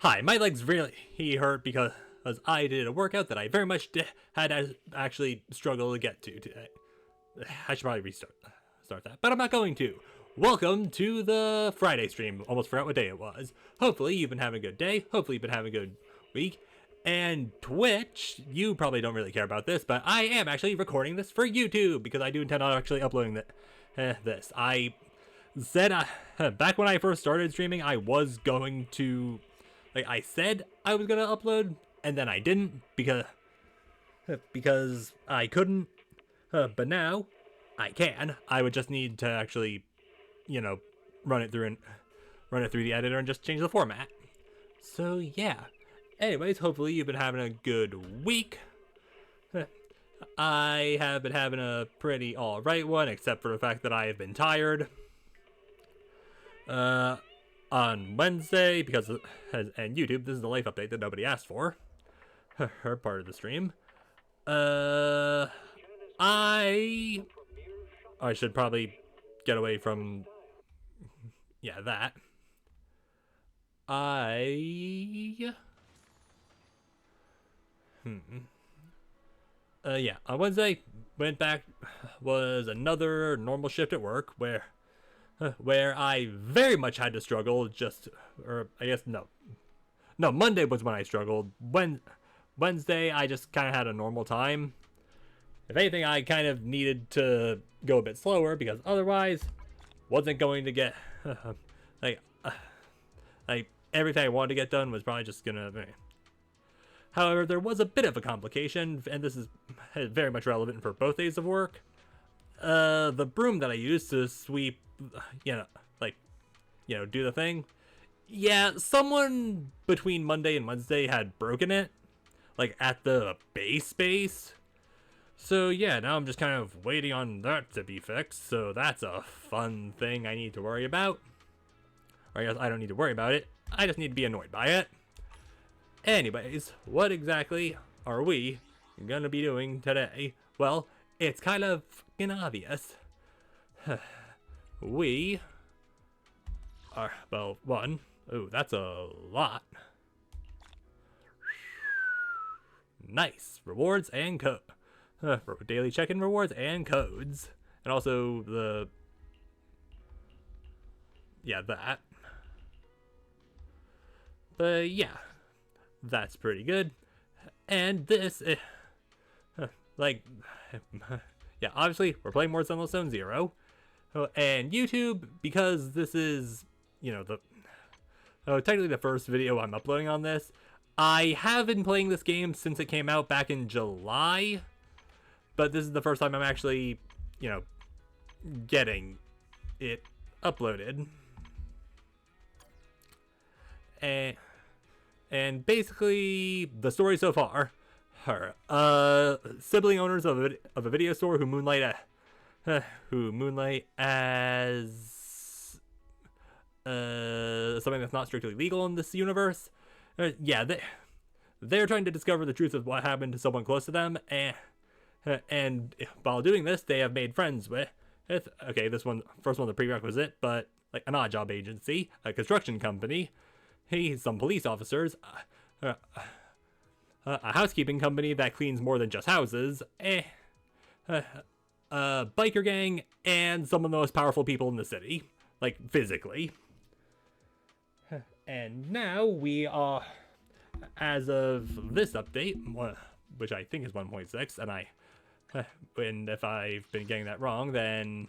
Hi, my legs really hurt because I did a workout that I very much had to actually struggle to get to today. I should probably start that, but I'm not going to. Welcome to the Friday stream. Almost forgot what day it was. Hopefully you've been having a good day. Hopefully you've been having a good week. And Twitch, you probably don't really care about this, but I am actually recording this for YouTube because I do intend on actually uploading this. I said back when I first started streaming, I was going to, like I said I was gonna upload, and then I didn't because I couldn't. But now I can. I would just need to actually, run it through the editor and just change the format. So yeah. Anyways, hopefully you've been having a good week. I have been having a pretty alright one, except for the fact that I have been tired. On Wednesday, because and YouTube, this is the life update that nobody asked for. Her part of the stream. I should probably get away from that. On Wednesday, went back, was another normal shift at work where I very much had to struggle Monday was when I struggled. Wednesday, I just kind of had a normal time. If anything, I kind of needed to go a bit slower because otherwise, wasn't going to get everything I wanted to get done was probably just gonna. However, there was a bit of a complication, and this is very much relevant for both days of work. The broom that I used to sweep, do the thing. Yeah, someone between Monday and Wednesday had broken it, at the base. So yeah, now I'm just kind of waiting on that to be fixed, so that's a fun thing I need to worry about. Or I guess I don't need to worry about it, I just need to be annoyed by it. Anyways, what exactly are we gonna be doing today? Well, it's kind of fucking obvious. We are, one, ooh, that's a lot. Nice, rewards and daily check-in rewards and codes. And also that. But yeah, that's pretty good. And this, obviously we're playing more Zenless Zone Zero. And YouTube, because this is, technically the first video I'm uploading on this, I have been playing this game since it came out back in July. But this is the first time I'm actually, getting it uploaded. And basically, the story so far, sibling owners of a video store who moonlight as something that's not strictly legal in this universe. They're trying to discover the truth of what happened to someone close to them, and while doing this, they have made friends with first one, the prerequisite, but an odd job agency, a construction company, some police officers, a housekeeping company that cleans more than just houses, a biker gang, and some of the most powerful people in the city, physically. And now we are, as of this update, which I think is 1.6, and if I've been getting that wrong, then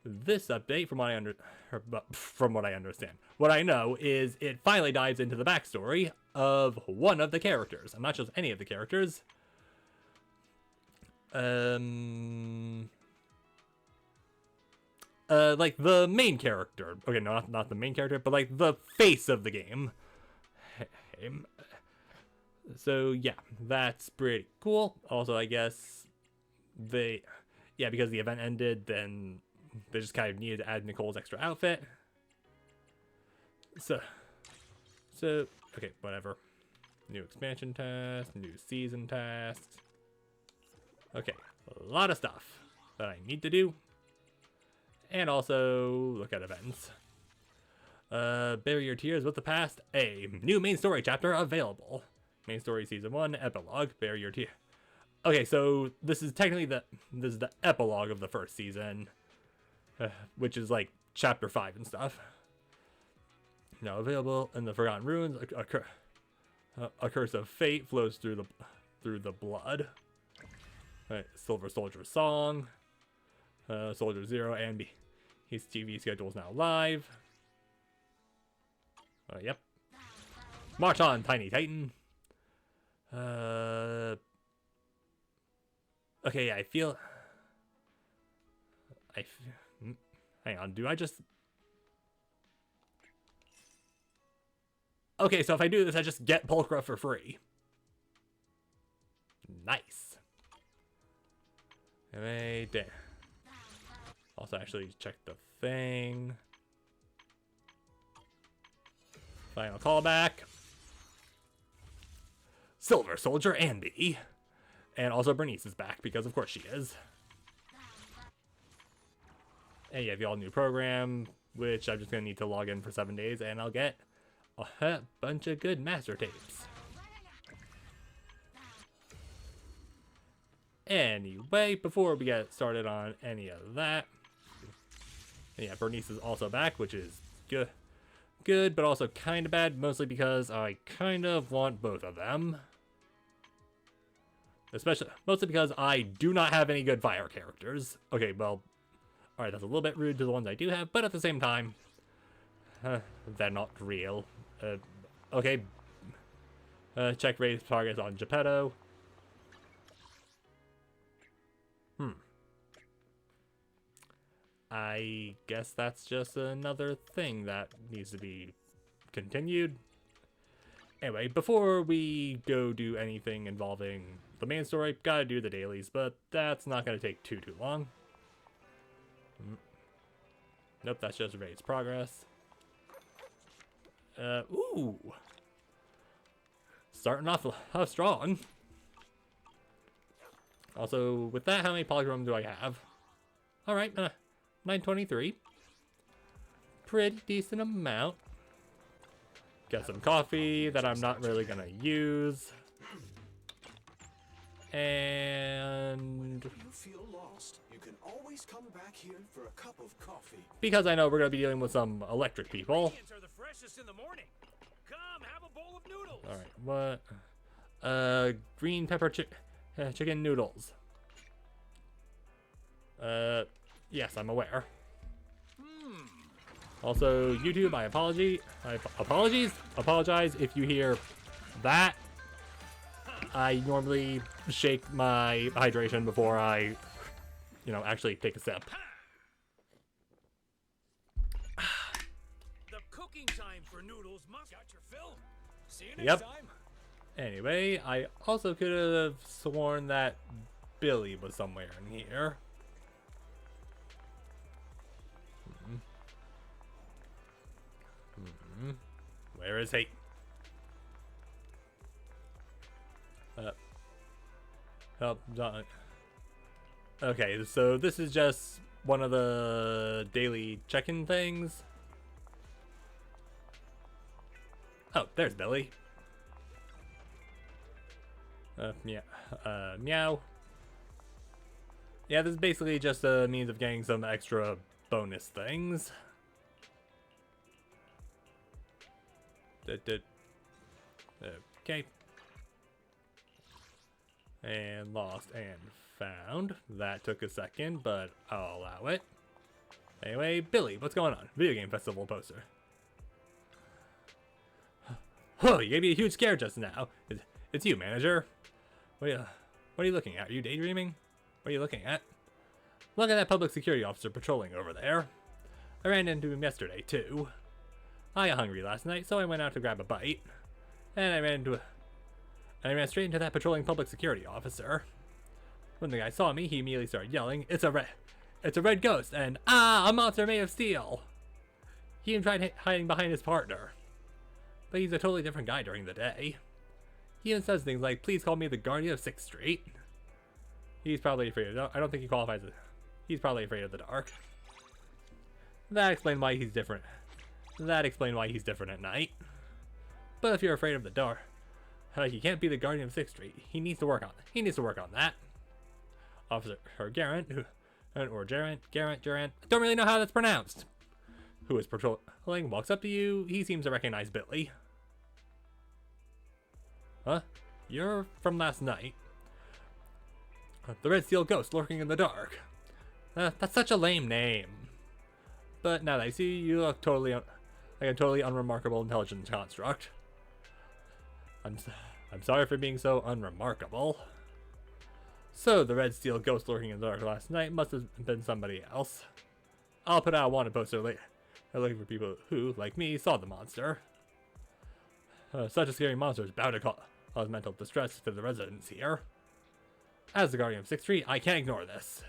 this update, from what I understand, what I know is it finally dives into the backstory of one of the characters, and not just any of the characters. The main character. Okay, no, not the main character, but the face of the game. So yeah, that's pretty cool. Also, I guess because the event ended, then they just kind of needed to add Nicole's extra outfit. So okay, whatever. New expansion task, new season tasks. Okay, a lot of stuff that I need to do. And also look at events. Bury your tears with the past. A new main story chapter available. Main story season 1 epilogue. Bury your tears. Okay, so this is technically the epilogue of the first season, which is like chapter 5 and stuff. Now available in the Forgotten Ruins. A curse of fate flows through the blood. Right, Silver Soldier song. Soldier Zero and his TV schedule is now live. Yep. March on, Tiny Titan. Okay, yeah, hang on, do I just... Okay, so if I do this, I just get Pulchra for free. Nice. Damn. Also, actually check the thing. Final callback. Silver Soldier Andy. And also Bernice is back, because of course she is. And you have the all-new program, which I'm just going to need to log in for 7 days, and I'll get a bunch of good master tapes. Anyway, before we get started on any of that, yeah, Bernice is also back, which is good, but also kind of bad, mostly because I kind of want both of them. Mostly because I do not have any good fire characters. Okay, well, alright, that's a little bit rude to the ones I do have, but at the same time, they're not real. Okay. Check race progress on Geppetto. I guess that's just another thing that needs to be continued. Anyway, before we go do anything involving the main story, gotta do the dailies, but that's not gonna take too long. Nope, that's just race progress. Ooh. Starting off strong. Also, with that, how many polychrome do I have? Alright, 923. Pretty decent amount. Got some coffee that I'm not really gonna use. And you feel lost, you can always come back here for a cup of coffee. Because I know we're gonna be dealing with some electric people. Are the freshest in the morning. Come, have a bowl of noodles. All right, what? Green pepper chicken noodles. Yes, I'm aware. Also, YouTube, I apologize if you hear that. I normally shake my hydration before I, actually take a sip. The cooking time for noodles must got your fill. See you next Yep. time. Anyway, I also could have sworn that Billy was somewhere in here. Where is he? Help, John. Okay, so this is just one of the daily check-in things. Oh, there's Billy. Meow. Yeah, this is basically just a means of getting some extra bonus things. Okay. And lost and found. That took a second, but I'll allow it. Anyway, Billy, what's going on? Video game festival poster. Oh, you gave me a huge scare just now. It's you, manager. What are you looking at? Are you daydreaming? What are you looking at? Look at that public security officer patrolling over there. I ran into him yesterday, too. I got hungry last night, so I went out to grab a bite. And I ran straight into that patrolling public security officer. When the guy saw me, he immediately started yelling, It's a red ghost, and a monster made of steel! He even tried hiding behind his partner. But he's a totally different guy during the day. He even says things like, please call me the Guardian of 6th Street. He's probably afraid of I don't think he qualifies as... He's probably afraid of the dark. That explained why he's different. That explained why he's different at night. But if you're afraid of the dark, he can't be the guardian of 6th Street. He needs to work on. He needs to work on that. Officer Garrett, Garrett, I don't really know how that's pronounced. Who is patrolling, walks up to you. He seems to recognize Billy. Huh? You're from last night. The Red Steel Ghost lurking in the dark. That's such a lame name. But now that I see you, look totally like a totally unremarkable intelligence construct. I'm sorry for being so unremarkable. So the Red Steel Ghost lurking in the dark last night must have been somebody else. I'll put out a wanted poster later, looking for people who, like me, saw the monster. Such a scary monster is bound to cause mental distress to the residents here. As the guardian of 6th Street, I can't ignore this.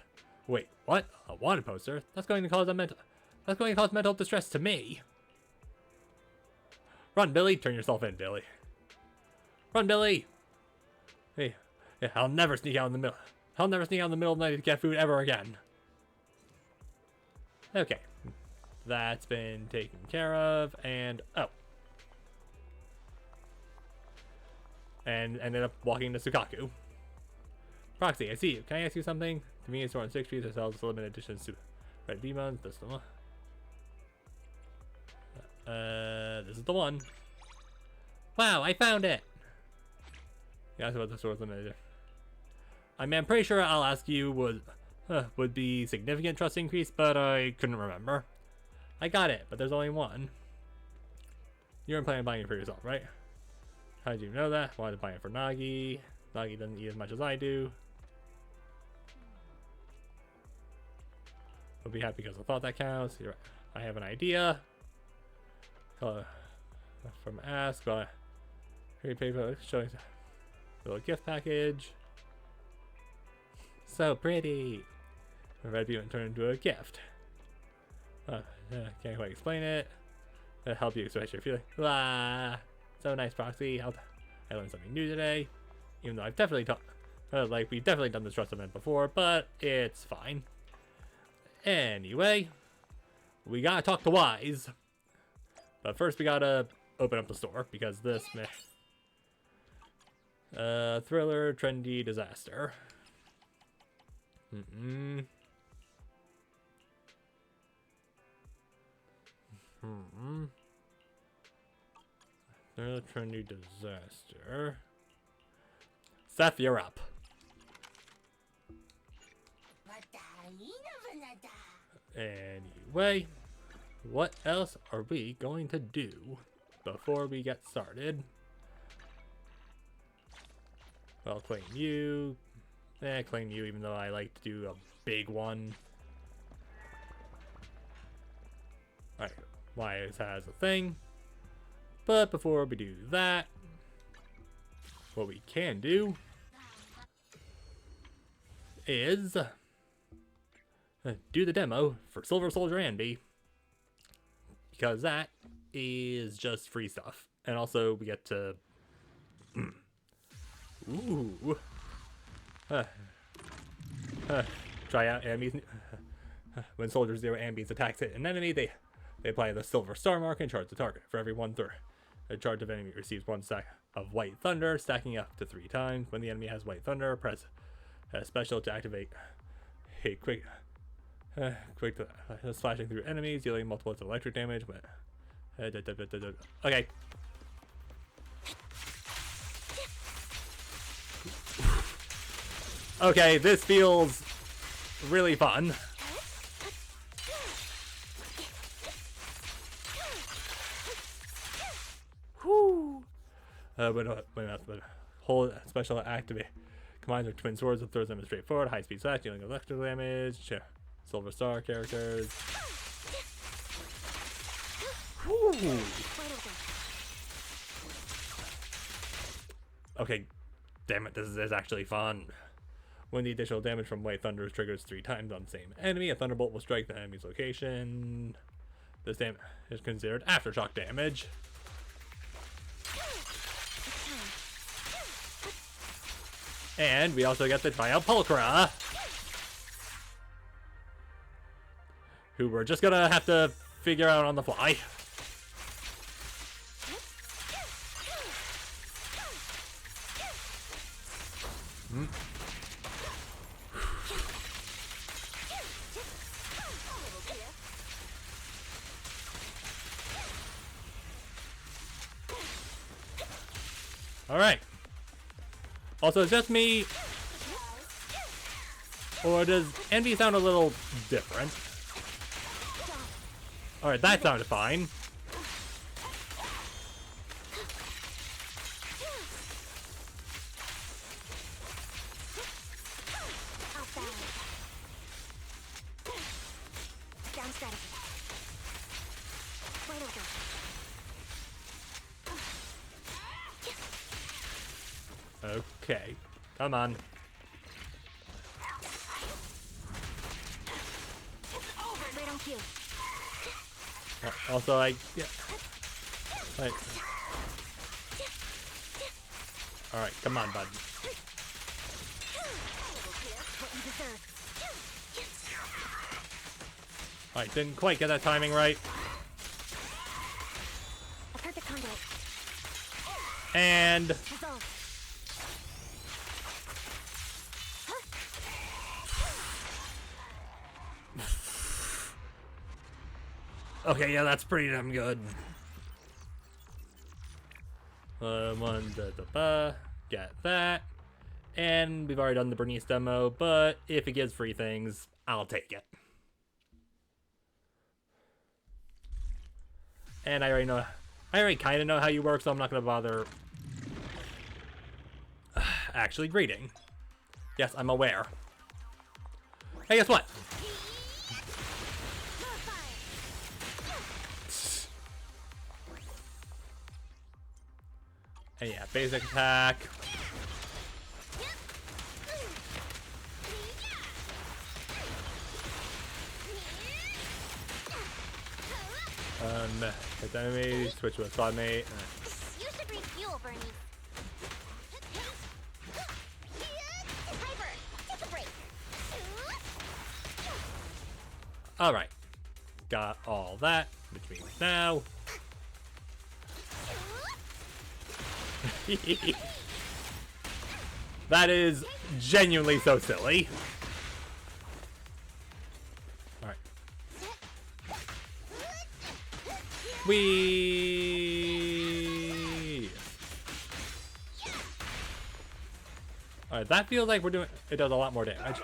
Wait, what? A wanted poster? That's going to cause mental distress to me. Run, Billy! Turn yourself in, Billy. Run, Billy! Hey, yeah, I'll never sneak out in the middle. I'll never sneak out in the middle of the night to get food ever again. Okay, that's been taken care of, and and ended up walking to Sukaku. Proxy, I see you. Can I ask you something? Convenience store on 6th Street that sells limited editions to red V-Buns. This is the one. This is the one. Wow, I found it! Yeah, that's about the store's limited. I'm pretty sure I'll ask you would be significant trust increase, but I couldn't remember. I got it, but there's only one. You weren't planning on buying it for yourself, right? How did you know that? Wanted to buy it for Nagi. Nagi doesn't eat as much as I do. I'll be happy because I thought that counts. You're right. I have an idea. From Ask, here paper showing a little gift package. So pretty. A red beam turned into a gift. Can't quite explain it. That'll help you express your feeling. Ah, so nice, Proxy. I learned something new today. Even though I've definitely we've definitely done this trust event before, but it's fine. Anyway, we gotta talk to Wise. But first we gotta open up the store, because this thriller, trendy, disaster. Thriller, trendy, disaster. Seth, you're up. Anyway, what else are we going to do before we get started? Well, claim you. Claim you, even though I like to do a big one. Alright, Wise has a thing. But before we do that, what we can do is do the demo for Silver Soldier Anby, because that is just free stuff, and also we get to try out Anby's. When Soldier Zero Anby's attacks hit an enemy, they apply the silver star mark and charge the target. For every 1/3, a charge of enemy receives 1 stack of White Thunder, stacking up to 3 times. When the enemy has White Thunder, press special to activate a quick slashing through enemies, dealing multiple electric damage. Okay. Okay, this feels really fun. Whoo! When hold special activate combines with twin swords and throws them straight forward, high speed slash, dealing electrical damage. Silver Star characters. Whoo! Okay, damn it, this is actually fun. When the additional damage from White Thunder triggers 3 times on the same enemy, a Thunderbolt will strike the enemy's location. This damage is considered aftershock damage. And we also get the Trial Pulchra, who we're just gonna have to figure out on the fly. Alright. Also, is just me, or does Envy sound a little different? Alright, that sounded fine. Okay, come on. Also, yeah. Right. All right, come on, bud. All right, didn't quite get that timing right. And okay, yeah, that's pretty damn good. Get that. And we've already done the Bernice demo, but if it gives free things, I'll take it. And I already kind of know how you work, so I'm not going to bother actually greeting. Yes, I'm aware. Hey, guess what? And yeah, basic attack. Hit enemy, switch to a squad mate. You should refuel, Bernie. Take a break. Alright. Got all that, which means now. That is genuinely so silly. Alright. Whee! Alright, that feels like we're doing... It does a lot more damage.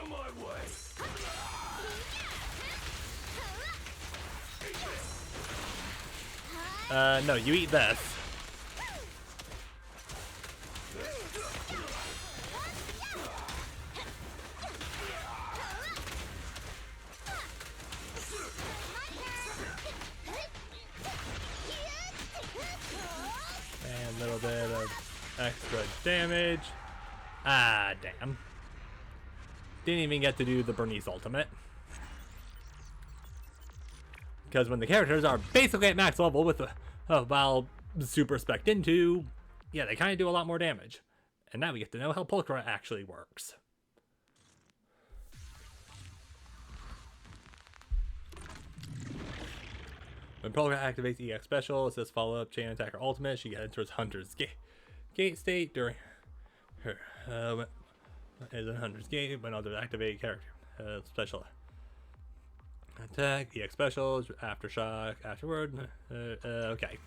No, you eat this. And a little bit of extra damage. Ah, damn. Didn't even get to do the Bernice ultimate. Because when the characters are basically at max level with while super spec'd into, yeah, they kind of do a lot more damage. And now we get to know how Pulchra actually works. When Pulchra activates EX Special, it says follow up chain attack or ultimate. She enters Hunter's Gate state during her is in Hunter's Gate when others activate character special attack, EX Specials, Aftershock, afterward. Okay.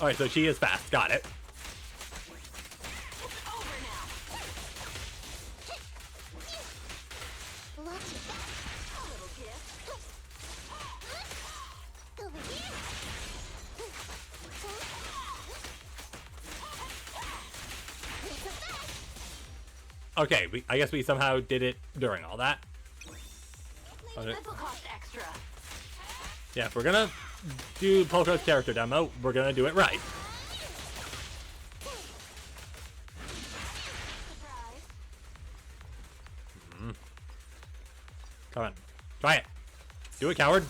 Alright, so she is fast. Got it. Okay, I guess we somehow did it during all that. Okay. Yeah, if we're gonna do Pulchra's character demo, we're gonna do it right. Come on. Try it. Do it, coward.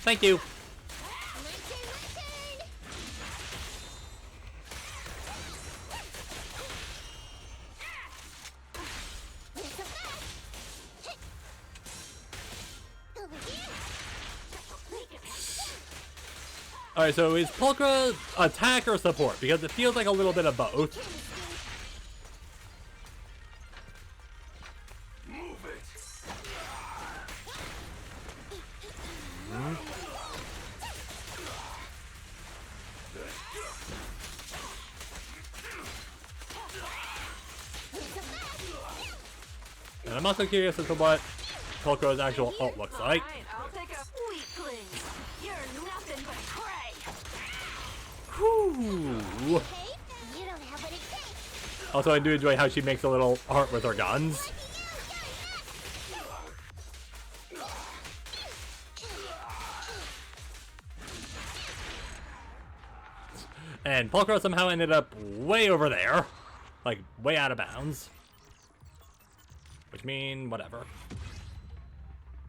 Thank you. Alright, so is Pulchra attack or support? Because it feels like a little bit of both. Move it. And I'm also curious as to what Pulchra's actual ult looks like. Alright, I'll take a weaklings. You're nothing but prey. Whew. Hey, you don't have what it takes. Also, I do enjoy how she makes a little heart with her guns. And Pulchra somehow ended up way over there. Like, way out of bounds. Which mean, whatever.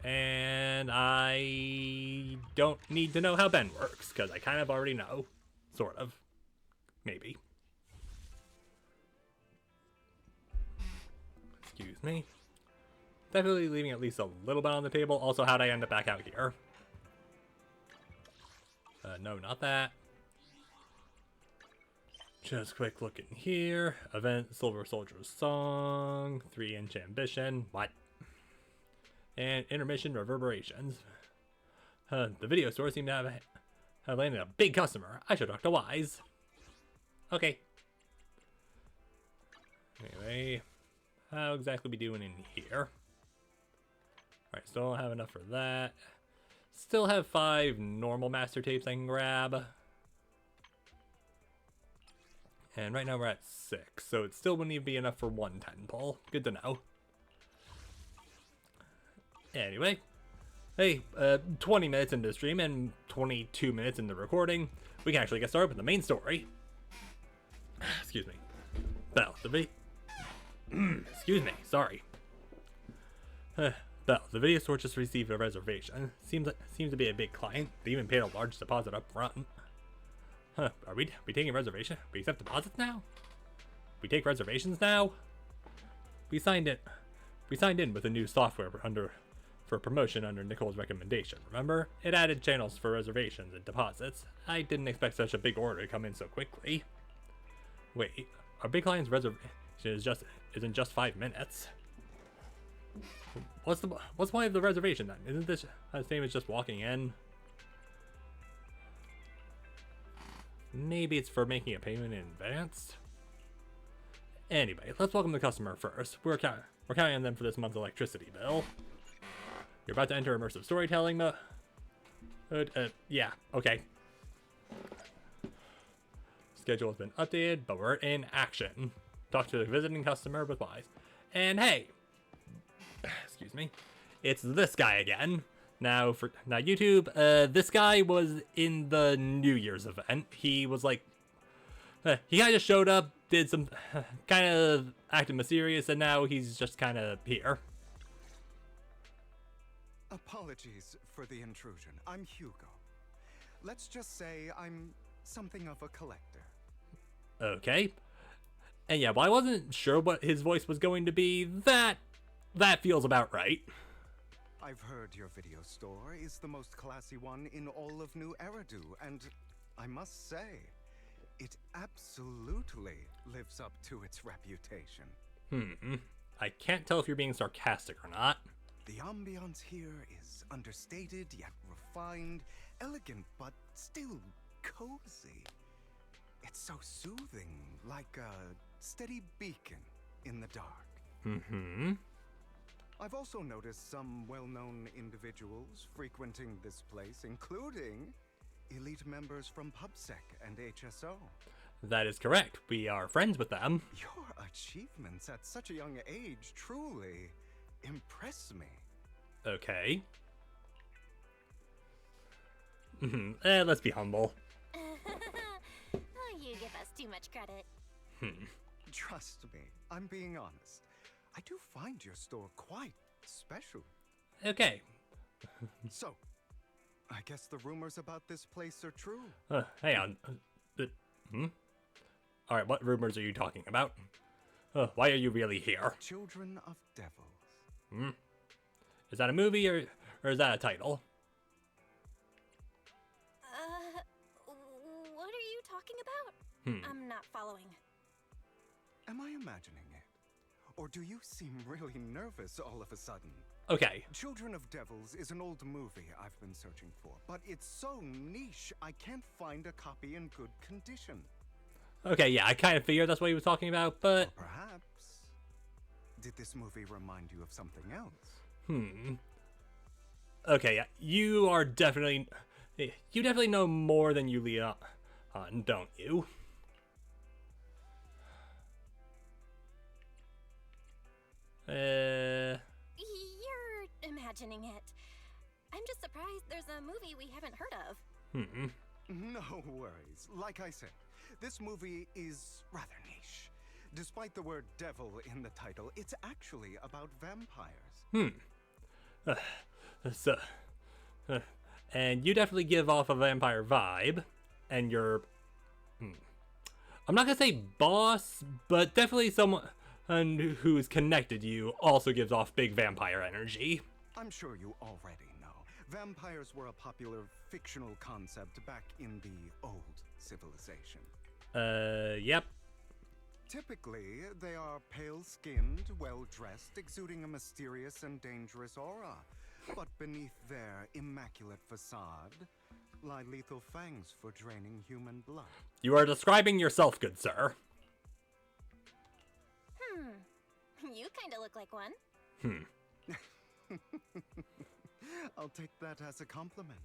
And I don't need to know how Ben works, because I kind of already know. Sort of. Maybe. Excuse me. Definitely leaving at least a little bit on the table. Also, how'd I end up back out here? No, not that. Just quick look in here. Event, Silver Soldier's Song, 3-inch Ambition. What? And intermission reverberations. The video store seemed to have landed a big customer. I should talk to Wise. Okay. Anyway, how exactly we doing in here? Alright, still don't have enough for that. Still have 5 normal master tapes I can grab. And right now we're at 6, so it still wouldn't even be enough for 1 10 pull. Good to know. Anyway, hey, 20 minutes into the stream and 22 minutes into recording, we can actually get started with the main story. Excuse me. Bell, excuse me, sorry. Bell, the video store just received a reservation. Seems to be a big client. They even paid a large deposit up front. Huh, are we taking reservation? We accept deposits now? We take reservations now? We signed in with a new software for promotion under Nicole's recommendation, remember? It added channels for reservations and deposits. I didn't expect such a big order to come in so quickly. Wait, our big client's reservation isn't just 5 minutes. What's the point of the reservation then? Isn't this the same as just walking in? Maybe it's for making a payment in advance? Anyway, let's welcome the customer first. We're counting on them for this month's electricity bill. You're about to enter immersive storytelling mode. Yeah, okay. Schedule has been updated, but we're in action. Talk to the visiting customer with Wise. And hey! Excuse me. It's this guy again. Now, YouTube, this guy was in the New Year's event. He was like, he kind of showed up, did some, kind of acted mysterious, and now he's just kind of here. Apologies for the intrusion. I'm Hugo. Let's just say I'm something of a collector. Okay. And yeah, well, I wasn't sure what his voice was going to be. That feels about right. I've heard your video store is the most classy one in all of New Eridu, and I must say, it absolutely lives up to its reputation. I can't tell if you're being sarcastic or not. The ambiance here is understated yet refined, elegant but still cozy. It's so soothing, like a steady beacon in the dark. I've also noticed some well-known individuals frequenting this place, including elite members from PubSec and HSO. That is correct. We are friends with them. Your achievements at such a young age truly impress me. Okay. Let's be humble. Oh, you give us too much credit. Trust me, I'm being honest. I do find your store quite special. Okay. So, I guess the rumors about this place are true. Hang on. Alright, what rumors are you talking about? Why are you really here? Children of Devils. Is that a movie or is that a title? about? I'm not following. Am I imagining it? Or do you seem really nervous all of a sudden? Okay. Children of Devils is an old movie I've been searching for, but it's so niche I can't find a copy in good condition. Okay, yeah, I kind of figured that's what he was talking about, but... Or perhaps... did this movie remind you of something else? Okay, yeah, you are definitely... You definitely know more than you lead on, don't you? You're imagining it. I'm just surprised there's a movie we haven't heard of. No worries. Like I said, this movie is rather niche. Despite the word devil in the title, it's actually about vampires. And you definitely give off a vampire vibe, and you're... I'm not gonna say boss, but definitely someone who's connected to you also gives off big vampire energy. I'm sure you already know. Vampires were a popular fictional concept back in the old civilization. Yep. Typically, they are pale-skinned, well-dressed, exuding a mysterious and dangerous aura. But beneath their immaculate facade lie lethal fangs for draining human blood. You are describing yourself, good sir. You kinda look like one. I'll take that as a compliment.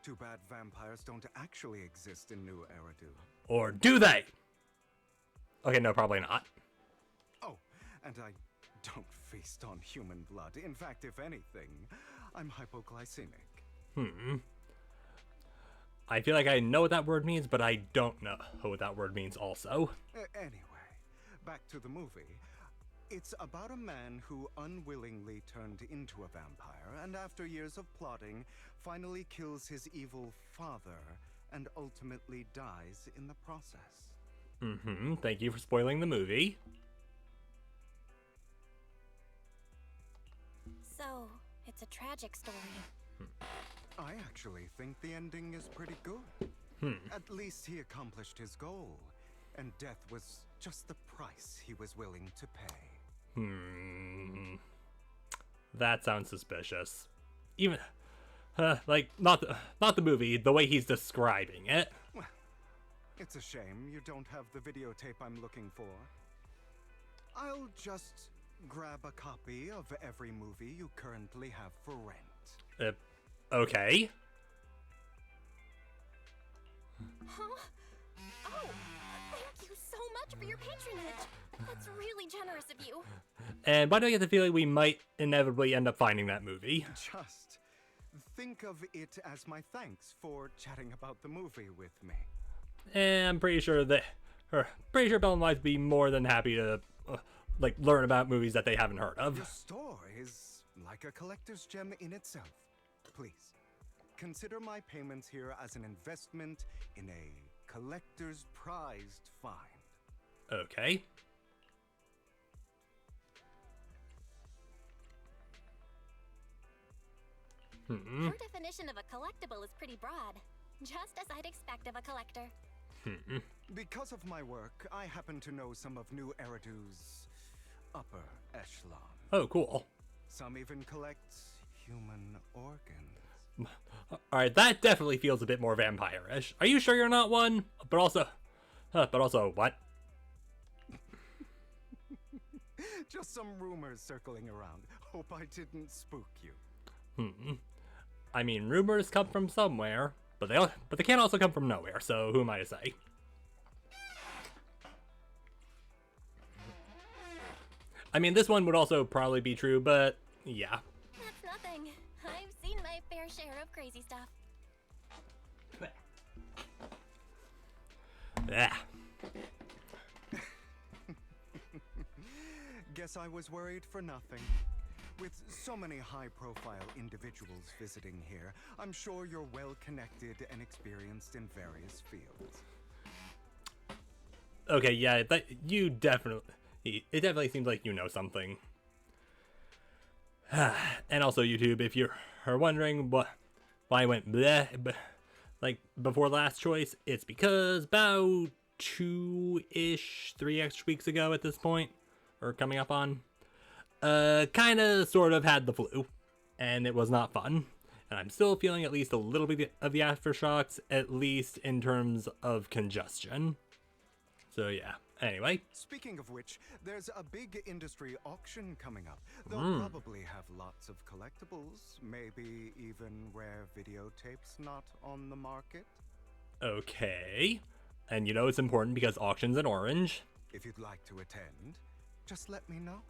Too bad vampires don't actually exist in New Eridu. Or do they? Okay, no, probably not. Oh, and I don't feast on human blood. In fact, if anything, I'm hypoglycemic. I feel like I know what that word means, but I don't know what that word means also. Anyway, back to the movie. It's about a man who unwillingly turned into a vampire, and after years of plotting, finally kills his evil father, and ultimately dies in the process. Thank you for spoiling the movie. So, it's a tragic story. I actually think the ending is pretty good. At least he accomplished his goal, and death was just the price he was willing to pay. That sounds suspicious. Even, like, not the movie, the way he's describing it. Well, it's a shame you don't have the videotape I'm looking for. I'll just grab a copy of every movie you currently have for rent. Okay. Huh? Oh, thank you so much for your patronage. That's really generous of you. And why do I get the feeling we might inevitably end up finding that movie? Just think of it as my thanks for chatting about the movie with me. And I'm pretty sure Bell and Wise would be more than happy to, like, learn about movies that they haven't heard of. Your store is like a collector's gem in itself. Please, consider my payments here as an investment in a collector's prized find. Okay. Your definition of a collectible is pretty broad. Just as I'd expect of a collector. Because of my work, I happen to know some of New Eridu's upper echelon. Oh, cool. Some even collect human organs. Alright, that definitely feels a bit more vampire-ish. Are you sure you're not one? But also, what? Just some rumors circling around. Hope I didn't spook you. I mean, rumors come from somewhere, but they can also come from nowhere, so who am I to say? I mean, this one would also probably be true, but yeah. That's nothing. I've seen my fair share of crazy stuff. Yeah. Guess I was worried for nothing. With so many high-profile individuals visiting here, I'm sure you're well-connected and experienced in various fields. Okay, yeah, it definitely seems like you know something. And also, YouTube, if you're wondering why I went bleh, like before last choice, it's because about 2-ish, 3 extra weeks ago at this point, or coming up on, kind of sort of had the flu, and it was not fun. And I'm still feeling at least a little bit of the aftershocks, at least in terms of congestion. So yeah, anyway. Speaking of which, there's a big industry auction coming up. They'll probably have lots of collectibles, maybe even rare videotapes not on the market. Okay. And you know it's important because auction's in orange. If you'd like to attend, just let me know.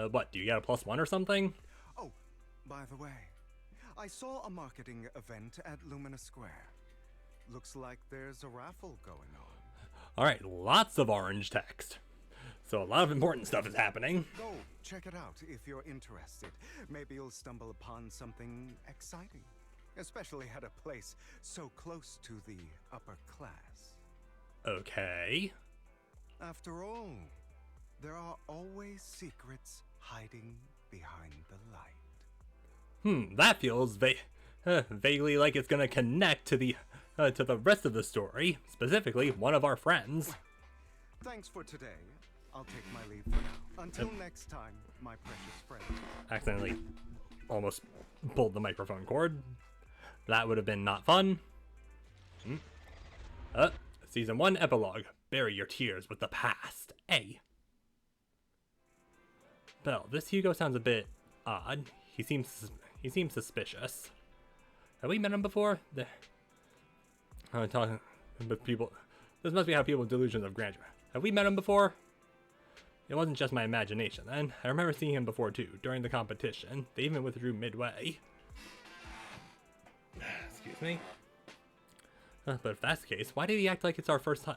What, do you get a +1 or something? Oh, by the way, I saw a marketing event at Lumina Square. Looks like there's a raffle going on. Alright, lots of orange text. So a lot of important stuff is happening. Go check it out if you're interested. Maybe you'll stumble upon something exciting, especially at a place so close to the upper class. Okay. After all, there are always secrets hiding behind the light. That feels vaguely like it's gonna connect to the rest of the story, specifically one of our friends. Thanks for today. I'll take my leave for now. Until next time, my precious friend. Accidentally almost pulled the microphone cord. That would have been not fun. Season 1 epilogue. Bury your tears with the past. A. Belle, this Hugo sounds a bit odd. He seems suspicious. Have we met him before? I'm talking with people. This must be how people with delusions of grandeur. Have we met him before? It wasn't just my imagination then. I remember seeing him before too, during the competition. They even withdrew midway. Excuse me. But if that's the case, why did he act like it's our first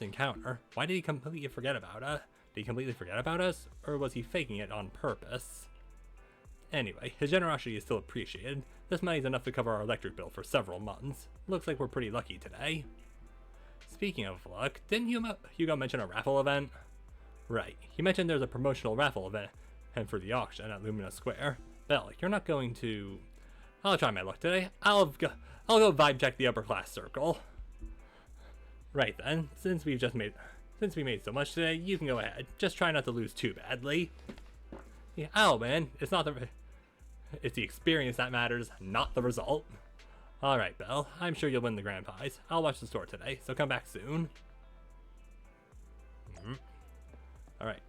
encounter? Why did he completely forget about us? Did he completely forget about us? Or was he faking it on purpose? Anyway, his generosity is still appreciated. This money's enough to cover our electric bill for several months. Looks like we're pretty lucky today. Speaking of luck, didn't Hugo mention a raffle event? Right, he mentioned there's a promotional raffle event and for the auction at Lumina Square. Belle, you're not going to... I'll try my luck today. I'll go vibe check the upper class circle. Right then, since we made so much today, you can go ahead. Just try not to lose too badly. Yeah, I'll win. It's the experience that matters, not the result. Alright, Belle. I'm sure you'll win the grand prize. I'll watch the store today, so come back soon. Alright.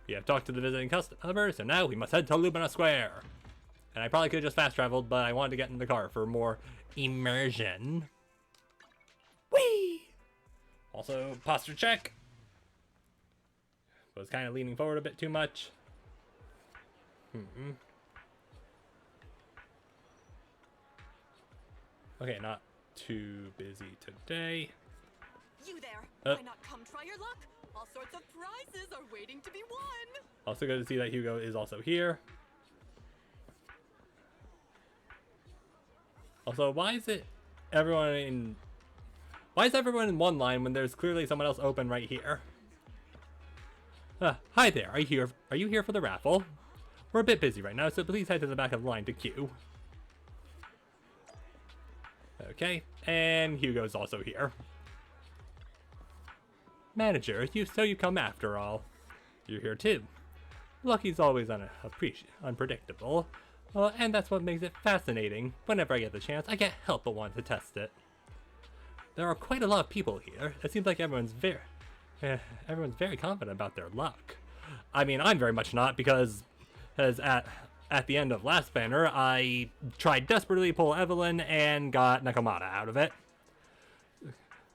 We have talked to the visiting customer, so now we must head to Lumina Square. And I probably could have just fast traveled, but I wanted to get in the car for more immersion. Whee! Also, posture check. Was kind of leaning forward a bit too much. Okay, not too busy today. You there? Why not come try your luck? All sorts of prizes are waiting to be won. Also good to see that Hugo is also here. Also, why is everyone in one line when there's clearly someone else open right here? Hi there. Are you here for the raffle? We're a bit busy right now, so please head to the back of the line to queue. Okay, and Hugo's also here. Manager, you come after all. You're here too. Lucky's always unpredictable, and that's what makes it fascinating. Whenever I get the chance, I can't help but want to test it. There are quite a lot of people here. It seems like everyone's very confident about their luck. I mean, I'm very much not, because at the end of last banner, I tried desperately to pull Evelyn and got Nakamata out of it.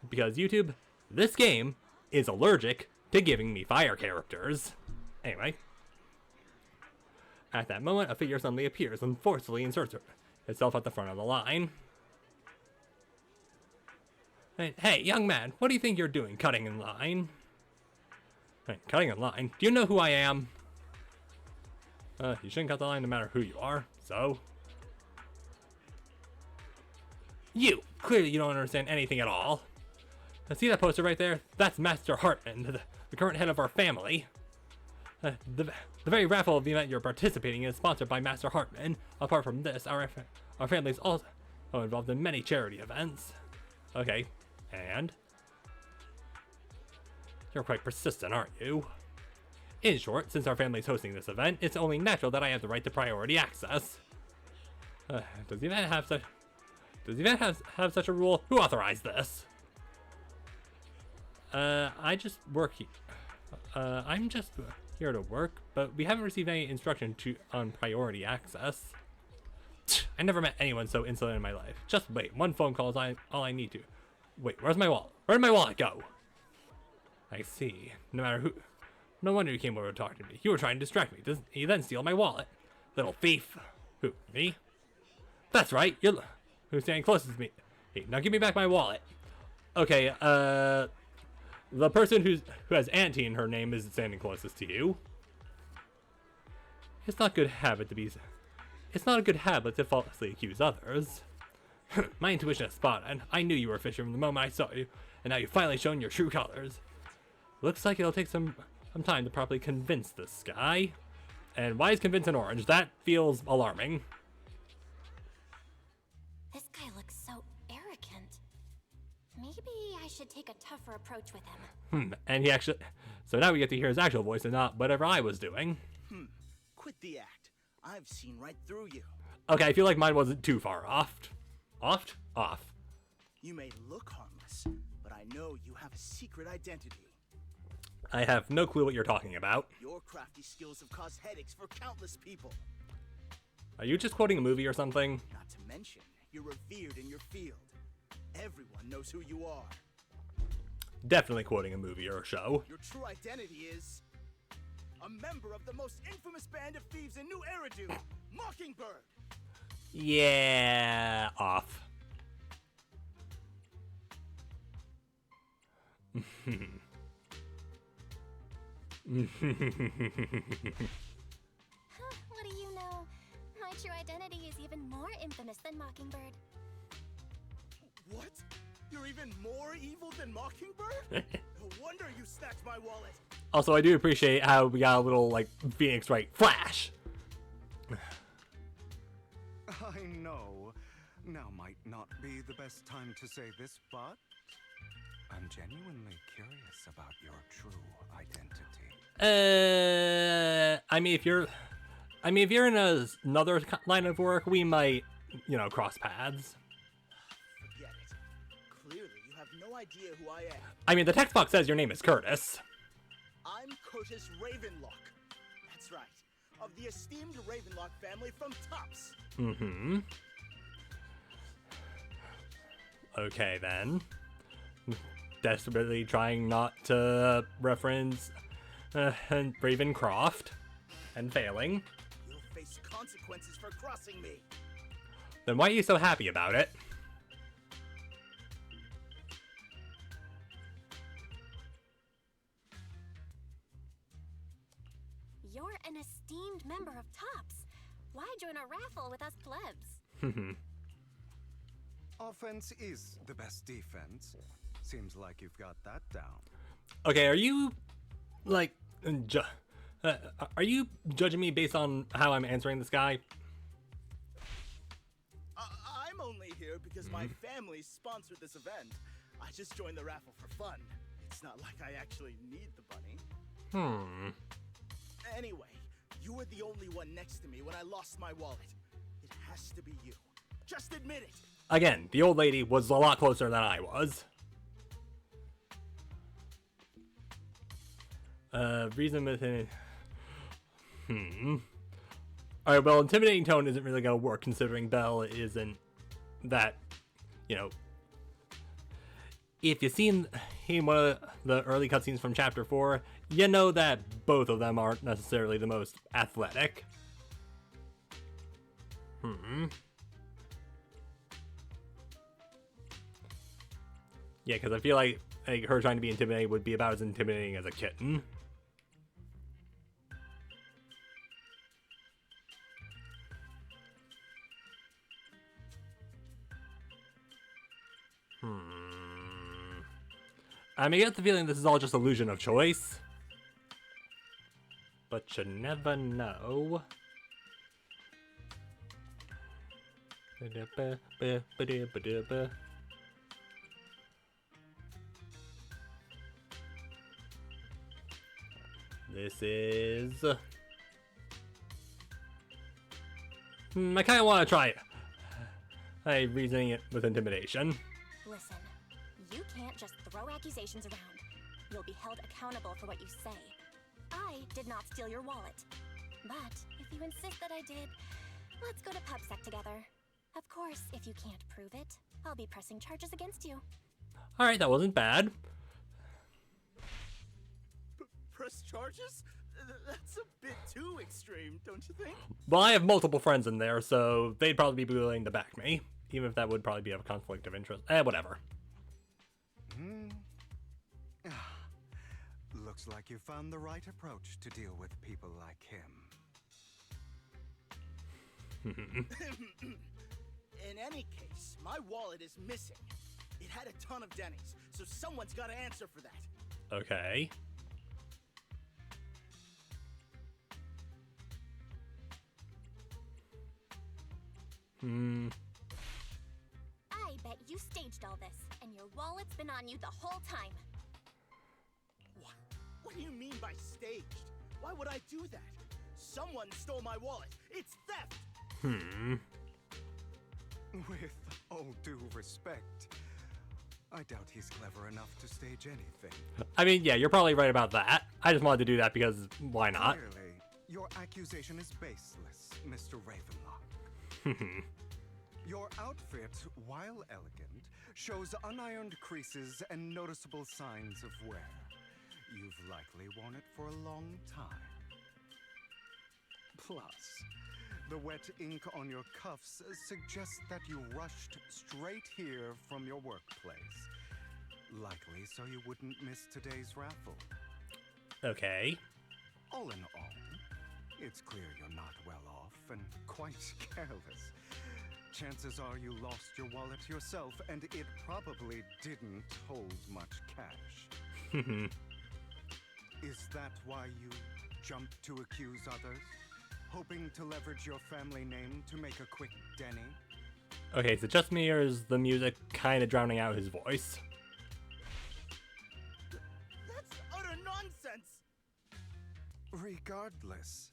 Because YouTube, this game is allergic to giving me fire characters. Anyway. At that moment, a figure suddenly appears and forcefully inserts itself at the front of the line. Hey, young man, what do you think you're doing cutting in line? Cutting in line? Do you know who I am? You shouldn't cut the line no matter who you are, so... Clearly you don't understand anything at all. See that poster right there? That's Master Hartman, the current head of our family. The very raffle event you're participating in is sponsored by Master Hartman. Apart from this, our family's Oh, involved in many charity events. Okay, and? You're quite persistent, aren't you? In short, since our family's hosting this event, it's only natural that I have the right to priority access. Does the event have such... Does the event have such a rule? Who authorized this? I just work here. I'm just here to work, but we haven't received any instruction on priority access. I never met anyone so insolent in my life. Just wait, one phone call is all I need to. Wait, where's my wallet? Where did my wallet go? I see. No matter who... No wonder you came over to talk to me. You were trying to distract me. You then steal my wallet. Little thief. Who, me? That's right. You're... Who's standing closest to me? Hey, now give me back my wallet. Okay, the person who has Auntie in her name is standing closest to you. It's not a good habit to falsely accuse others. My intuition is spot on. I knew you were a fisher from the moment I saw you, and now you've finally shown your true colors. Looks like it'll take some time to properly convince this guy. And why is convince an orange? That feels alarming. This guy looks so arrogant. Maybe I should take a tougher approach with him. And he actually... So now we get to hear his actual voice and not whatever I was doing. Quit the act. I've seen right through you. Okay, I feel like mine wasn't too far off. Off. You may look harmless, but I know you have a secret identity. I have no clue what you're talking about. Your crafty skills have caused headaches for countless people. Are you just quoting a movie or something? Not to mention, you're revered in your field. Everyone knows who you are. Definitely quoting a movie or a show. Your true identity is... a member of the most infamous band of thieves in New Eridu, Mockingbird! Yeah, off. What do you know? My true identity is even more infamous than Mockingbird. What? You're even more evil than Mockingbird? No wonder you snatched my wallet. Also, I do appreciate how we got a little, like, Phoenix Wright flash. I know. Now might not be the best time to say this, but I'm genuinely curious about your true identity. I mean, if you're in another line of work, we might, cross paths. Forget it. Clearly, you have no idea who I am. I mean, the text box says your name is Curtis. I'm Curtis Ravenlock. That's right. Of the esteemed Ravenlock family from Tops. Mm-hmm. Okay, then. Desperately trying not to reference Ravencroft and failing. You'll face consequences for crossing me. Then why are you so happy about it? You're an esteemed member of Tops. Why join a raffle with us plebs? Offense is the best defense. Seems like you've got that down. Okay, are you, like, are you judging me based on how I'm answering this guy? I'm only here because my family sponsored this event. I just joined the raffle for fun. It's not like I actually need the bunny. Anyway, you were the only one next to me when I lost my wallet. It has to be you. Just admit it. Again, the old lady was a lot closer than I was. Reason with it. Alright, well, intimidating tone isn't really gonna work considering Belle isn't that, if you've seen one of the early cutscenes from Chapter 4, you know that both of them aren't necessarily the most athletic. Yeah, because I feel like her trying to be intimidating would be about as intimidating as a kitten. I may get the feeling this is all just illusion of choice. But you never know. This is... I kind of want to try it. I'm reasoning it with intimidation. Listen, you can't just throw accusations around. You'll be held accountable for what you say. I did not steal your wallet. But if you insist that I did, let's go to PubSec together. Of course, if you can't prove it, I'll be pressing charges against you. Alright, that wasn't bad. Press charges? That's a bit too extreme, don't you think? Well, I have multiple friends in there, so they'd probably be willing to back me. Even if that would probably be a conflict of interest. Whatever. Looks like you found the right approach to deal with people like him. In any case, my wallet is missing. It had a ton of Denny's, so someone's got to answer for that. Okay. I bet you staged all this, and your wallet's been on you the whole time. What do you mean by staged? Why would I do that? Someone stole my wallet. It's theft. With all due respect, I doubt he's clever enough to stage anything. I mean, yeah, you're probably right about that. I just wanted to do that because why not? Clearly, your accusation is baseless, Mr. Ravenlock. Your outfit, while elegant, shows unironed creases and noticeable signs of wear. You've likely worn it for a long time. Plus, the wet ink on your cuffs suggests that you rushed straight here from your workplace. Likely so you wouldn't miss today's raffle. Okay. All in all, it's clear you're not well off and quite careless. Chances are you lost your wallet yourself, and it probably didn't hold much cash. Is that why you jumped to accuse others? Hoping to leverage your family name to make a quick Denny? Okay, is it just me, or is the music kind of drowning out his voice? That's utter nonsense. Regardless,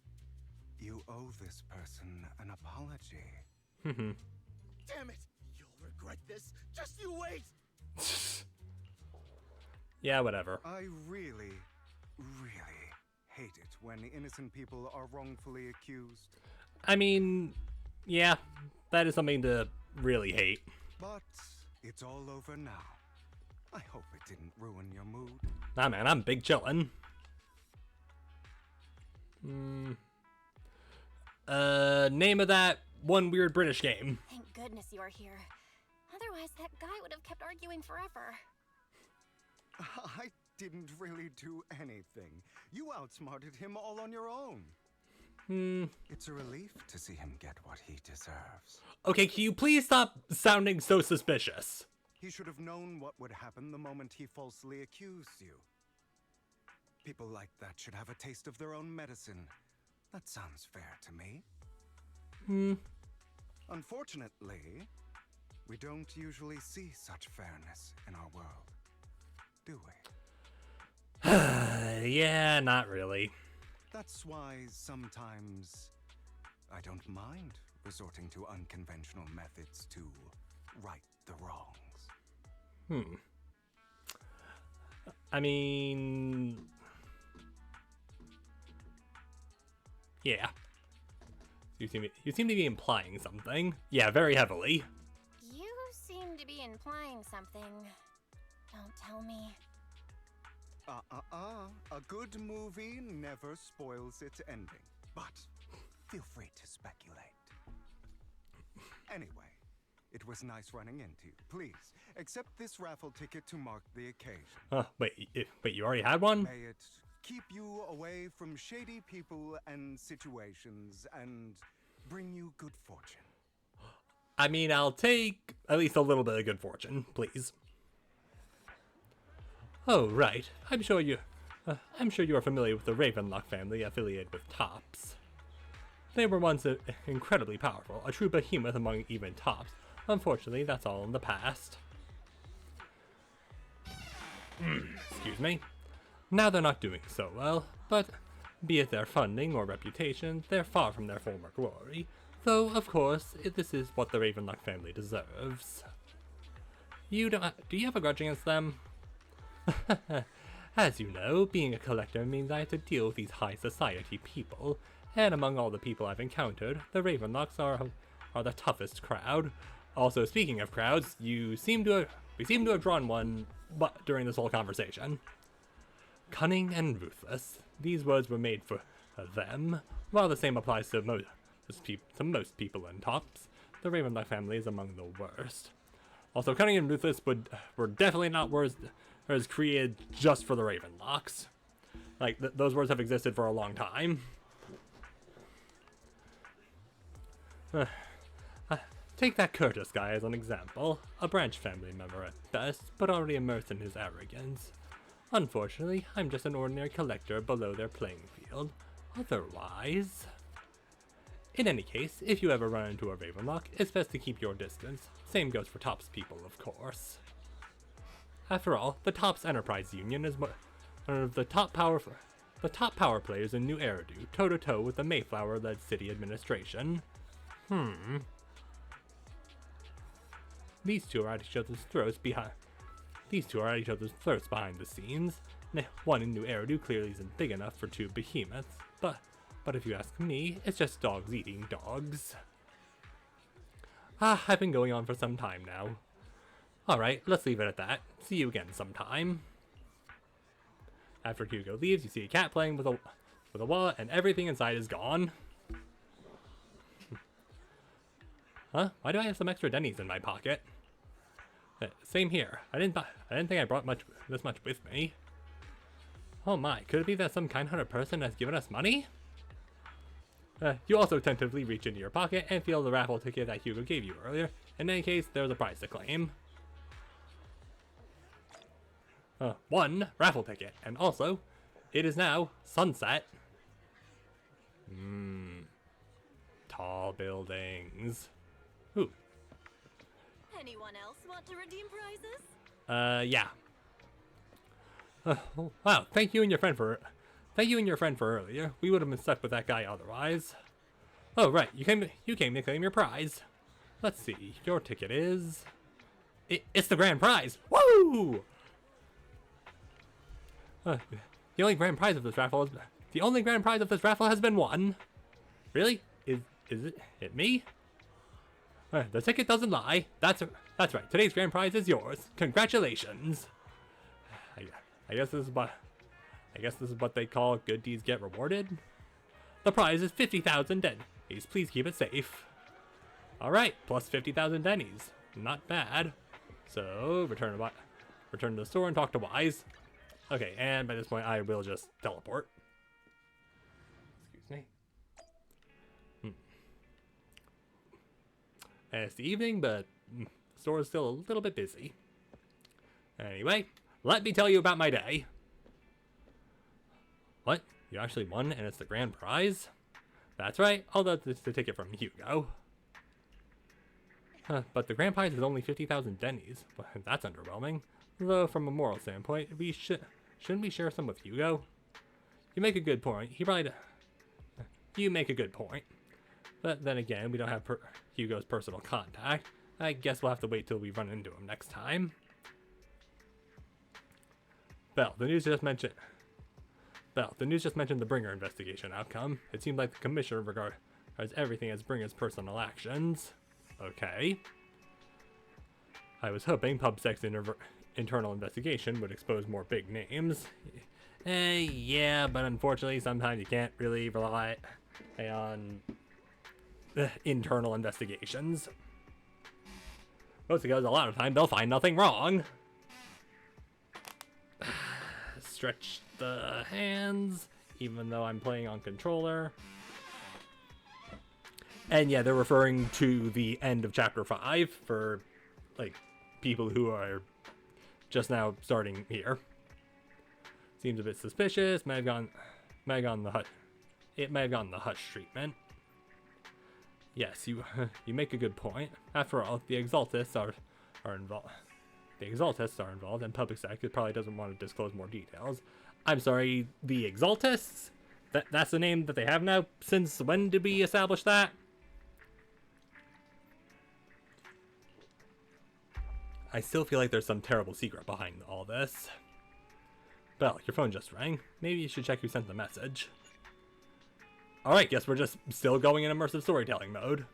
you owe this person an apology. Damn it! You'll regret this. Just you wait. Yeah, whatever. I really hate it when innocent people are wrongfully accused. I mean, yeah, that is something to really hate. But it's all over now. I hope it didn't ruin your mood. Nah, man, I'm big chillin'. Name of that one weird British game. Thank goodness you're here. Otherwise, that guy would have kept arguing forever. I didn't really do anything. You outsmarted him all on your own. It's a relief to see him get what he deserves. Okay, can you please stop sounding so suspicious? He should have known what would happen the moment he falsely accused you. People like that should have a taste of their own medicine. That sounds fair to me. Unfortunately, we don't usually see such fairness in our world, do we? Yeah, not really. That's why sometimes I don't mind resorting to unconventional methods to right the wrongs. I mean... yeah. You seem to be implying something. Yeah, very heavily. You seem to be implying something. Don't tell me. A good movie never spoils its ending. But feel free to speculate. Anyway, it was nice running into you. Please, accept this raffle ticket to mark the occasion. Wait, you already had one? May it keep you away from shady people and situations and bring you good fortune. I mean, I'll take at least a little bit of good fortune, please. Oh, right. I'm sure you are familiar with the Ravenlock family affiliated with Tops. They were once incredibly powerful, a true behemoth among even tops. Unfortunately, that's all in the past. Excuse me. Now they're not doing so well, but be it their funding or reputation, they're far from their former glory. Though, of course, this is what the Ravenlock family deserves. Do you have a grudge against them? As you know, being a collector means I have to deal with these high society people, and among all the people I've encountered, the Ravenlocks are the toughest crowd. Also, speaking of crowds, we seem to have drawn one during this whole conversation. Cunning and ruthless. These words were made for them, while the same applies to most people in tops. The Ravenlock family is among the worst. Also, cunning and ruthless were definitely not words created just for the Ravenlocks. Like, those words have existed for a long time. Take that Curtis guy as an example. A branch family member at best, but already immersed in his arrogance. Unfortunately, I'm just an ordinary collector below their playing field. Otherwise... In any case, if you ever run into a Ravenlock, it's best to keep your distance. Same goes for Tops people, of course. After all, the Tops Enterprise Union is one of the top power players in New Eridu, toe-to-toe with the Mayflower-led city administration. These two are at each other's throats behind the scenes. One in New Eridu clearly isn't big enough for two behemoths, but if you ask me, it's just dogs eating dogs. I've been going on for some time now. Alright, let's leave it at that. See you again sometime. After Hugo leaves, you see a cat playing with a wallet, and everything inside is gone. Huh? Why do I have some extra Denny's in my pocket? Same here. I didn't think I brought this much with me. Oh my, could it be that some kind-hearted person has given us money? You also tentatively reach into your pocket and feel the raffle ticket that Hugo gave you earlier. In any case, there's a prize to claim. One raffle ticket, and also, it is now sunset. Tall buildings. Ooh. Anyone else want to redeem prizes? Yeah. Wow, thank you and your friend for earlier. We would have been stuck with that guy otherwise. Oh, right, you came to claim your prize. Let's see, your ticket is... It's the grand prize! Woo! The only grand prize of this raffle has been won. Really? Is it me? The ticket doesn't lie. That's right. Today's grand prize is yours. Congratulations. I guess this is what they call good deeds get rewarded. The prize is 50,000 Denny's. Please keep it safe. All right, plus 50,000 Denny's. Not bad. So return to the store and talk to Wise. Okay, and by this point I will just teleport. Excuse me. And it's the evening, but the store is still a little bit busy. Anyway, let me tell you about my day. What? You actually won and it's the grand prize? That's right, although it's the ticket from Hugo. But the grand prize is only 50,000 Denny's. That's underwhelming. Though from a moral standpoint, shouldn't we share some with Hugo? You make a good point. You make a good point. But then again, we don't have Hugo's personal contact. I guess we'll have to wait till we run into him next time. Bell, the news just mentioned the Bringer investigation outcome. It seemed like the commissioner regards everything as Bringer's personal actions. Okay. I was hoping PubSec's internal investigation would expose more big names. Yeah, but unfortunately sometimes you can't really rely on internal investigations. Mostly because a lot of time they'll find nothing wrong. Stretch the hands, even though I'm playing on controller. And yeah, they're referring to the end of chapter 5 for like people who are just now starting here. Seems a bit suspicious. It may have gone the hush treatment. Yes, you you make a good point. After all, the Exaltists are involved. The Exaltists are involved, and Public Sec probably doesn't want to disclose more details. I'm sorry, the Exaltists? That's the name that they have now? Since when did we establish that? I still feel like there's some terrible secret behind all this. Belle, your phone just rang. Maybe you should check who sent the message. Alright, guess we're just still going in immersive storytelling mode.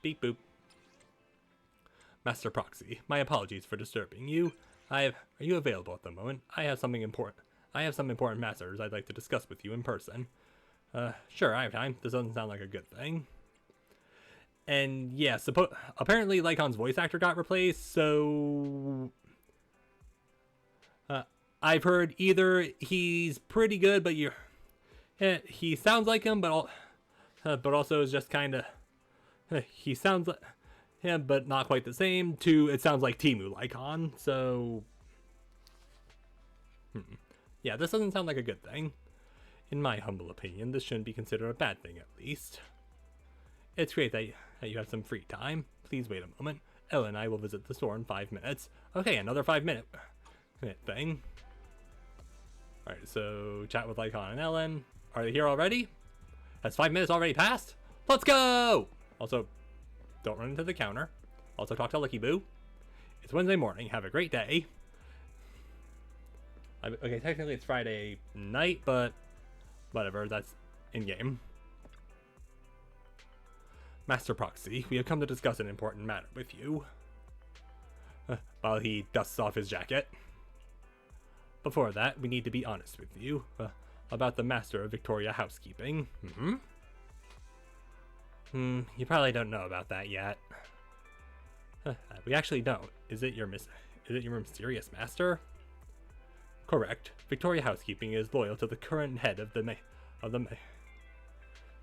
Beep boop. Master Proxy, my apologies for disturbing you. Are you available at the moment? I have some important matters I'd like to discuss with you in person. Sure, I have time. This doesn't sound like a good thing. And yeah, apparently Lycon's voice actor got replaced, so I've heard either he's pretty good, but he sounds like him, but also is just kind of he sounds like him, but not quite the same. It sounds like Timu Lycon, so yeah, this doesn't sound like a good thing. In my humble opinion, this shouldn't be considered a bad thing, at least. It's great that you have some free time. Please wait a moment. Ella and I will visit the store in 5 minutes. Okay, another 5-minute thing. Alright, so chat with Lycon and Ellen. Are they here already? Has 5 minutes already passed? Let's go! Also, don't run into the counter. Also, talk to Lucky Boo. It's Wednesday morning. Have a great day. Okay, technically it's Friday night, but whatever. That's in-game. Master Proxy, we have come to discuss an important matter with you. While he dusts off his jacket. Before that, we need to be honest with you about the Master of Victoria Housekeeping. You probably don't know about that yet. We actually don't. Is it your mysterious master? Correct. Victoria Housekeeping is loyal to the current head of the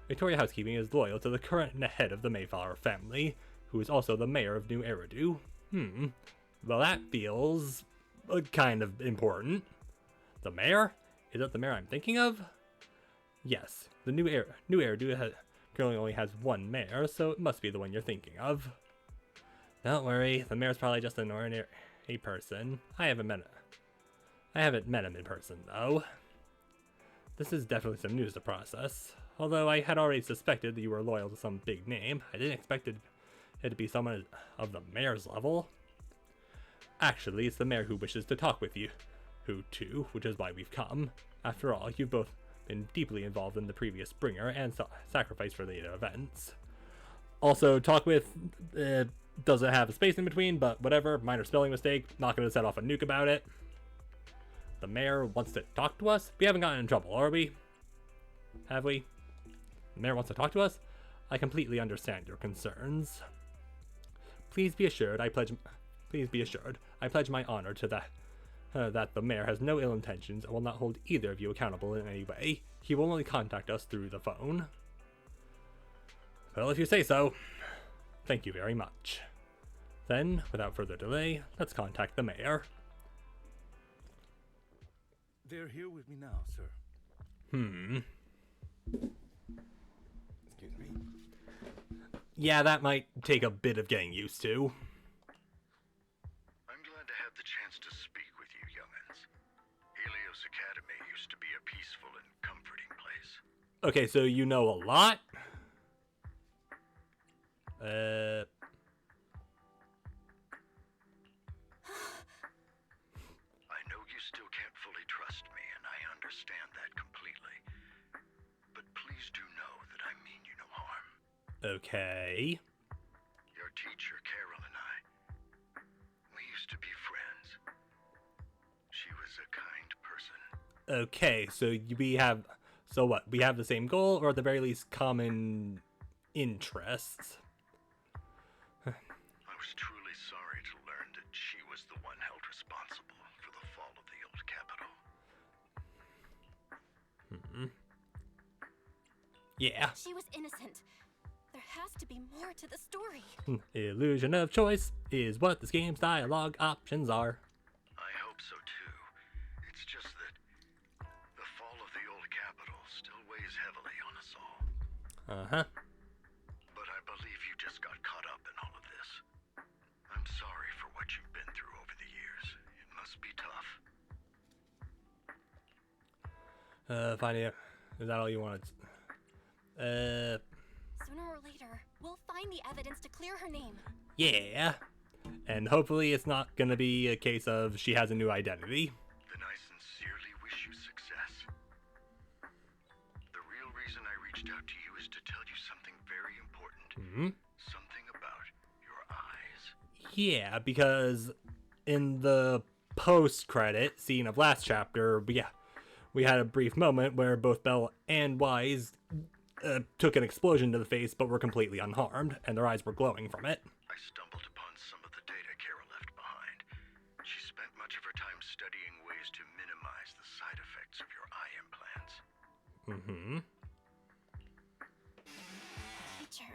Victoria Housekeeping is loyal to the current head of the Mayflower family, who is also the mayor of New Eridu. Well, that feels kind of important. The mayor? Is that the mayor I'm thinking of? Yes, the New Eridu currently only has one mayor, so it must be the one you're thinking of. Don't worry, the mayor's probably just an ordinary person. I haven't met him in person, though. This is definitely some news to process. Although I had already suspected that you were loyal to some big name, I didn't expect it to be someone of the mayor's level. Actually, it's the mayor who wishes to talk with you, which is why we've come. After all, you've both been deeply involved in the previous bringer and sacrifice for the events. Also, talk with doesn't have a space in between, but whatever, minor spelling mistake, not going to set off a nuke about it. The mayor wants to talk to us? We haven't gotten in trouble, are we? Have we? The mayor wants to talk to us? I completely understand your concerns. Please be assured, I pledge my honor to that the mayor has no ill intentions and will not hold either of you accountable in any way. He will only contact us through the phone. Well, if you say so. Thank you very much. Then, without further delay, let's contact the mayor. They're here with me now, sir. Excuse me. Yeah, that might take a bit of getting used to. I'm glad to have the chance to speak with you, young'uns. Helios Academy used to be a peaceful and comforting place. Okay, so you know a lot? I know you still can't fully trust me, and I understand that completely. But please do know that I mean you no harm. Okay. Your teacher, Carol, and I, we used to be friends. She was a kind person. Okay, so what? We have the same goal, or at the very least, common interests. I was truly sorry to learn that she was the one held responsible for the fall of the old capital. Yeah. She was innocent. There has to be more to the story. Illusion of choice is what this game's dialogue options are. I hope so too. It's just that the fall of the old capital still weighs heavily on us all. Uh-huh. Finding it. Is that all you wanted? Sooner or later, we'll find the evidence to clear her name. Yeah. And hopefully it's not gonna be a case of she has a new identity. Then I sincerely wish you success. The real reason I reached out to you is to tell you something very important. Something about your eyes. Yeah, because in the post-credit scene of last chapter, we had a brief moment where both Belle and Wise took an explosion to the face, but were completely unharmed, and their eyes were glowing from it. I stumbled upon some of the data Carol left behind. She spent much of her time studying ways to minimize the side effects of your eye implants. Teacher,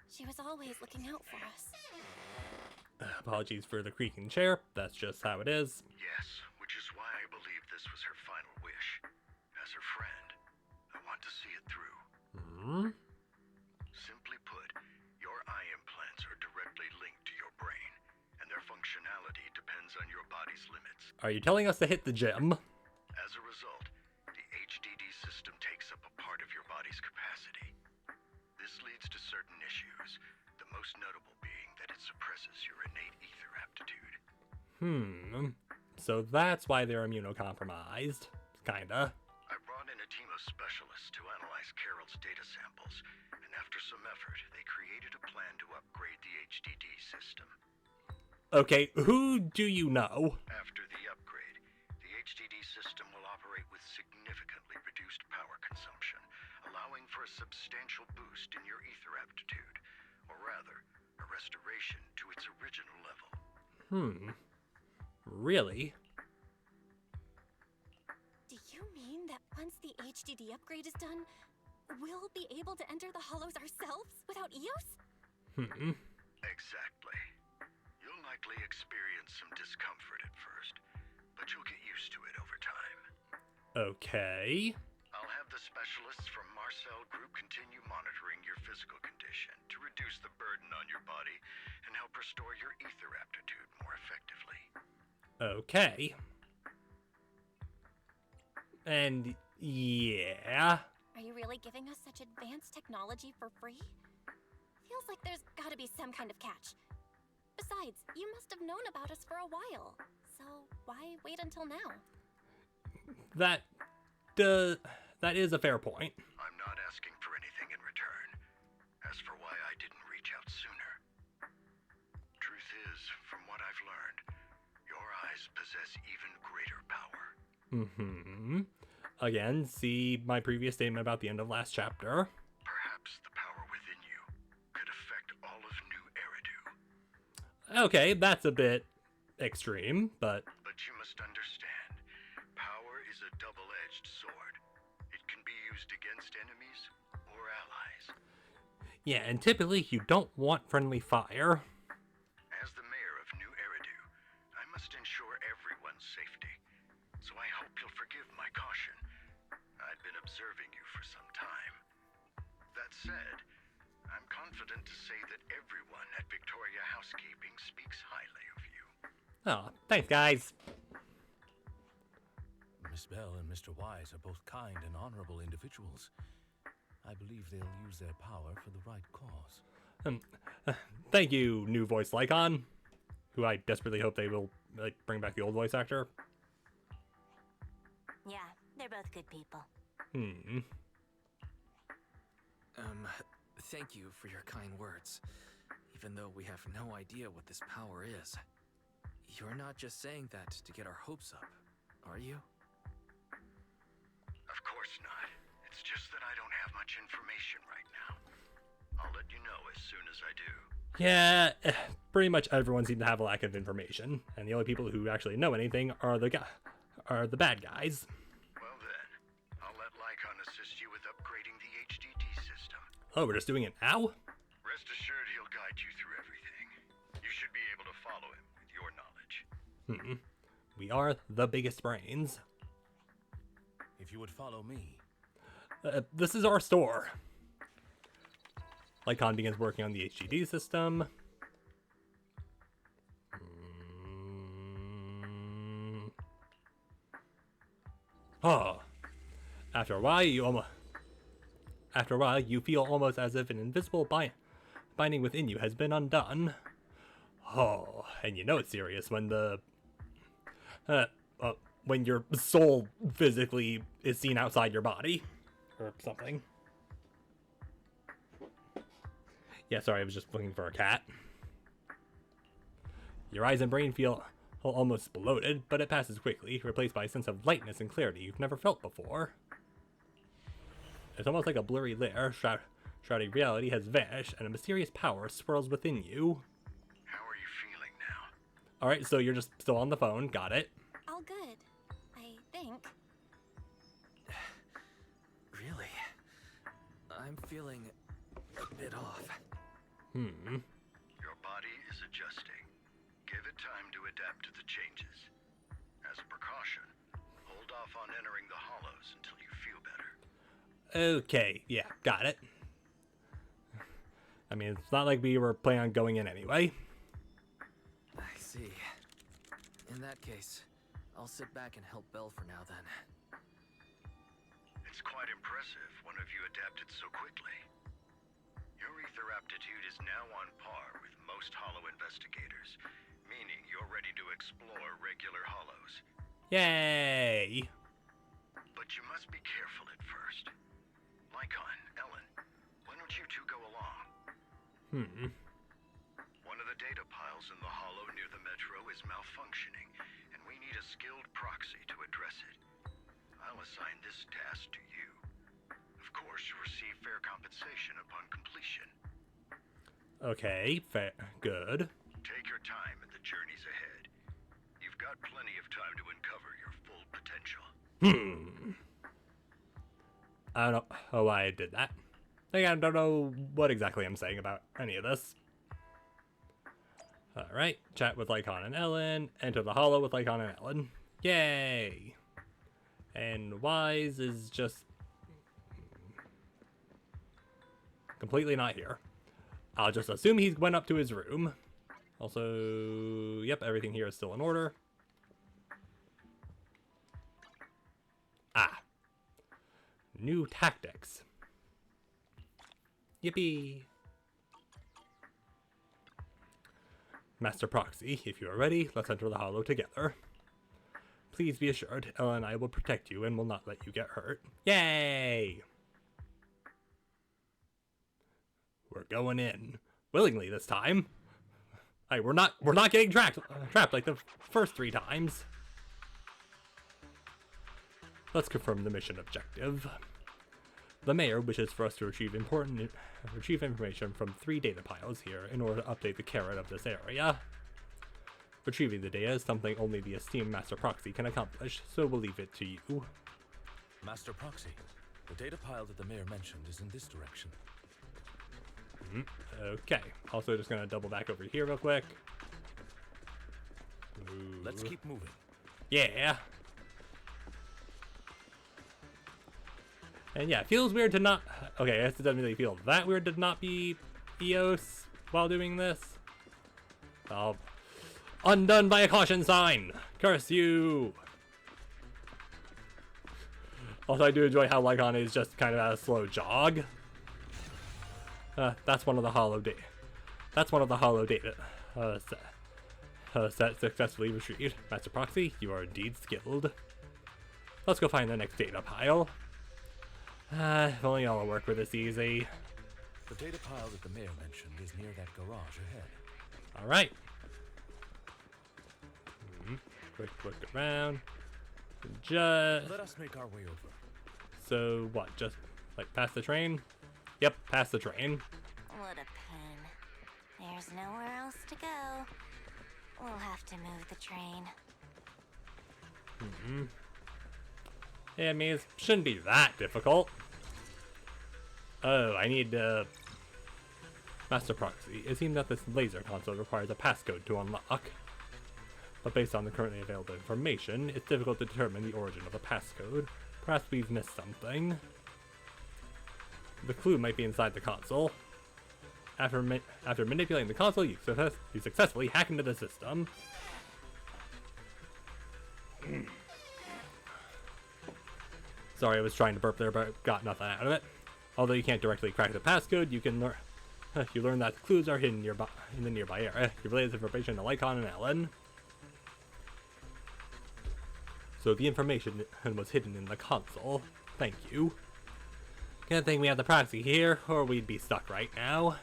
she was always looking out for us. Apologies for the creaking chair. That's just how it is. Yes, which is why I believe this was her final wish. As her friend, I want to see it through. Simply put, your eye implants are directly linked to your brain, and their functionality depends on your body's limits. Are you telling us to hit the gym? As a result, the HDD system takes up a part of your body's capacity. This leads to certain issues, the most notable being that it suppresses your innate ether aptitude. So that's why they're immunocompromised. Kinda. I brought in a team of specialists to analyze Carol's data samples, and after some effort, they created a plan to upgrade the HDD system. Okay, who do you know? After the upgrade, the HDD system will operate with significantly reduced power consumption, allowing for a substantial boost in your ether aptitude, or rather, a restoration to its original level. Really? Do you mean that once the HDD upgrade is done, we'll be able to enter the hollows ourselves without EOS? Exactly. You'll likely experience some discomfort at first, but you'll get used to it over time. Okay. I'll have the specialists from Marcel Group continue monitoring your physical condition to reduce the burden on your body and help restore your ether aptitude more effectively. Okay. And yeah. Are you really giving us such advanced technology for free? Feels like there's gotta be some kind of catch. Besides, you must have known about us for a while. So why wait until now? That is a fair point. I'm not asking for anything in return. As for why I didn't reach out sooner, truth is, from what I've learned, your eyes possess even greater power. Again, see my previous statement about the end of last chapter. Perhaps the power within you could affect all of New Eridu. Okay, that's a bit extreme, but But you must understand, power is a double-edged sword. It can be used against enemies or allies. yeah, and typically you don't want friendly fire. As the mayor of New Eridu, I must ensure everyone's safety. So I hope you'll forgive my caution. I'd been observing you for some time. That said, I'm confident to say that everyone at Victoria Housekeeping speaks highly of you. Oh, thanks, guys. Miss Bell and Mr. Wise are both kind and honorable individuals. I believe they'll use their power for the right cause. Thank you, new voice Lycon, who I desperately hope they will bring back the old voice actor. Yeah, they're both good people. Thank you for your kind words. Even though we have no idea what this power is. You're not just saying that to get our hopes up, are you? Of course not. It's just that I don't have much information right now. I'll let you know as soon as I do. Yeah, pretty much everyone seems to have a lack of information, and the only people who actually know anything are the bad guys. Well then, I'll let Lycon assist you with upgrading the HDD system. Oh, we're just doing it now? Rest assured he'll guide you through everything. You should be able to follow him with your knowledge. We are the biggest brains. If you would follow me. This is our store. Lycon begins working on the HDD system. Oh. After a while, you feel almost as if an invisible binding within you has been undone. Oh, and you know it's serious when when your soul physically is seen outside your body, or something. Yeah, sorry, I was just looking for a cat. Your eyes and brain feel almost bloated, but it passes quickly, replaced by a sense of lightness and clarity you've never felt before. It's almost like a blurry layer, shrouding reality has vanished, and a mysterious power swirls within you. How are you feeling now? Alright, so you're just still on the phone, got it. All good, I think. Really? I'm feeling a bit off. Your body is adjusting. Give it time to adapt to the changes. As a precaution, hold off on entering the hollows until you feel better. Okay, yeah, got it. I mean, it's not like we were planning on going in anyway. I see. In that case, I'll sit back and help Belle for now then. It's quite impressive one of you adapted so quickly. Your ether aptitude is now on par with most hollow investigators, meaning you're ready to explore regular hollows. Yay! But you must be careful at first. Lycon, Ellen, why don't you two go along? One of the data piles in the hollow near the metro is malfunctioning, and we need a skilled proxy to address it. I'll assign this task to you. Of course, you receive fair compensation upon completion. Okay, fair. Good. Take your time and the journey's ahead. You've got plenty of time to uncover your full potential. I don't know why I did that. I don't know what exactly I'm saying about any of this. Alright, chat with Lycon and Ellen. Enter the hollow with Lycon and Ellen. Yay! And Wise is just completely not here. I'll just assume he went up to his room. Also, yep, everything here is still in order. Ah. New tactics. Yippee! Master Proxy, if you are ready, let's enter the hollow together. Please be assured, Ella and I will protect you and will not let you get hurt. Yay! We're going in. Willingly this time. Hey, we're not getting trapped like the first 3 times. Let's confirm the mission objective. The mayor wishes for us to retrieve information from 3 data piles here in order to update the carrot of this area. Retrieving the data is something only the esteemed Master Proxy can accomplish, so we'll leave it to you. Master Proxy, the data pile that the mayor mentioned is in this direction. Okay. Also, just gonna double back over here real quick. Ooh. Let's keep moving. Yeah. And yeah, it feels weird to not... Okay, I guess it doesn't really feel that weird to not be EOS while doing this. Oh. Undone by a caution sign! Curse you! Also, I do enjoy how Lycon is just kind of at a slow jog. That's one of the hollow data. That's one of the hollow data set successfully retrieved. Master Proxy, you are indeed skilled. Let's go find the next data pile. If only y'all will work with this easy. The data pile that the mayor mentioned is near that garage ahead. Alright. Quick look around. Just... Let us make our way over. So, what? Just, like, past the train? Yep, past the train. What a pain. There's nowhere else to go. We'll have to move the train. Yeah, I mean, it shouldn't be that difficult. Oh, I need, Master Proxy. It seems that this laser console requires a passcode to unlock. But based on the currently available information, it's difficult to determine the origin of the passcode. Perhaps we've missed something. The clue might be inside the console. After manipulating the console, you successfully hack into the system. Sorry, I was trying to burp there, but got nothing out of it. Although you can't directly crack the passcode, you can learn. You learn that the clues are hidden in the nearby area. You relay this information to Lycon and Ellen. So the information was hidden in the console. Thank you. Good thing we have the proxy here, or we'd be stuck right now.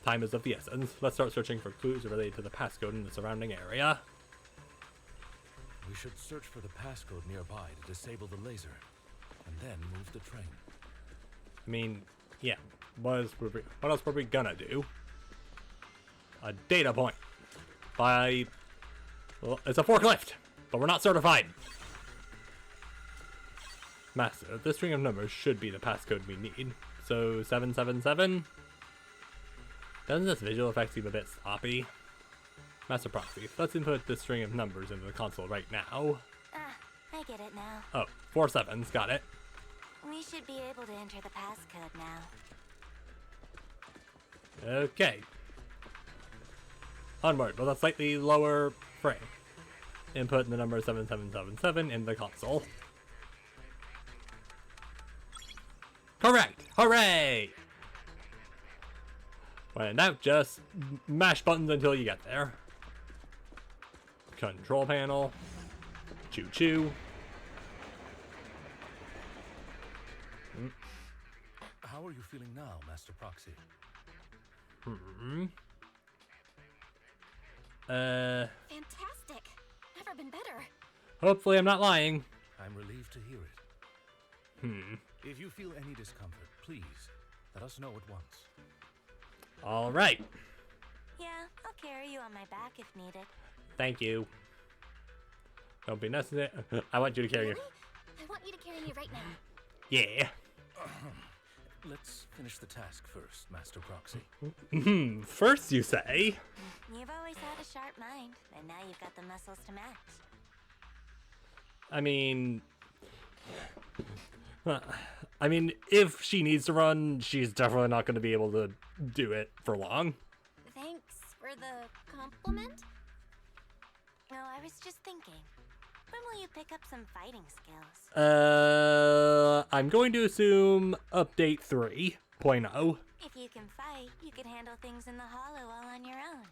Time is of the essence. Let's start searching for clues related to the passcode in the surrounding area. We should search for the passcode nearby to disable the laser, and then move the train. I mean, yeah. What else were we gonna do? A data point. Well, it's a forklift, but we're not certified. Massive. This string of numbers should be the passcode we need. So 777. Doesn't this visual effect seem a bit sloppy? Master Proxy. Let's input this string of numbers into the console right now. I get it now. Oh, 4 sevens. Got it. We should be able to enter the passcode now. Okay. Onward with a slightly lower frame. Input the number 7777 in the console. Correct! Hooray! When now, just mash buttons until you get there. Control panel. Choo choo. How are you feeling now, Master Proxy? Fantastic. Never been better. Hopefully I'm not lying. I'm relieved to hear it. If you feel any discomfort, please let us know at once. All right. Yeah, I'll carry you on my back if needed. Thank you. Don't be necessary. I want you to carry Really? I want you to carry me right now. Yeah. Let's finish the task first, Master Proxy. First, you say? You've always had a sharp mind, and now you've got the muscles to match. I mean, if she needs to run, she's definitely not going to be able to do it for long. Thanks for the compliment. No, I was just thinking. When will you pick up some fighting skills? I'm going to assume update 3.0. If you can fight, you can handle things in the hollow all on your own.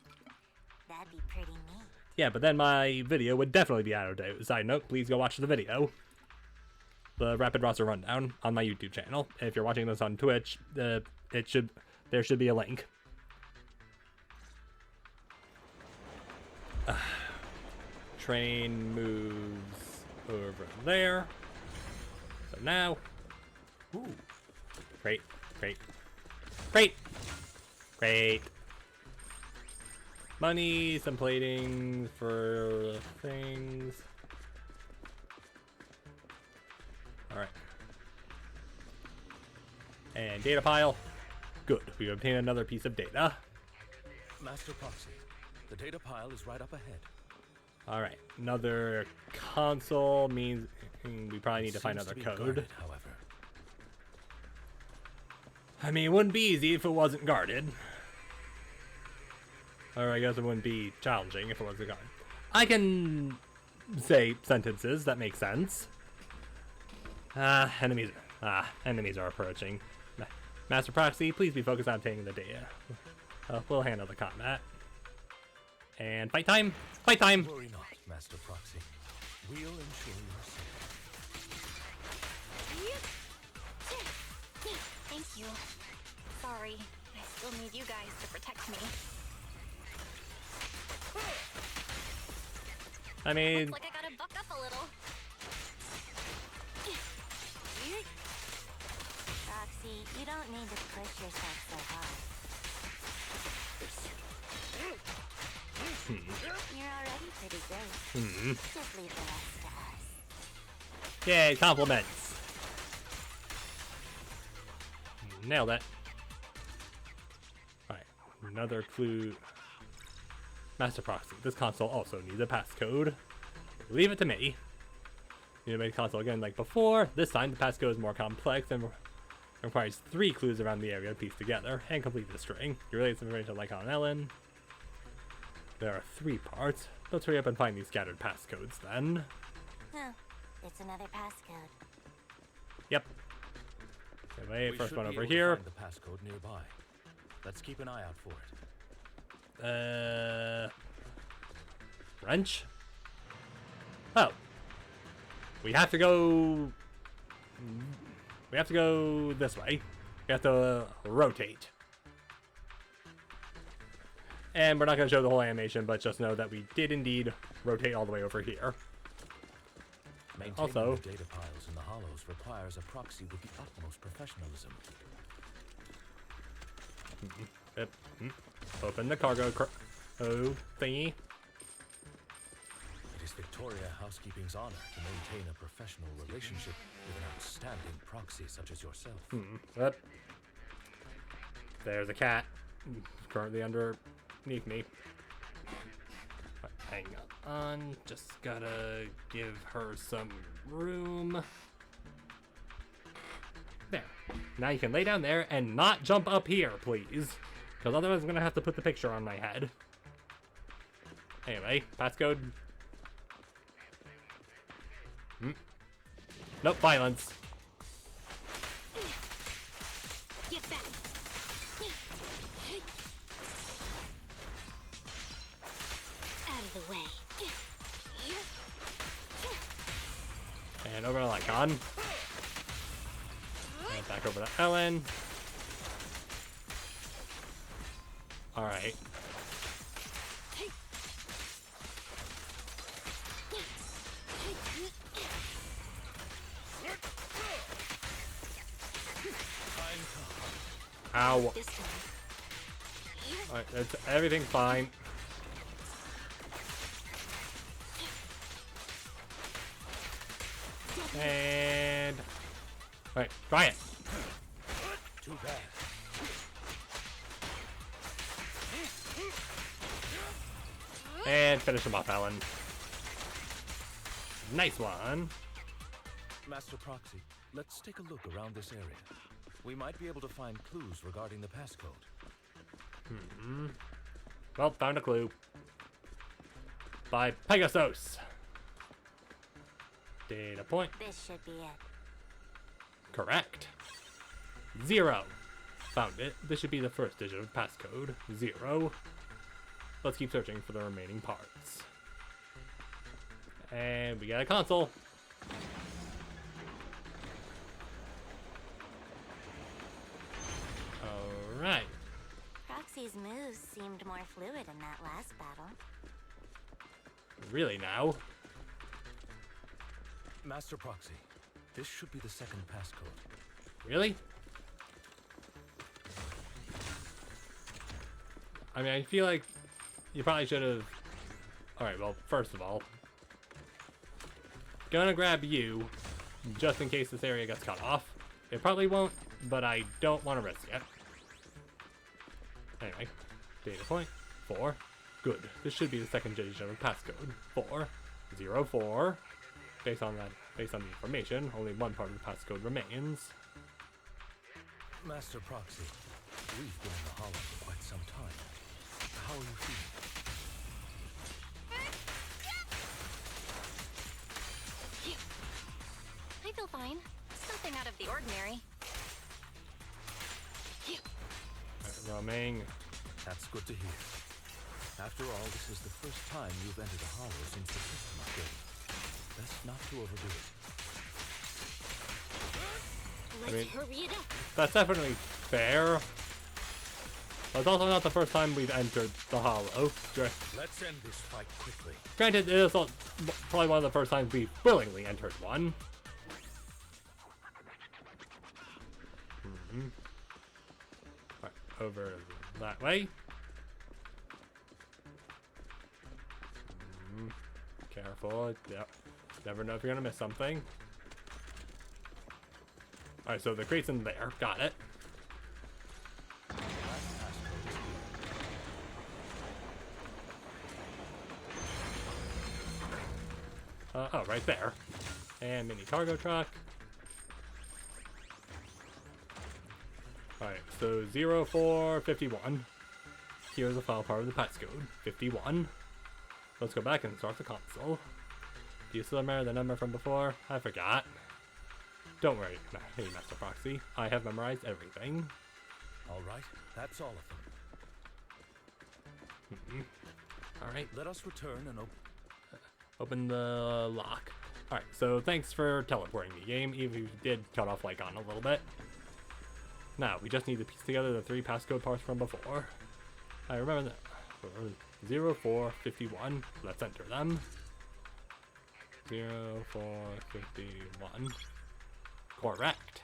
That'd be pretty neat. Yeah, but then my video would definitely be out of date. Side note, please go watch the video. The Rapid Roster Rundown on my YouTube channel. If you're watching this on Twitch, there should be a link. Train moves over there. So now, great. Money, some plating for things. All right. And data pile. Good. We obtained another piece of data. Master Proxy, the data pile is right up ahead. All right. Another console means we probably need to find another code. Guarded, however. I mean, it wouldn't be easy if it wasn't guarded. Or I guess it wouldn't be challenging if it wasn't guarded. I can say sentences that make sense. Enemies are approaching. Master Proxy, please be focused on obtaining the data. We'll handle the combat. And fight time! Fight time! Worry not, Master Proxy. We'll ensure your safety. Thank you. Sorry, I still need you guys to protect me. I mean... Looks like I gotta buck up a little. Roxy, you don't need to push yourself so hard. You're already pretty great. Just leave the rest to us. Yay, compliments. Nailed it. Alright, another clue. Master Proxy. This console also needs a passcode. Leave it to me. You know, make the console again like before. This time the passcode is more complex and requires 3 clues around the area to piece together and complete the string. You relate some information like on Ellen. There are 3 parts. Let's hurry up and find these scattered passcodes then. Oh, it's another passcode. Yep. Anyway, We first should one be over able to here. find the passcode nearby. Let's keep an eye out for it. Wrench? Oh. We have to go... We have to go this way. We have to rotate. And we're not going to show the whole animation, but just know that we did indeed rotate all the way over here. Maintaining Also, the data piles in the hollows requires a proxy with the utmost professionalism. Yep. Open the cargo thingy. It is Victoria Housekeeping's honor to maintain a professional relationship with an outstanding proxy such as yourself. Yep. There's a cat currently underneath me. Hang on, just gotta give her some room. There. Now you can lay down there and not jump up here, please. Because otherwise I'm gonna have to put the picture on my head. Anyway, passcode. Nope, violence. Get back. Out of the way. And over to Lycon. And back over to Ellen. Alright. Ow. Alright, everything's fine. And... Alright, try it. Too bad. And finish him off, Alan. Nice one. Master Proxy, let's take a look around this area. We might be able to find clues regarding the passcode. Well, found a clue. By Pegasus. Data point. This should be it. Correct. 0. Found it. This should be the first digit of passcode. 0. Let's keep searching for the remaining parts. And we got a console. Alright. Proxy's moves seemed more fluid in that last battle. Really now? Master Proxy, this should be the second passcode. Really? I mean, I feel like you probably should have... Alright, well, first of all, gonna grab you, just in case this area gets cut off. It probably won't, but I don't want to risk it. Anyway, data point, 4. Good. This should be the second digit of passcode. 4, 0, 4. Based on the information, only one part of the passcode remains. Master Proxy, we've been in the hollow for quite some time. How are you feeling? I feel fine. Nothing out of the ordinary. Roaming. That's good to hear. After all, this is the first time you've entered a hollow since the system update. Best not to overdo it. I mean, hurry it up. that's definitely fair. But it's also not the first time we've entered the hollow. Let's end this fight quickly. Granted, it is probably one of the first times we've willingly entered one. Right, over that way. Careful. Yep. Never know if you're gonna miss something. Alright, so the crate's in there. Got it. Oh, right there. And mini cargo truck. Alright, so 0451. Here's a file part of the passcode. 51. Let's go back and start the console. Do you still remember the number from before? I forgot. Don't worry, hey Master Proxy. I have memorized everything. All right, that's all of them. Alright. Let us return and open the lock. Alright, so thanks for teleporting me, game, even if you did cut off Lycon a little bit. Now, we just need to piece together the 3 passcode parts from before. I remember that. 0451. Let's enter them. 0451. Correct.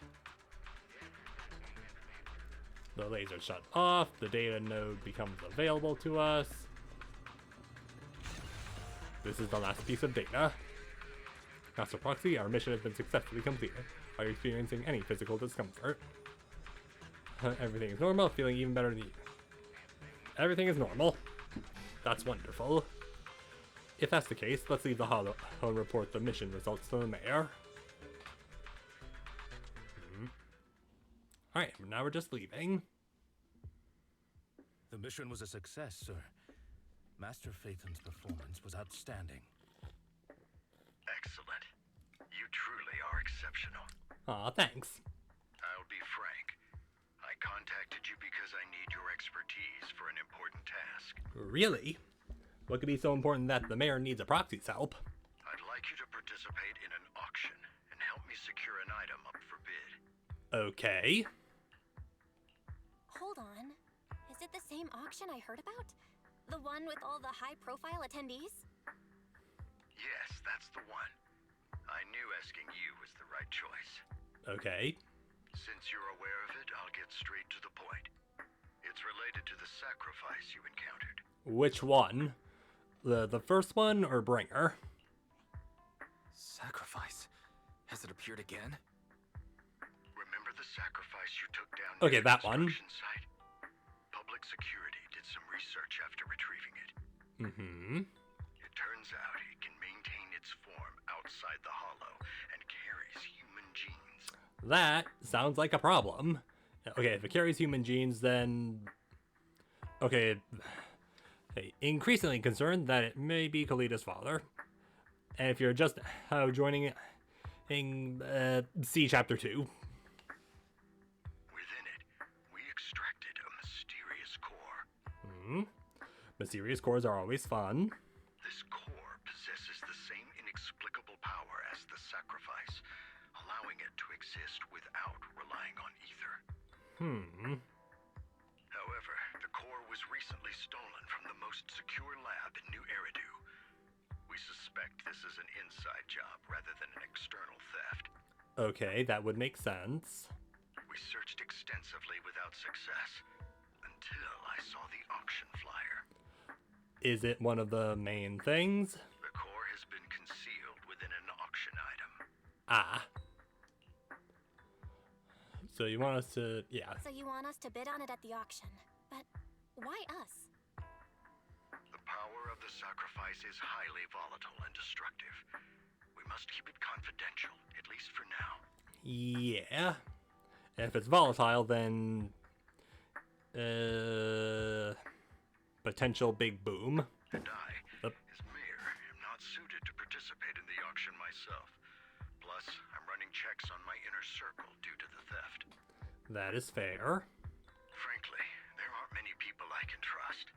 The laser shut off. The data node becomes available to us. This is the last piece of data. Master Proxy, our mission has been successfully completed. Are you experiencing any physical discomfort? Everything is normal, feeling even better than you. Everything is normal. That's wonderful. If that's the case, let's leave the hollow and report the mission results to the mayor. Alright, now we're just leaving. The mission was a success, sir. Master Phaeton's performance was outstanding. Excellent. You truly are exceptional. Aw, thanks. I'll be frank. I contacted you because I need your expertise for an important task. Really? What could be so important that the mayor needs a proxy's help? I'd like you to participate in an auction and help me secure an item up for bid. Okay. Hold on. Is it the same auction I heard about? The one with all the high-profile attendees? Yes, that's the one. I knew asking you was the right choice. Okay. Since you're aware of it, I'll get straight to the point. It's related to the sacrifice you encountered. Which one? The first one or Bringer? Sacrifice? Has it appeared again? Remember the sacrifice you took down Okay, near the that one. construction site? Public security did some research after retrieving it. It turns out it can maintain its form outside the hollow and carries human genes. That sounds like a problem. Okay, if it carries human genes, then... Okay, increasingly concerned that it may be Kalita's father. And if you're just joining in see Chapter 2. Within it, we extracted a mysterious core. Mysterious cores are always fun. This core possesses the same inexplicable power as the sacrifice, allowing it to exist without relying on ether. However, the core was recently stolen from the most secure lab in New Eridu. We suspect this is an inside job rather than an external theft. Okay, that would make sense. We searched extensively without success, until I saw the auction flyer. Is it one of the main things? The core has been concealed within an auction item. Ah. So you want us to... Yeah. So you want us to bid on it at the auction. But why us? The power of the sacrifice is highly volatile and destructive. We must keep it confidential, at least for now. Yeah. If it's volatile, then... potential big boom. And I, as mayor, am not suited to participate in the auction myself. Plus, I'm running checks on my inner circle due to the theft. That is fair. Frankly, there aren't many people I can trust.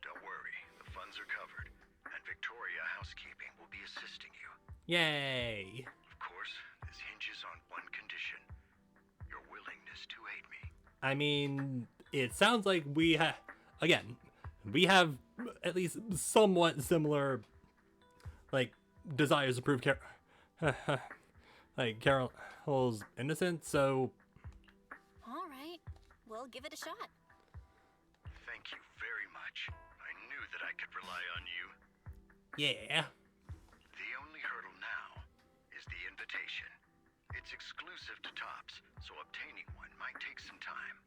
Don't worry, the funds are covered, and Victoria Housekeeping will be assisting you. Yay! Of course, this hinges on one condition. Your willingness to aid me. I mean, it sounds like we have... Again, we have at least somewhat similar, like, desires to prove like, Carol's innocent, so... Alright, we'll give it a shot. Thank you very much. I knew that I could rely on you. Yeah. The only hurdle now is the invitation. It's exclusive to Tops, so obtaining one might take some time.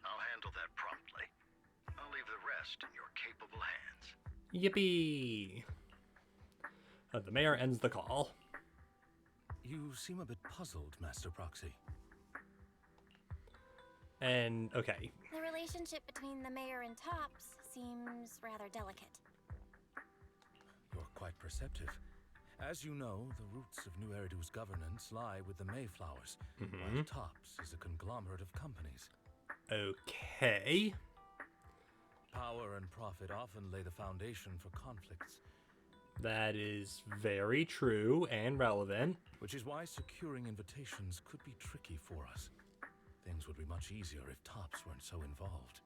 I'll handle that promptly. I'll leave the rest in your capable hands. Yippee! The mayor ends the call. You seem a bit puzzled, Master Proxy. And, okay. The relationship between the mayor and Tops seems rather delicate. quite perceptive. As you know, the roots of New Eridu's governance lie with the Mayflowers, while TOPS is a conglomerate of companies. Okay. Power and profit often lay the foundation for conflicts. That is very true and relevant. Which is why securing invitations could be tricky for us. Things would be much easier if TOPS weren't so involved.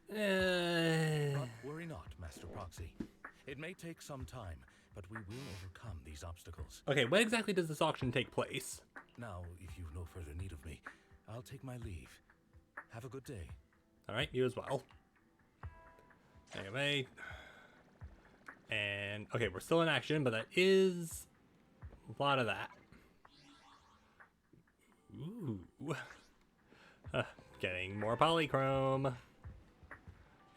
But worry not, Master Proxy. It may take some time, but we will overcome these obstacles. Okay, when exactly does this auction take place? Now, if you've no further need of me, I'll take my leave. Have a good day. Alright, you as well. Anyway. And, okay, we're still in action, but that is a lot of that. Ooh. Getting more polychrome.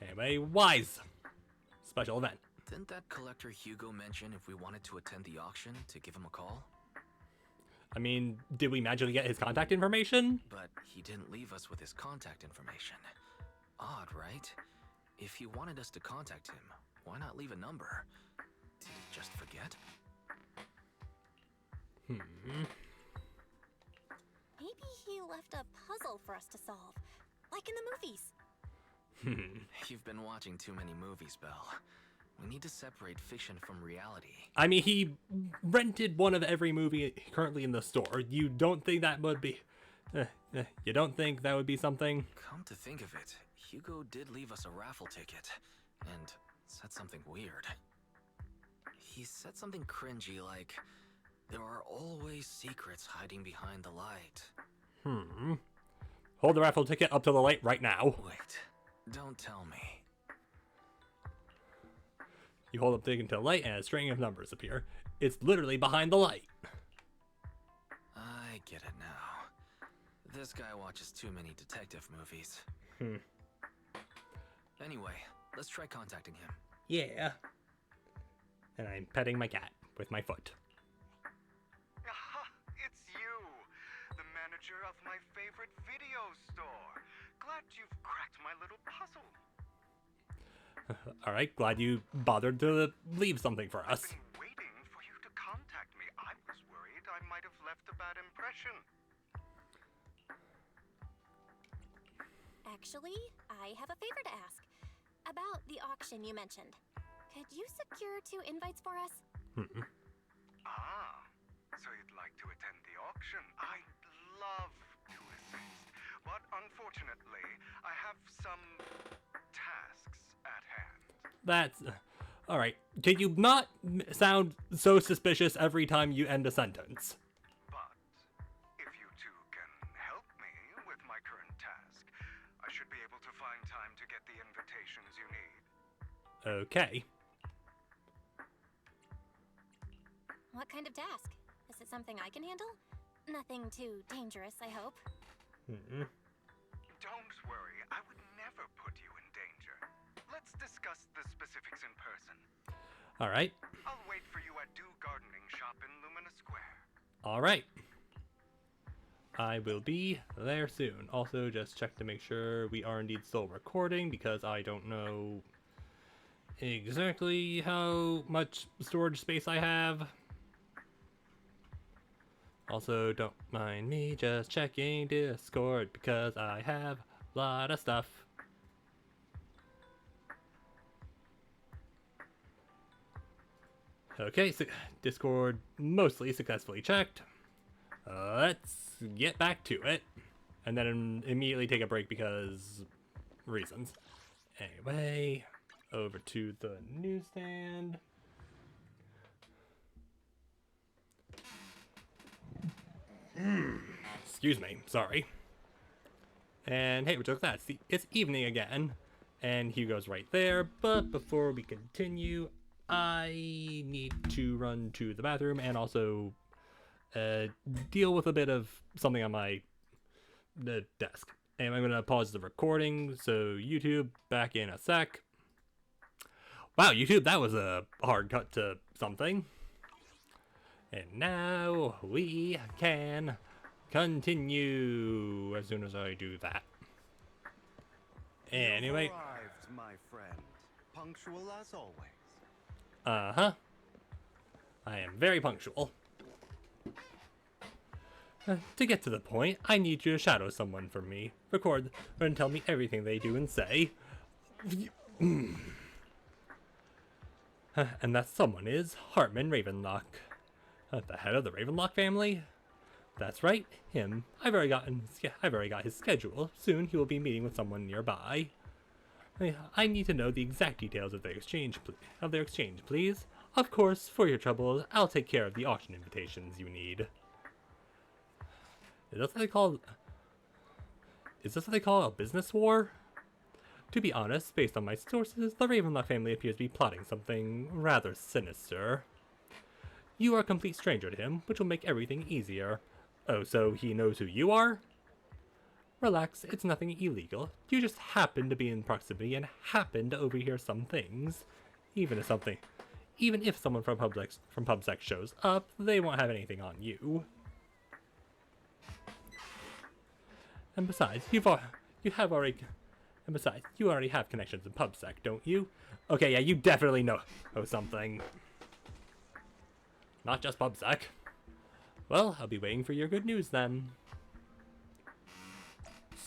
Anyway, Wise. Special event. Didn't that collector Hugo mention if we wanted to attend the auction to give him a call? I mean, did we magically get his contact information? But he didn't leave us with his contact information. Odd, right? If he wanted us to contact him, why not leave a number? Did he just forget? Maybe he left a puzzle for us to solve, like in the movies. You've been watching too many movies, Belle. We need to separate fiction from reality. I mean, he rented one of every movie currently in the store. You don't think that would be... you don't think that would be something? Come to think of it, Hugo did leave us a raffle ticket, and said something weird. He said something cringy like, there are always secrets hiding behind the light. Hold the raffle ticket up to the light right now. Wait, don't tell me. You hold up the ticket to the light and a string of numbers appear. It's literally behind the light. I get it now. This guy watches too many detective movies. Anyway, let's try contacting him. Yeah. And I'm petting my cat with my foot. Aha, it's you, the manager of my favorite video store. Glad you've cracked my little puzzle. Alright, glad you bothered to leave something for us. I've been waiting for you to contact me. I was worried I might have left a bad impression. Actually, I have a favor to ask. About the auction you mentioned. Could you secure 2 invites for us? Ah, so you'd like to attend the auction? I'd love to assist, but unfortunately, I have some tasks at hand. That's... Alright, can you not sound so suspicious every time you end a sentence? But if you two can help me with my current task, I should be able to find time to get the invitations you need. Okay. What kind of task? Is it something I can handle? Nothing too dangerous, I hope. Don't worry, I would never put you in danger. Let's discuss the specifics in person. Alright. I'll wait for you at Dew Gardening Shop in Lumina Square. Alright. I will be there soon. Also, just check to make sure we are indeed still recording, because I don't know exactly how much storage space I have. Also, don't mind me just checking Discord, because I have a lot of stuff. Okay, so Discord mostly successfully checked. Let's get back to it. And then immediately take a break because reasons. Anyway, over to the newsstand. Excuse me, sorry. And hey, we took that. See, it's evening again. And Hugo's right there. But before we continue, I need to run to the bathroom and also deal with a bit of something on my desk. And I'm going to pause the recording. So YouTube, back in a sec. Wow, YouTube, that was a hard cut to something. And now we can continue as soon as I do that. Anyway. You've arrived, my friend. Punctual as always. Uh-huh. I am very punctual. To get to the point, I need you to shadow someone for me. Record and tell me everything they do and say. And that someone is Hartman Ravenlock. The head of the Ravenlock family? That's right, him. I've already got his schedule. Soon he will be meeting with someone nearby. I need to know the exact details of their exchange, please. Of course, for your troubles, I'll take care of the auction invitations you need. Is this what they call a business war? To be honest, based on my sources, the Ravenlock family appears to be plotting something rather sinister. You are a complete stranger to him, which will make everything easier. Oh, so he knows who you are? Relax, it's nothing illegal. You just happen to be in proximity and happen to overhear some things. Even if someone from PubSec shows up, they won't have anything on you. And besides, you already have connections in PubSec, don't you? Okay, yeah, you definitely know something. Not just PubSec. Well, I'll be waiting for your good news then.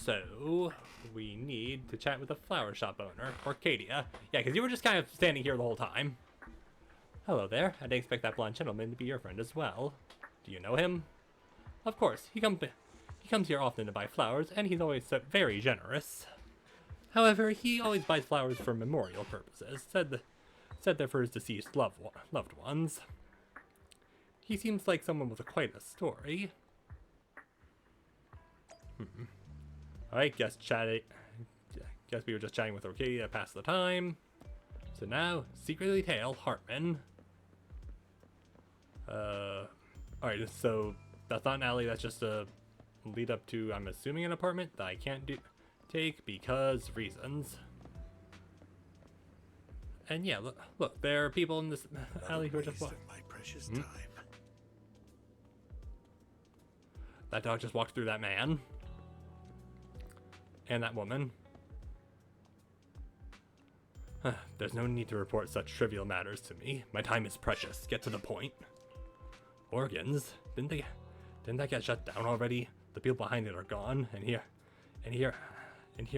So, we need to chat with the flower shop owner, Arcadia. Yeah, because you were just kind of standing here the whole time. Hello there. I didn't expect that blonde gentleman to be your friend as well. Do you know him? Of course, he comes here often to buy flowers, and he's always very generous. However, he always buys flowers for memorial purposes, said they're for his deceased loved ones. He seems like someone with quite a story. Alright, guess we were just chatting with Arcadia to pass the time. So now, secretly tail Hartman. Alright, so that's not an alley, that's just a lead up to, I'm assuming, an apartment that I can't take because reasons. And yeah, look, there are people in this alley who are just walking. My precious time. That dog just walked through that man. And that woman. There's no need to report such trivial matters to me. My time is precious. Get to the point. Organs? Didn't that get shut down already? The people behind it are gone, and here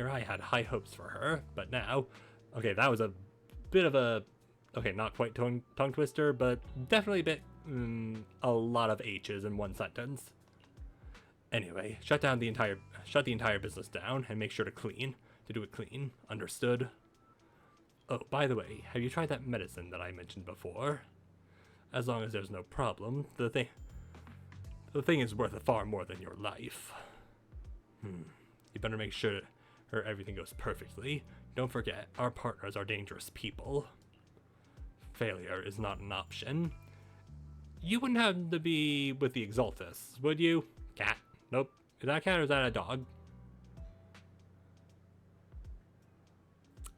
I had high hopes for her, but now, okay, that was a bit of a, okay, not quite tongue twister, but definitely a lot of H's in one sentence. Anyway, shut the entire business down and make sure to do it clean. Understood? Oh, by the way, have you tried that medicine that I mentioned before? As long as there's no problem, the thing is worth far more than your life. You better make sure everything goes perfectly. Don't forget, our partners are dangerous people. Failure is not an option. You wouldn't have to be with the Exaltus, would you? Cat. Nope. Is that a cat or is that a dog?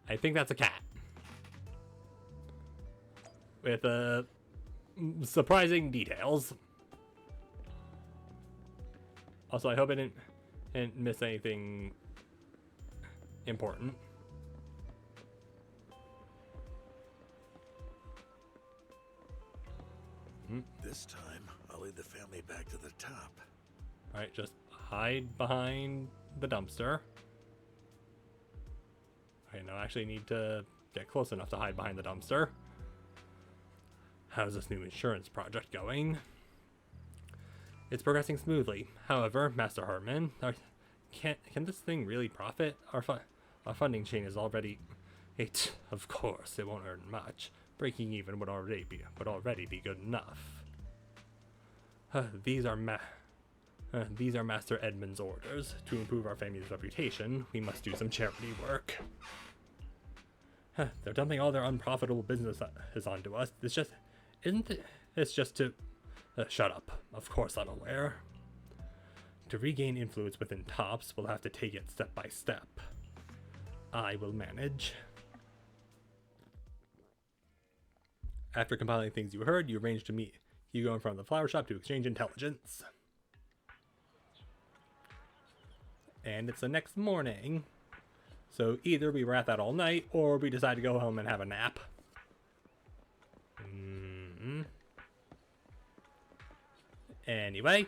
I think that's a cat. With surprising details. Also, I hope I didn't miss anything important. This time, I'll lead the family back to the top. Alright, just hide behind the dumpster. Okay, now I actually need to get close enough to hide behind the dumpster. How's this new insurance project going? It's progressing smoothly. However, Master Hartman, can this thing really profit? Our funding chain is already... Of course, it won't earn much. Breaking even would already be good enough. These are Master Edmund's orders. To improve our family's reputation, we must do some charity work. They're dumping all their unprofitable businesses onto us. It's just to... shut up. Of course I'm aware. To regain influence within Tops, we'll have to take it step by step. I will manage. After compiling things you heard, you arranged to meet Hugo in front of the flower shop to exchange intelligence. And it's the next morning. So either we were at that all night, or we decide to go home and have a nap. Anyway,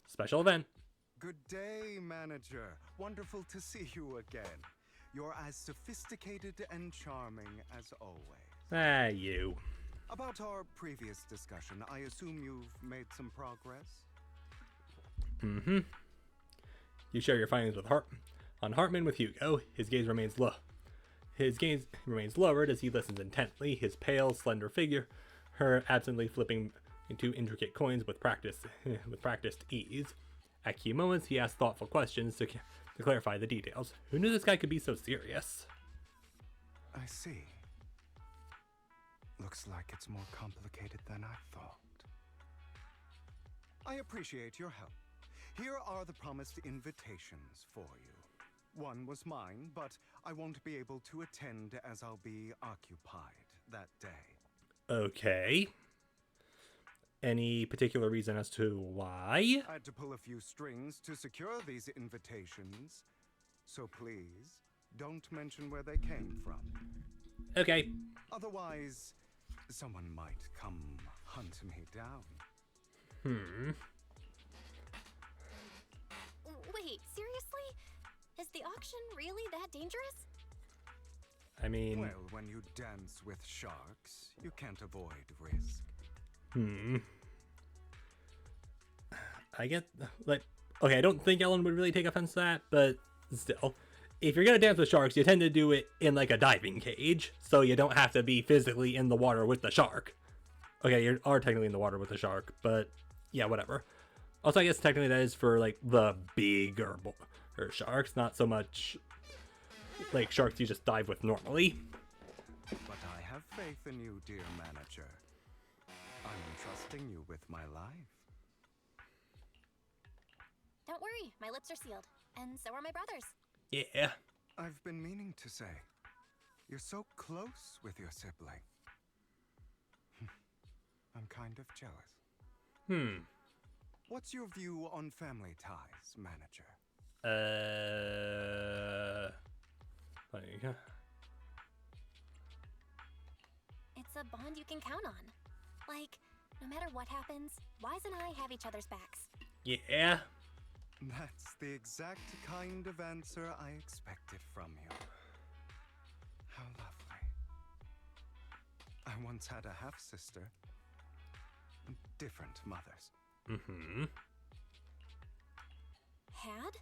special event. Good day, manager. Wonderful to see you again. You're as sophisticated and charming as always. You. About our previous discussion, I assume you've made some progress? Mm-hmm. You share your findings with Hartman with Hugo. His gaze remains lowered as he listens intently, his pale, slender figure, her absently flipping into intricate coins with practiced ease. At key moments, he asks thoughtful questions to clarify the details. Who knew this guy could be so serious? I see. Looks like it's more complicated than I thought. I appreciate your help. Here are the promised invitations for you. One was mine, but I won't be able to attend as I'll be occupied that day. Okay. Any particular reason as to why? I had to pull a few strings to secure these invitations, so please don't mention where they came from. Okay. Otherwise, someone might come hunt me down. Wait, seriously? Is the auction really that dangerous? I mean... Well, when you dance with sharks, you can't avoid risk. I get, like, okay, I don't think Ellen would really take offense to that, but still. If you're gonna dance with sharks, you tend to do it in, like, a diving cage, so you don't have to be physically in the water with the shark. Okay, you are technically in the water with the shark, but yeah, whatever. Also, I guess technically that is for, like, the bigger sharks, not so much, like, sharks you just dive with normally. But I have faith in you, dear manager. I'm trusting you with my life. Don't worry, my lips are sealed. And so are my brothers. Yeah. I've been meaning to say, you're so close with your sibling. I'm kind of jealous. What's your view on family ties, manager? It's a bond you can count on. Like, no matter what happens, Wise and I have each other's backs. Yeah. That's the exact kind of answer I expected from you. How lovely. I once had a half-sister. Different mothers. Had?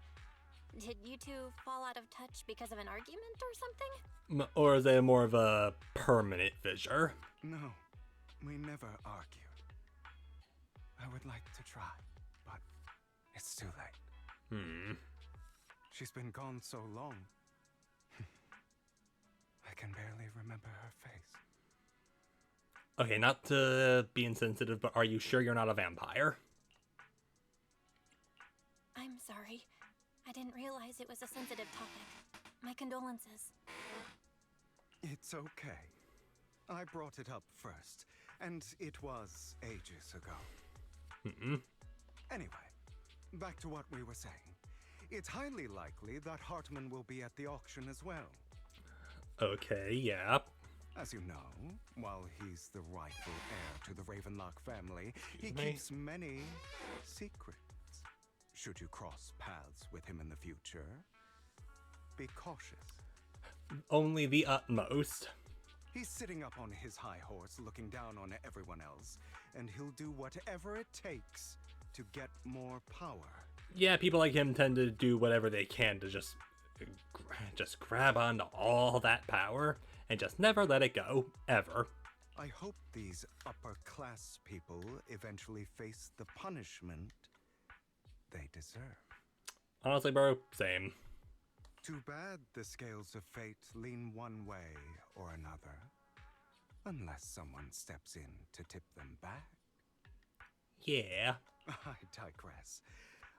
Did you two fall out of touch because of an argument or something? Or is it more of a permanent fissure? No, we never argued. I would like to try, but it's too late. She's been gone so long. I can barely remember her face. Okay, not to be insensitive, but are you sure you're not a vampire? I'm sorry. I didn't realize it was a sensitive topic. My condolences. It's okay. I brought it up first, and it was ages ago. Anyway, back to what we were saying. It's highly likely that Hartman will be at the auction as well. Okay, yeah. As you know, while he's the rightful heir to the Ravenlock family, he keeps many secrets. Should you cross paths with him in the future, be cautious. Only the utmost. He's sitting up on his high horse, looking down on everyone else, and he'll do whatever it takes to get more power. Yeah, people like him tend to do whatever they can to just grab onto all that power and just never let it go, ever. I hope these upper-class people eventually face the punishment they deserve. Honestly, bro, same. Too bad the scales of fate lean one way or another, unless someone steps in to tip them back. Yeah. I digress.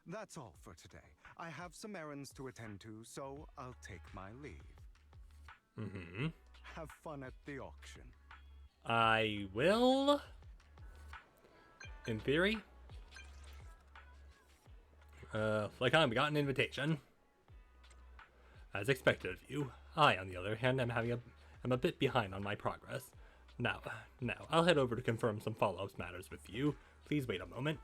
That's all for today. I have some errands to attend to, so I'll take my leave. Have fun at the auction. I will. In theory. Like I got an invitation. As expected of you. I, on the other hand, am a bit behind on my progress. Now, I'll head over to confirm some follow-up matters with you. Please wait a moment.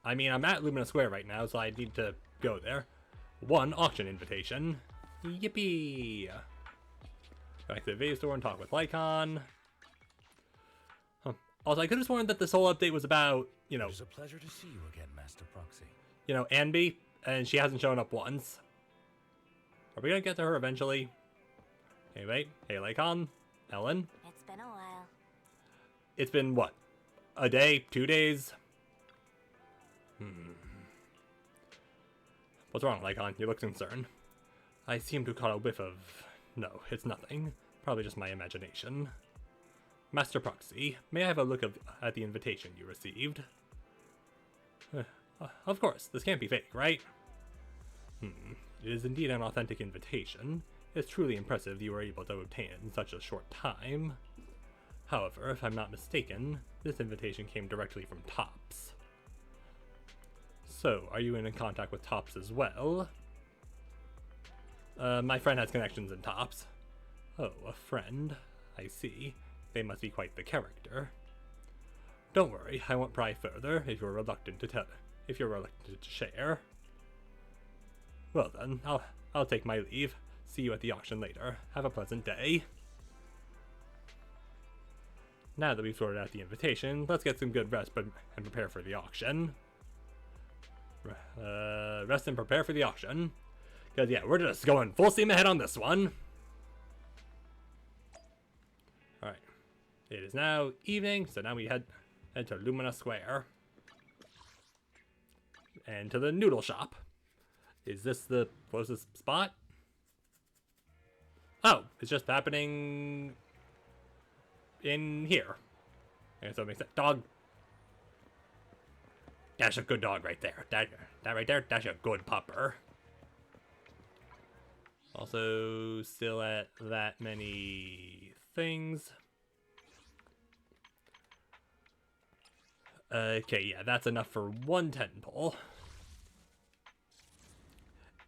I mean, I'm at Lumina Square right now, so I need to go there. 1 auction invitation. Yippee! Back to the video store and talk with Lycon. Also, I could have sworn that this whole update was about, you know... It is a pleasure to see you again, Master Proxy. You know, Anby, and she hasn't shown up once. Are we gonna get to her eventually? Anyway, hey Lycon, Ellen. It's been a while. It's been, what? A day? 2 days? What's wrong, Lycon? You look concerned. I seem to caught a whiff of... No, it's nothing. Probably just my imagination. Master Proxy, may I have a look at the invitation you received? Of course, this can't be fake, right? It is indeed an authentic invitation. It's truly impressive you were able to obtain it in such a short time. However, if I'm not mistaken, this invitation came directly from Tops. So, are you in contact with Tops as well? My friend has connections in Tops. Oh, a friend. I see. They must be quite the character. Don't worry, I won't pry further if you're reluctant to share. Well then, I'll take my leave. See you at the auction later. Have a pleasant day. Now that we've sorted out the invitation, let's get some good rest and prepare for the auction. Rest and prepare for the auction. Because, yeah, we're just going full steam ahead on this one. Alright. It is now evening, so now we head to Lumina Square. And to the noodle shop. Is this the closest spot? Oh, it's just happening in here. Okay, so it makes sense. Dog. That's a good dog right there. That right there, that's a good pupper. Also, still at that many things. Okay, yeah, that's enough for 1 tentpole.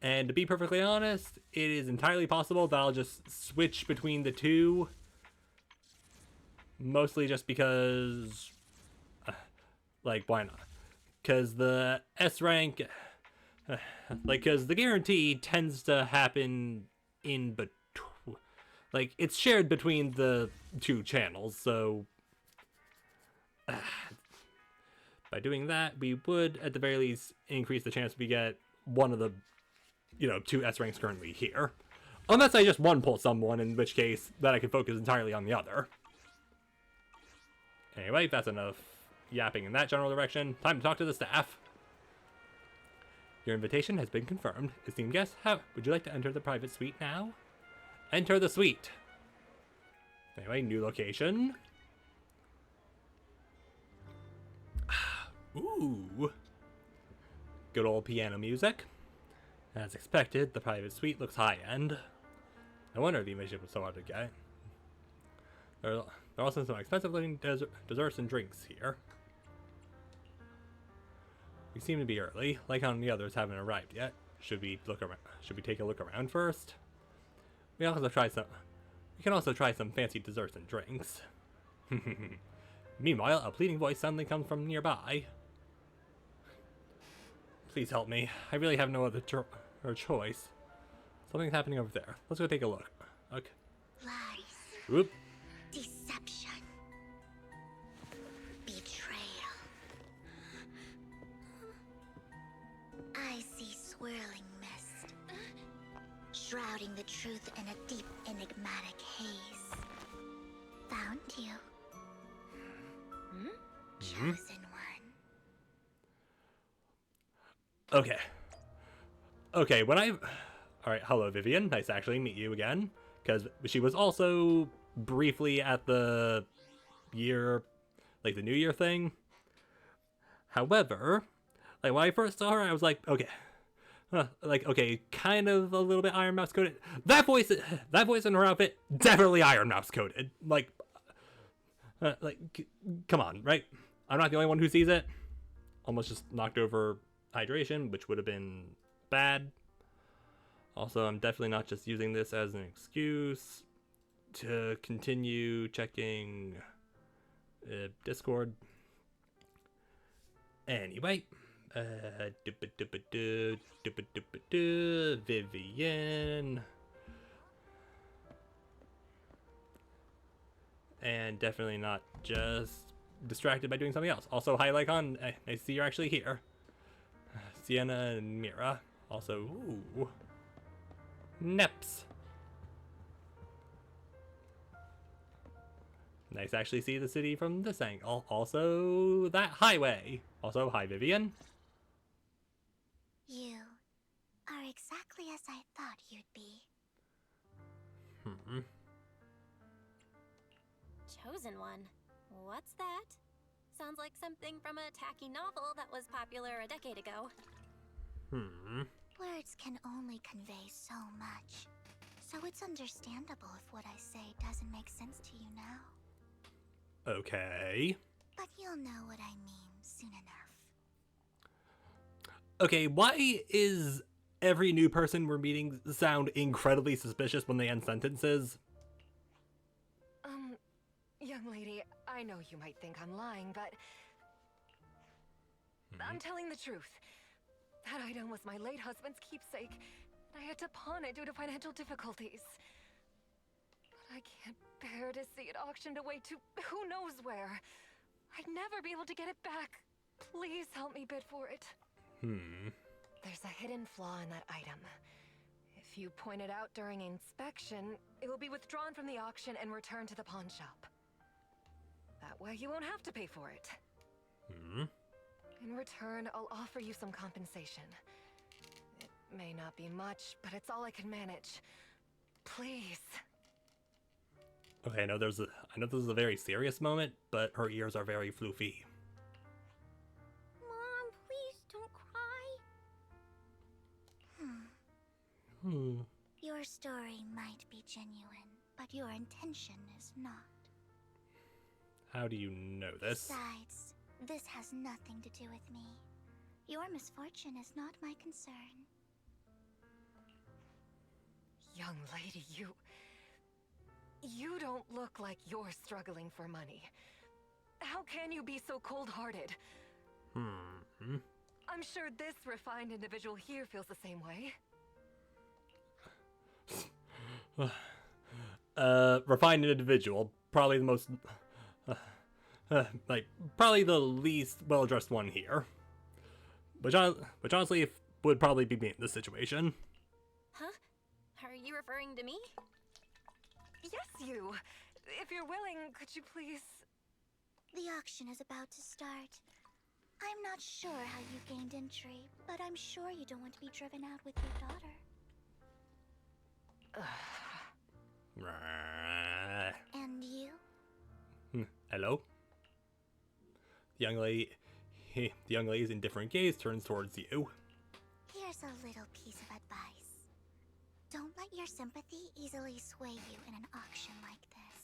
And to be perfectly honest, it is entirely possible that I'll just switch between the two. Mostly just because... like, why not? Because the S rank... like, because the guarantee tends to happen in between... like, it's shared between the 2 channels, so... by doing that, we would, at the very least, increase the chance we get one of the, 2 S ranks currently here. Unless I just one-pull someone, in which case, that I can focus entirely on the other. Anyway, that's enough yapping in that general direction. Time to talk to the staff. Your invitation has been confirmed. Esteemed guests, would you like to enter the private suite now? Enter the suite. Anyway, new location. Ooh. Good old piano music. As expected, the private suite looks high-end. No wonder the invitation was so hard to get. There are also some expensive-looking desserts and drinks here. We seem to be early. Like how the others haven't arrived yet. Should we look around? Should we take a look around first? We can also try some fancy desserts and drinks. Meanwhile, a pleading voice suddenly comes from nearby. Please help me. I really have no other choice. Something's happening over there. Let's go take a look. Okay. Lies. Whoop. Deception. Betrayal. I see swirling mist, shrouding the truth in a deep, enigmatic haze. Found you. Chosen one. Okay. Okay, Alright, hello Vivian. Nice to actually meet you again. Because she was also briefly at the year... like the New Year thing. However, like when I first saw her, I was like, okay. Okay, kind of a little bit Iron Mouse coded. That voice in her outfit, definitely Iron Mouse coded. Like, come on, right? I'm not the only one who sees it. Almost just knocked over hydration, which would have been bad. Also, I'm definitely not just using this as an excuse to continue checking Discord. Anyway, Vivian. And definitely not just distracted by doing something else. Also, hi Lycon, I see you're actually here. Sienna and Mira. Also, ooh. Neps. Nice to actually see the city from this angle. Also, that highway. Also, hi Vivian. You are exactly as I thought you'd be. Chosen one. What's that? Sounds like something from a tacky novel that was popular a decade ago. Words can only convey so much. So it's understandable if what I say doesn't make sense to you now. Okay. But you'll know what I mean soon enough. Okay, why is every new person we're meeting sound incredibly suspicious when they end sentences? Young lady, I know you might think I'm lying, but I'm telling the truth. That item was my late husband's keepsake, and I had to pawn it due to financial difficulties. But I can't bear to see it auctioned away to who knows where. I'd never be able to get it back. Please help me bid for it. There's a hidden flaw in that item. If you point it out during inspection, it will be withdrawn from the auction and returned to the pawn shop. That way you won't have to pay for it. In return, I'll offer you some compensation. It may not be much, but it's all I can manage. Please. Okay, I know this is a very serious moment, but her ears are very floofy. Mom, please don't cry. Your story might be genuine, but your intention is not. How do you know this? Besides, this has nothing to do with me. Your misfortune is not my concern. Young lady, you don't look like you're struggling for money. How can you be so cold-hearted? I'm sure this refined individual here feels the same way. Refined individual, probably the most, probably the least well-dressed one here. Which honestly would probably be me in this situation. Huh? Are you referring to me? Yes, you. If you're willing, could you please... The auction is about to start. I'm not sure how you gained entry, but I'm sure you don't want to be driven out with your daughter. And you? Hello? The young lady's indifferent gaze turns towards you. Here's a little piece of advice. Don't let your sympathy easily sway you in an auction like this.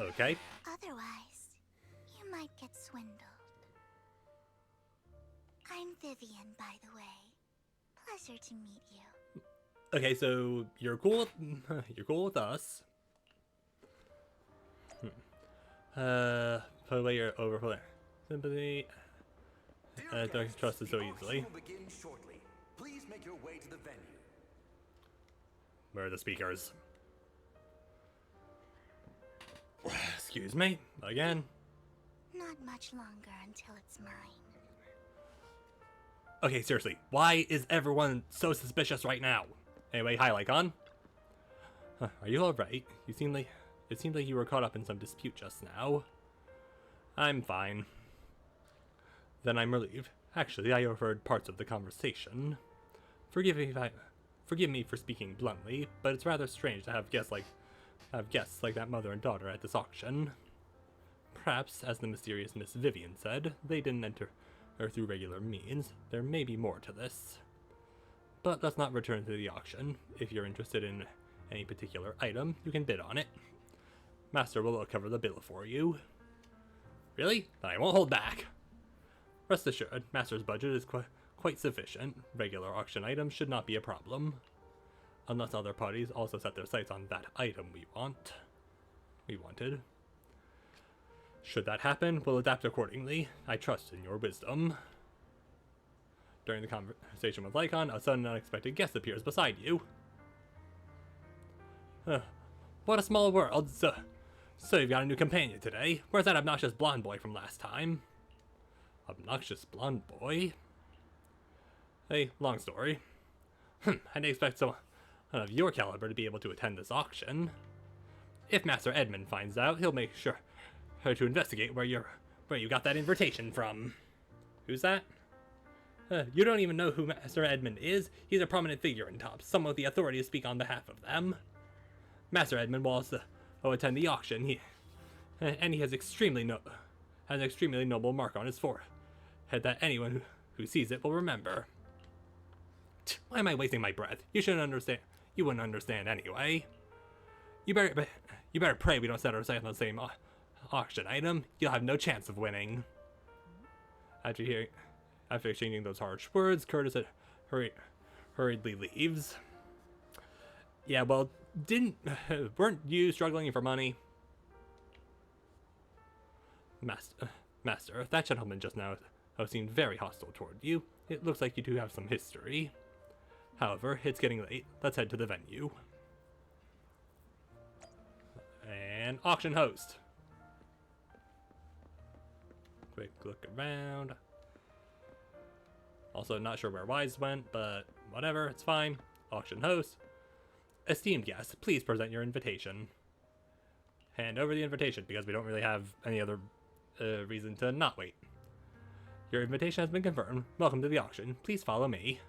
Okay. Otherwise, you might get swindled. I'm Vivian, by the way. Pleasure to meet you. Okay, so you're cool with us. Put away your overflow sympathy. Don't trust it so easily. Please make your way to the venue. Where are the speakers? Excuse me, again. Not much longer until it's mine. Okay, seriously, why is everyone so suspicious right now? Anyway, hi, Lycon. Are you alright? It seemed like you were caught up in some dispute just now. I'm fine. Then I'm relieved. Actually, I overheard parts of the conversation. Forgive me for speaking bluntly, but it's rather strange to have guests like that mother and daughter at this auction. Perhaps, as the mysterious Miss Vivian said, they didn't enter her through regular means. There may be more to this. But let's not return to the auction. If you're interested in any particular item, you can bid on it. Master will cover the bill for you. Really? Then I won't hold back. Rest assured, Master's budget is quite sufficient. Regular auction items should not be a problem. Unless other parties also set their sights on that item we wanted. Should that happen, we'll adapt accordingly. I trust in your wisdom. During the conversation with Lycon, a sudden unexpected guest appears beside you. What a small world. So you've got a new companion today. Where's that obnoxious blonde boy from last time? Obnoxious blonde boy? Hey, long story. I didn't expect someone of your caliber to be able to attend this auction. If Master Edmund finds out, he'll make sure to investigate where you got that invitation from. Who's that? You don't even know who Master Edmund is? He's a prominent figure in Tops. Some of the authorities speak on behalf of them. Master Edmund will also attend the auction. He has an extremely noble mark on his forehead that anyone who sees it will remember. Why am I wasting my breath? You shouldn't understand. You wouldn't understand anyway. You better pray we don't set our sights on the same auction item. You'll have no chance of winning. After exchanging those harsh words, Curtis hurriedly leaves. Yeah, well, weren't you struggling for money? Master, that gentleman just now seemed very hostile toward you. It looks like you do have some history. However, it's getting late. Let's head to the venue. And auction host. Quick look around. Also, not sure where Wise went, but whatever, it's fine. Auction host. Esteemed guests, please present your invitation. Hand over the invitation, because we don't really have any other reason to not wait. Your invitation has been confirmed. Welcome to the auction. Please follow me.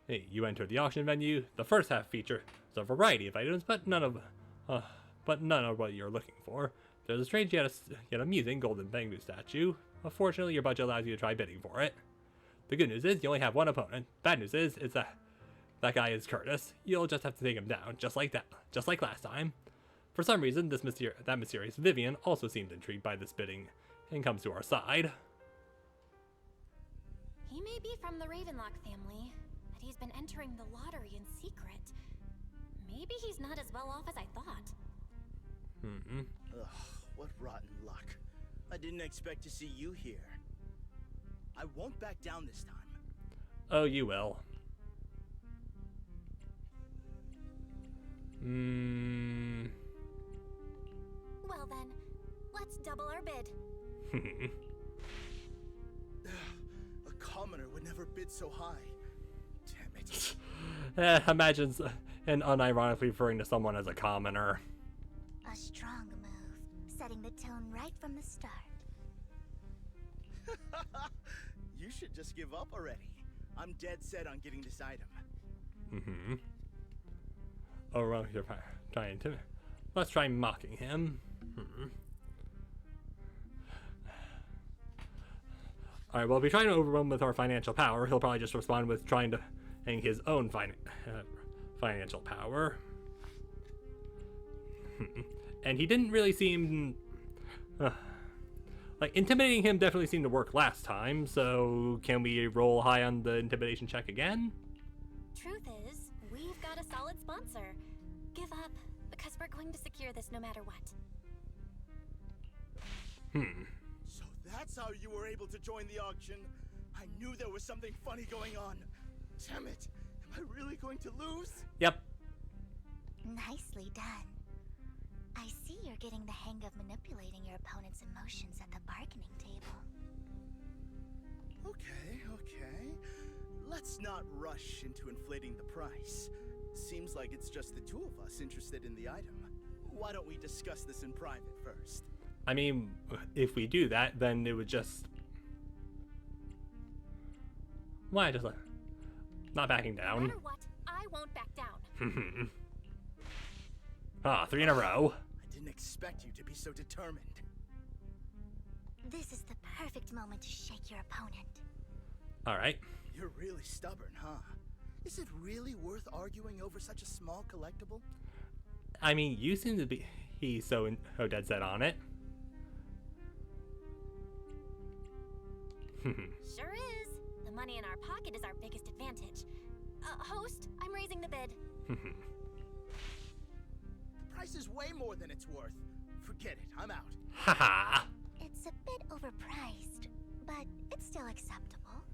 Hey, you enter the auction venue. The first half features a variety of items, but none of what you're looking for. There's a strange yet amusing golden bamboo statue. Unfortunately, your budget allows you to try bidding for it. The good news is you only have one opponent. Bad news is that guy is Curtis. You'll just have to take him down, just like last time. For some reason, that mysterious Vivian also seemed intrigued by this bidding and comes to our side. He may be from the Ravenlock family, but he's been entering the lottery in secret. Maybe he's not as well off as I thought. Ugh, what rotten luck. I didn't expect to see you here. I won't back down this time. Oh, you will. Well then, let's double our bid. A commoner would never bid so high. Damn it. Imagine and unironically referring to someone as a commoner. A strong move, setting the tone right from the start. You should just give up already. I'm dead set on getting this item. Oh, well, you're trying to. Let's try mocking him. Alright, well, if we try to overwhelm with our financial power, he'll probably just respond with trying to hang his own financial power. And he didn't really seem... like, intimidating him definitely seemed to work last time, so can we roll high on the intimidation check again? Truth is, we've got a solid sponsor. Give up, because we're going to secure this no matter what. So that's how you were able to join the auction? I knew there was something funny going on. Damn it! Am I really going to lose? Yep. Nicely done. I see you're getting the hang of manipulating your opponent's emotions at the bargaining table. Okay. Let's not rush into inflating the price. Seems like it's just the two of us interested in the item. Why don't we discuss this in private first? I mean, if we do that, then it would just... Why just not backing down? No matter what, I won't back down. 3 in a row. I didn't expect you to be so determined. This is the perfect moment to shake your opponent. Alright. You're really stubborn, huh? Is it really worth arguing over such a small collectible? I mean, you seem to be... He's so dead set on it. Sure is. The money in our pocket is our biggest advantage. Host, I'm raising the bid. The price is way more than it's worth. Forget it, I'm out. Haha. It's a bit overpriced, but it's still acceptable.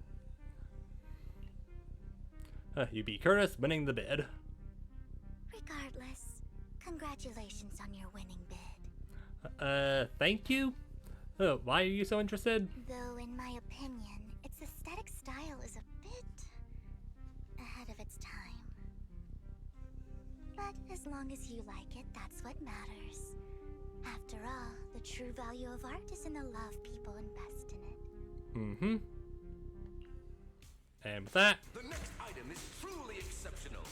You beat Curtis, winning the bid. Regardless, congratulations on your winning bid. Thank you? Why are you so interested? Though, in my opinion, its aesthetic style is a bit ahead of its time. But as long as you like it, that's what matters. After all, the true value of art is in the love people invest in it. Mm-hmm. And with that... The next item is truly exceptional.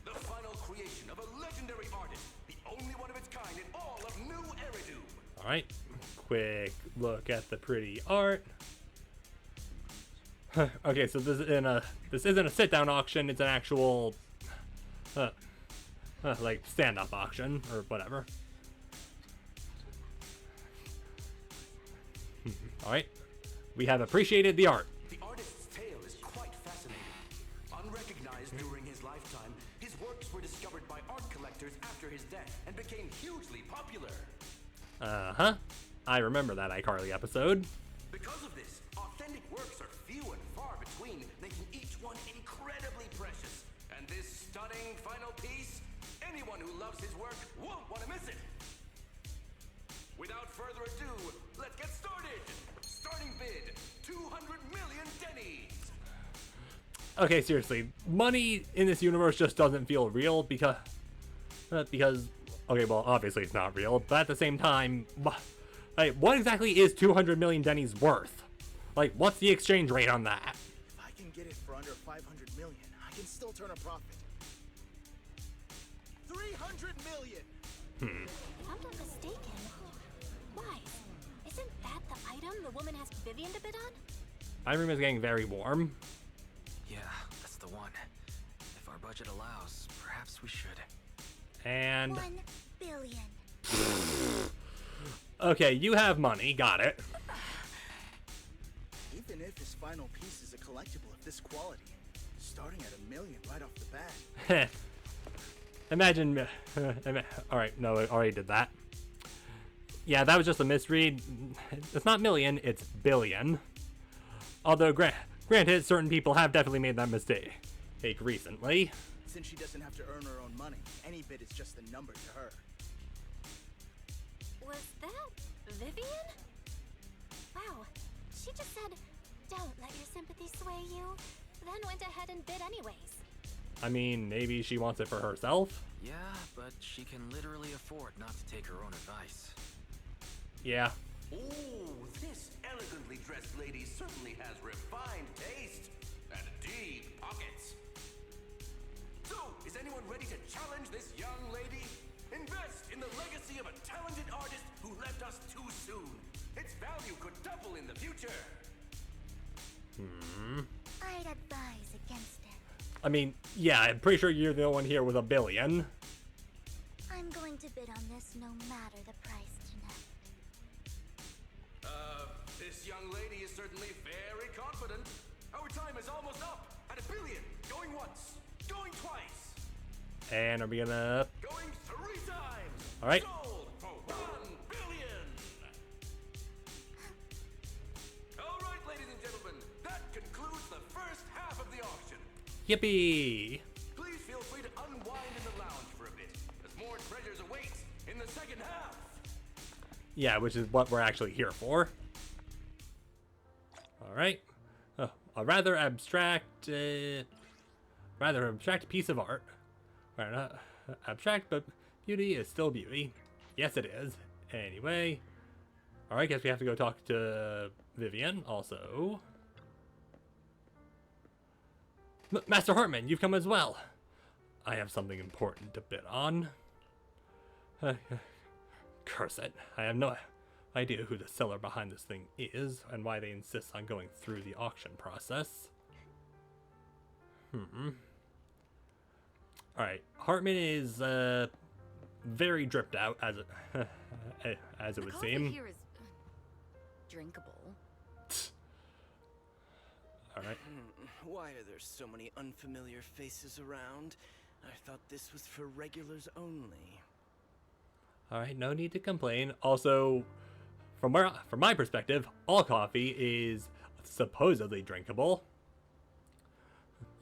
The final creation of a legendary artist. The only one of its kind in all of New Eridu. Alright. Quick look at the pretty art. Okay, so this isn't a sit-down auction, it's an actual... like, stand-up auction, or whatever. Alright. We have appreciated the art. The artist's tale is quite fascinating. Unrecognized during his lifetime, his works were discovered by art collectors after his death and became hugely popular. Uh-huh. I remember that iCarly episode. Because of this, authentic works are few and far between, making each one incredibly precious. And this stunning final piece, anyone who loves his work won't want to miss it. Without further ado, let's get started. Starting bid, 200 million dennies. Okay, seriously, money in this universe just doesn't feel real because, okay, well, obviously it's not real, but at the same time, like, what exactly is 200 million dennies worth? Like, what's the exchange rate on that? If I can get it for under 500 million, I can still turn a profit. 300 million! If I'm not mistaken, why? Isn't that the item the woman asked Vivian to bid on? My room is getting very warm. Yeah, that's the one. If our budget allows, perhaps we should. And... 1 billion. Okay, you have money, got it. Even if his final piece is a collectible of this quality, starting at $1 million right off the bat. Imagine, alright, no, I already did that. Yeah, that was just a misread. It's not million, it's billion. Although, granted, certain people have definitely made that mistake recently. Since she doesn't have to earn her own money, any bid is just a number to her. Was that Vivian? Wow, she just said, don't let your sympathy sway you, then went ahead and bid anyways. I mean, maybe she wants it for herself? Yeah, but she can literally afford not to take her own advice. Yeah. Ooh, this elegantly dressed lady certainly has refined taste and deep pockets. So, is anyone ready to challenge this young lady? Invest in the legacy of a talented artist who left us too soon. Its value could double in the future. I'd advise against it. I mean, yeah, I'm pretty sure you're the only one here with $1 billion. I'm going to bid on this no matter the price tonight. This young lady is certainly very confident. Our time is almost up at $1 billion. Going once, going twice. And are we gonna... Going 3 times. Alright. Sold for $1 billion. All right, ladies and gentlemen, that concludes the first half of the auction. Yippee! Please feel free to unwind in the lounge for a bit, as more treasures await in the second half. Yeah, which is what we're actually here for. Alright. A rather abstract piece of art. Right, not abstract, but beauty is still beauty. Yes, it is. Anyway. Alright, guess we have to go talk to Vivian also. Master Hartman, you've come as well. I have something important to bid on. Curse it. I have no idea who the seller behind this thing is and why they insist on going through the auction process. Alright, Hartman is very dripped out as it would seem. Here is drinkable. Alright. Why are there so many unfamiliar faces around? I thought this was for regulars only. Alright, no need to complain. Also, from my perspective, all coffee is supposedly drinkable.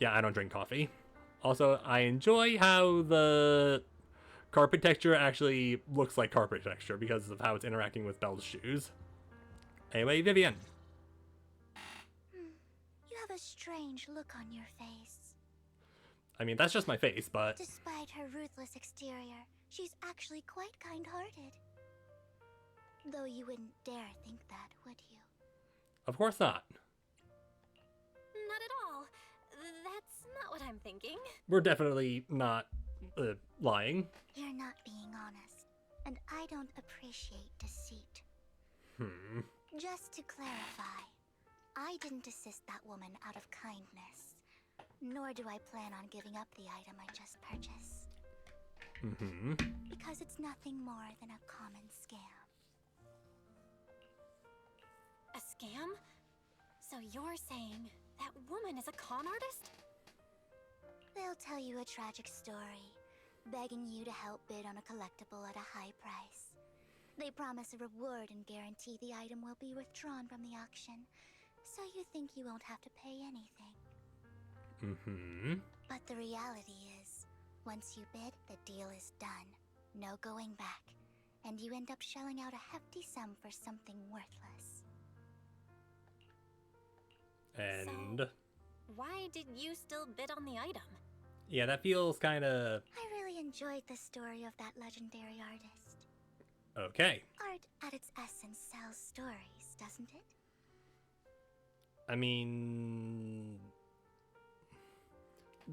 Yeah, I don't drink coffee. Also, I enjoy how the carpet texture actually looks like carpet texture because of how it's interacting with Belle's shoes. Anyway, Vivian. You have a strange look on your face. I mean, that's just my face, but... Despite her ruthless exterior, she's actually quite kind-hearted. Though you wouldn't dare think that, would you? Of course not. Not at all. That's not what I'm thinking. We're definitely not lying. You're not being honest, and I don't appreciate deceit. Just to clarify, I didn't assist that woman out of kindness, nor do I plan on giving up the item I just purchased. Because it's nothing more than a common scam. A scam? So you're saying that woman is a con artist? They'll tell you a tragic story, begging you to help bid on a collectible at a high price. They promise a reward and guarantee the item will be withdrawn from the auction, so you think you won't have to pay anything. But the reality is, once you bid, the deal is done. No going back. And you end up shelling out a hefty sum for something worthless. And... So, why did you still bid on the item? yeah, that feels kinda... I really enjoyed the story of that legendary artist. Okay. Art, at its essence, sells stories, doesn't it? I mean...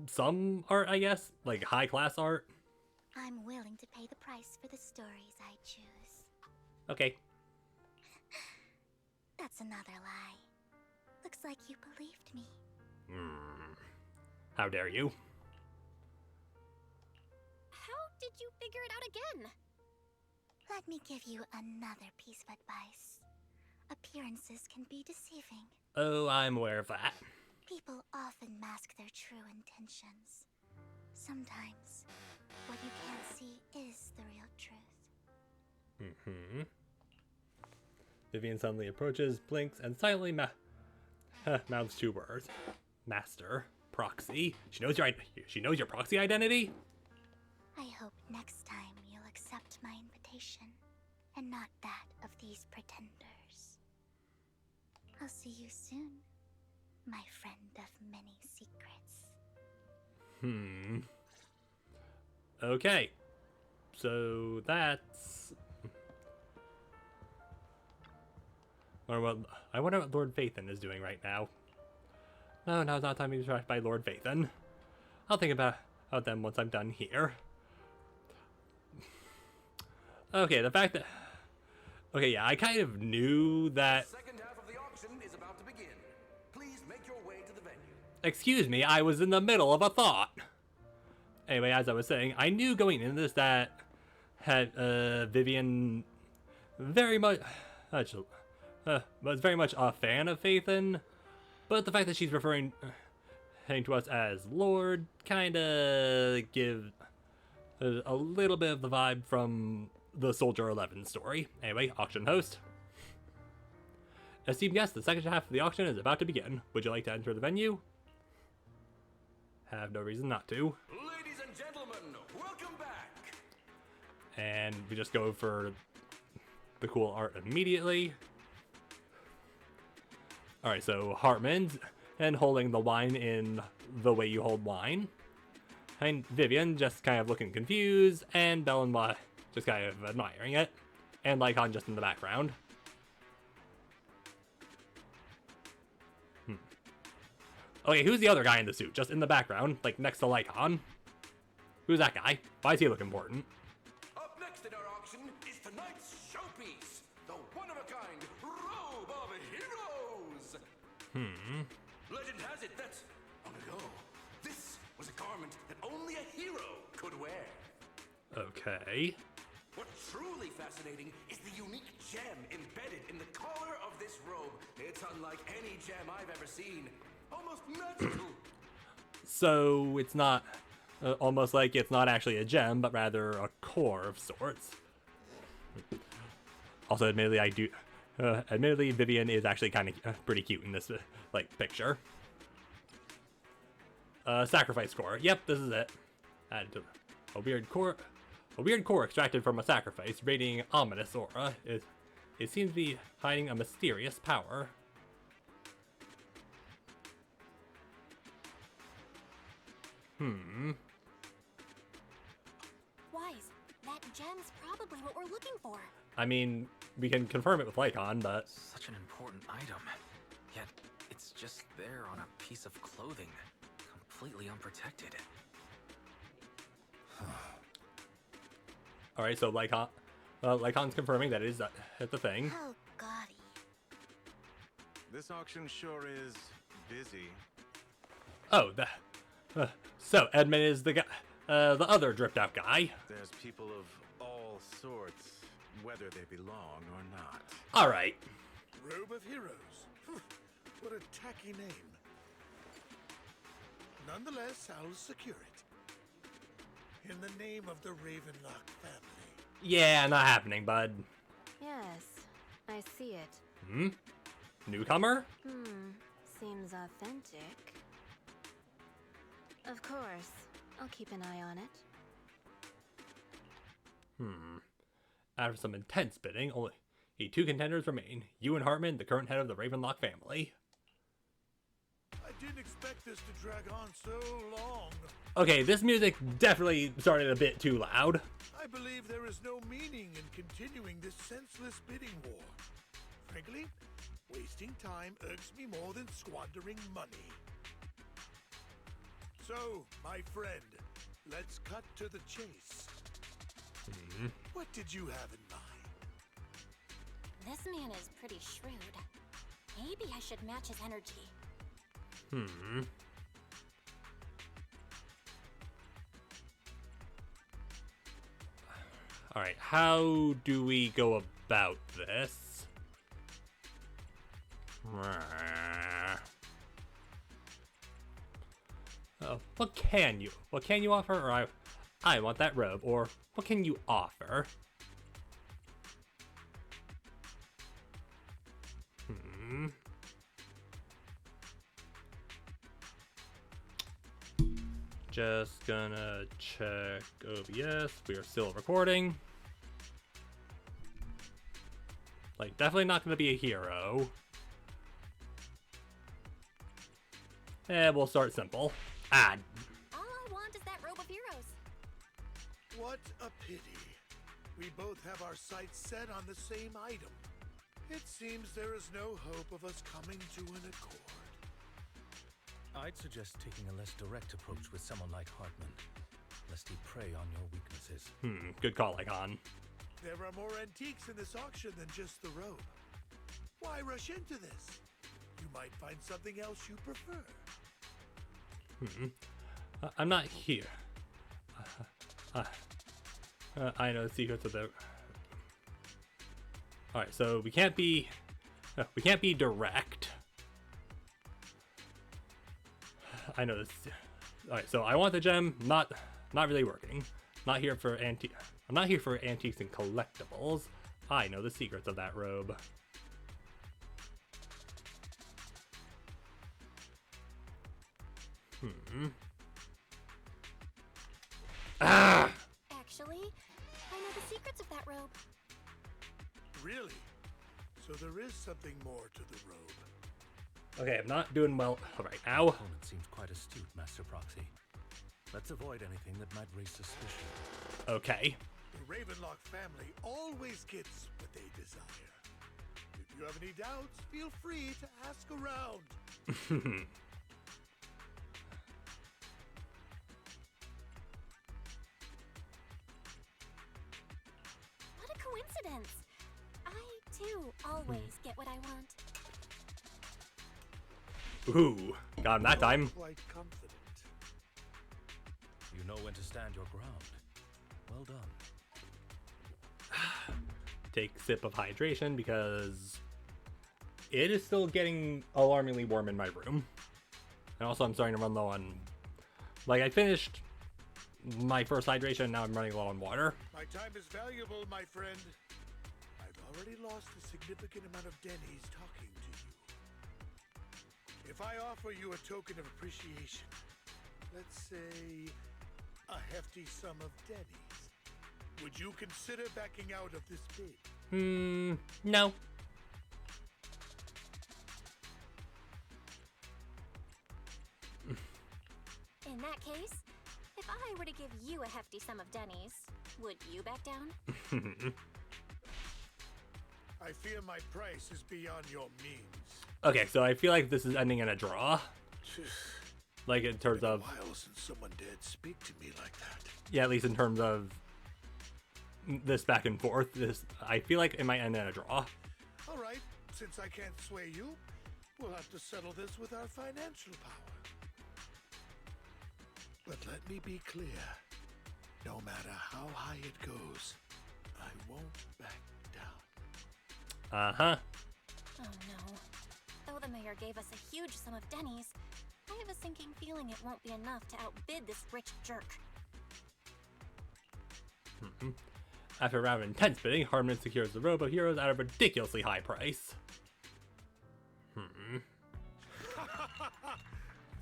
some art, I guess? Like high-class art? I'm willing to pay the price for the stories I choose. Okay. That's another lie. Looks like you believed me. How dare you? How did you figure it out again? Let me give you another piece of advice. Appearances can be deceiving. Oh, I'm aware of that. People often mask their true intentions. Sometimes, what you can't see is the real truth. Vivian suddenly approaches, blinks, and silently mouths two words. Master. Proxy. She knows your proxy identity? I hope next time you'll accept my invitation, and not that of these pretenders. I'll see you soon, my friend of many secrets. Okay. So that's... I wonder what Lord Phaethon is doing right now. No, now's not time to be distracted by Lord Phaethon. I'll think about them once I'm done here. Okay, the fact that... okay, yeah, I kind of knew that... The second half of the auction is about to begin. Please make your way to the venue. Excuse me, I was in the middle of a thought. Anyway, as I was saying, I knew going into this that had Vivian very much... was very much a fan of Phaethon, but the fact that she's referring to us as Lord kinda give a little bit of the vibe from the Soldier 11 story. Anyway, auction host. Esteemed guests, the second half of the auction is about to begin. Would you like to enter the venue? Have no reason not to. Ladies and gentlemen, welcome back. And we just go for the cool art immediately. Alright, so Hartman's and holding the wine in the way you hold wine. And Vivian just kind of looking confused, and Belle and Ma just kind of admiring it. And Lycon just in the background. Okay, who's the other guy in the suit? Just in the background, like next to Lycon. Who's that guy? Why does he look important? Up next in our auction is tonight's showpiece, the one-of-a-kind Robe of Heroes. Legend has it that, long ago, this was a garment that only a hero could wear. Okay. What's truly fascinating is the unique gem embedded in the collar of this robe. It's unlike any gem I've ever seen. Almost magical. So it's not almost like it's not actually a gem, but rather a core of sorts. Also, admittedly, admittedly, Vivian is actually kind of pretty cute in this like picture. Sacrifice core. Yep, this is it. Added to a weird core extracted from a sacrifice, radiating ominous aura. It seems to be hiding a mysterious power. Wise, that gem's probably what we're looking for. I mean, we can confirm it with Lycon, but... Such an important item. Yet, it's just there on a piece of clothing. Completely unprotected. Alright, so Lycon's confirming that it is the thing. Oh, gaudy. This auction sure is busy. Oh, so Edmund is the guy, the other dripped out guy. There's people of all sorts, whether they belong or not. Alright. Robe of Heroes. What a tacky name. Nonetheless, I'll secure it. In the name of the Ravenlock family. Yeah, not happening, bud. Yes, I see it. Newcomer? Seems authentic. Of course, I'll keep an eye on it. After some intense bidding, only 2 contenders remain. You and Hartman, the current head of the Ravenlock family. I didn't expect this to drag on so long. Okay, this music definitely started a bit too loud. I believe there is no meaning in continuing this senseless bidding war. Frankly, wasting time irks me more than squandering money. So, my friend, let's cut to the chase. What did you have in mind? This man is pretty shrewd. Maybe I should match his energy. Alright, how do we go about this? What can you offer? Or I want that robe. Or what can you offer? Just gonna check OBS. We are still recording. Like, definitely not gonna be a hero. We'll start simple. All I want is that robe of heroes. What a pity. We both have our sights set on the same item. It seems there is no hope of us coming to an accord. I'd suggest taking a less direct approach with someone like Hartman, lest he prey on your weaknesses. Good call, Icon. There are more antiques in this auction than just the robe. Why rush into this? You might find something else you prefer. I'm not here. I know the secrets of the... Alright, so we can't be direct. I know this. Alright, so I want the gem, not really working. I'm not here for antiques and collectibles. I know the secrets of that robe. Actually, I know the secrets of that robe. Really? So there is something more to the robe. Okay, I'm not doing well right now. Your opponent seems quite astute, Master Proxy. Let's avoid anything that might raise suspicion. Okay. The Ravenlock family always gets what they desire. If you have any doubts, feel free to ask around. What a coincidence. I, too, always get what I want. Ooh, got him that time. Quite confident. You know when to stand your ground. Well done. Take a sip of hydration because it is still getting alarmingly warm in my room. And also I'm starting to run low on... Like, I finished my first hydration, now I'm running low on water. My time is valuable, my friend. I've already lost a significant amount of dennies talking to you. If I offer you a token of appreciation, let's say a hefty sum of dennies, would you consider backing out of this bid? No. In that case, if I were to give you a hefty sum of dennies, would you back down? I fear my price is beyond your means. Okay, so I feel like this is ending in a draw. Like in terms of... It's been a while since someone dared speak to me like that. Yeah, at least in terms of this back and forth. I feel like it might end in a draw. All right, since I can't sway you, we'll have to settle this with our financial power. But let me be clear. No matter how high it goes, I won't back down. Uh-huh. Oh no. Though the mayor gave us a huge sum of dennies, I have a sinking feeling it won't be enough to outbid this rich jerk. After a round of intense bidding, Hardman secures the Robo Heroes at a ridiculously high price.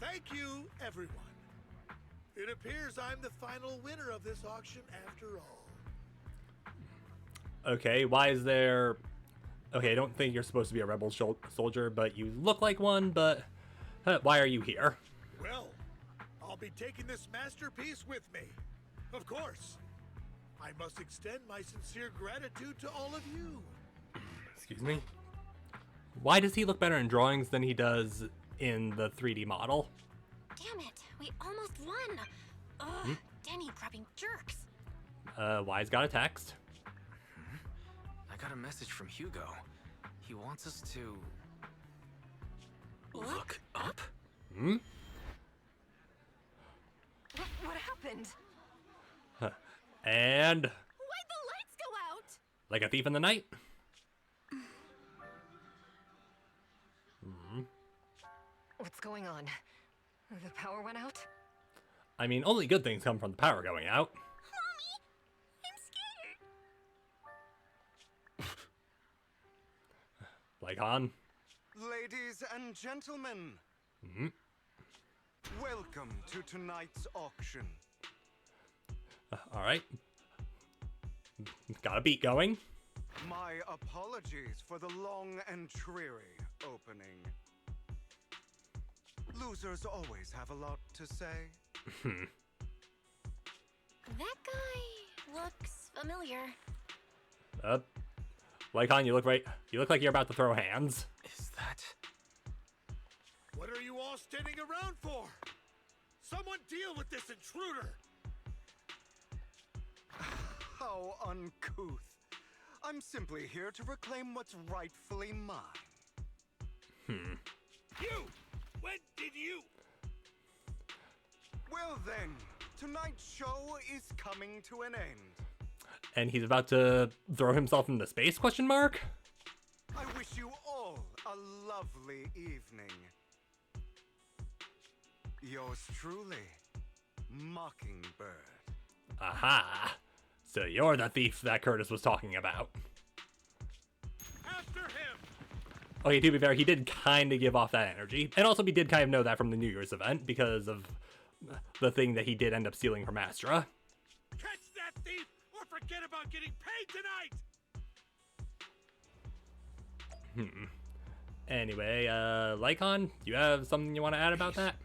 Thank you, everyone. It appears I'm the final winner of this auction after all. Okay, why is there... Okay, I don't think you're supposed to be a rebel soldier, but you look like one, but why are you here? Well, I'll be taking this masterpiece with me. Of course. I must extend my sincere gratitude to all of you. Excuse me? Why does he look better in drawings than he does in the 3D model? Damn it, we almost won! Ugh, denny grubbing jerks. Wise got a text. I got a message from Hugo. He wants us to... look up? What happened? And... Why'd the lights go out? like a thief in the night? What's going on? The power went out? I mean, only good things come from the power going out. Mommy, I'm scared. Like on. Ladies and gentlemen, welcome to tonight's auction. Alright. Got a beat going. My apologies for the long and dreary opening. Losers always have a lot to say. That guy looks familiar. Lycon, you look like you're about to throw hands. Is that... What are you all standing around for? Someone deal with this intruder! How uncouth. I'm simply here to reclaim what's rightfully mine. You! When did you? Well then, tonight's show is coming to an end. And he's about to throw himself into space, question mark? I wish you all a lovely evening. Yours truly, Mockingbird. Aha! So you're the thief that Curtis was talking about. After him! Okay, to be fair, he did kind of give off that energy. And also we did kind of know that from the New Year's event because of the thing that he did end up stealing from Astra. Catch that thief or forget about getting paid tonight! Anyway, Lycon, do you have something you want to add about that?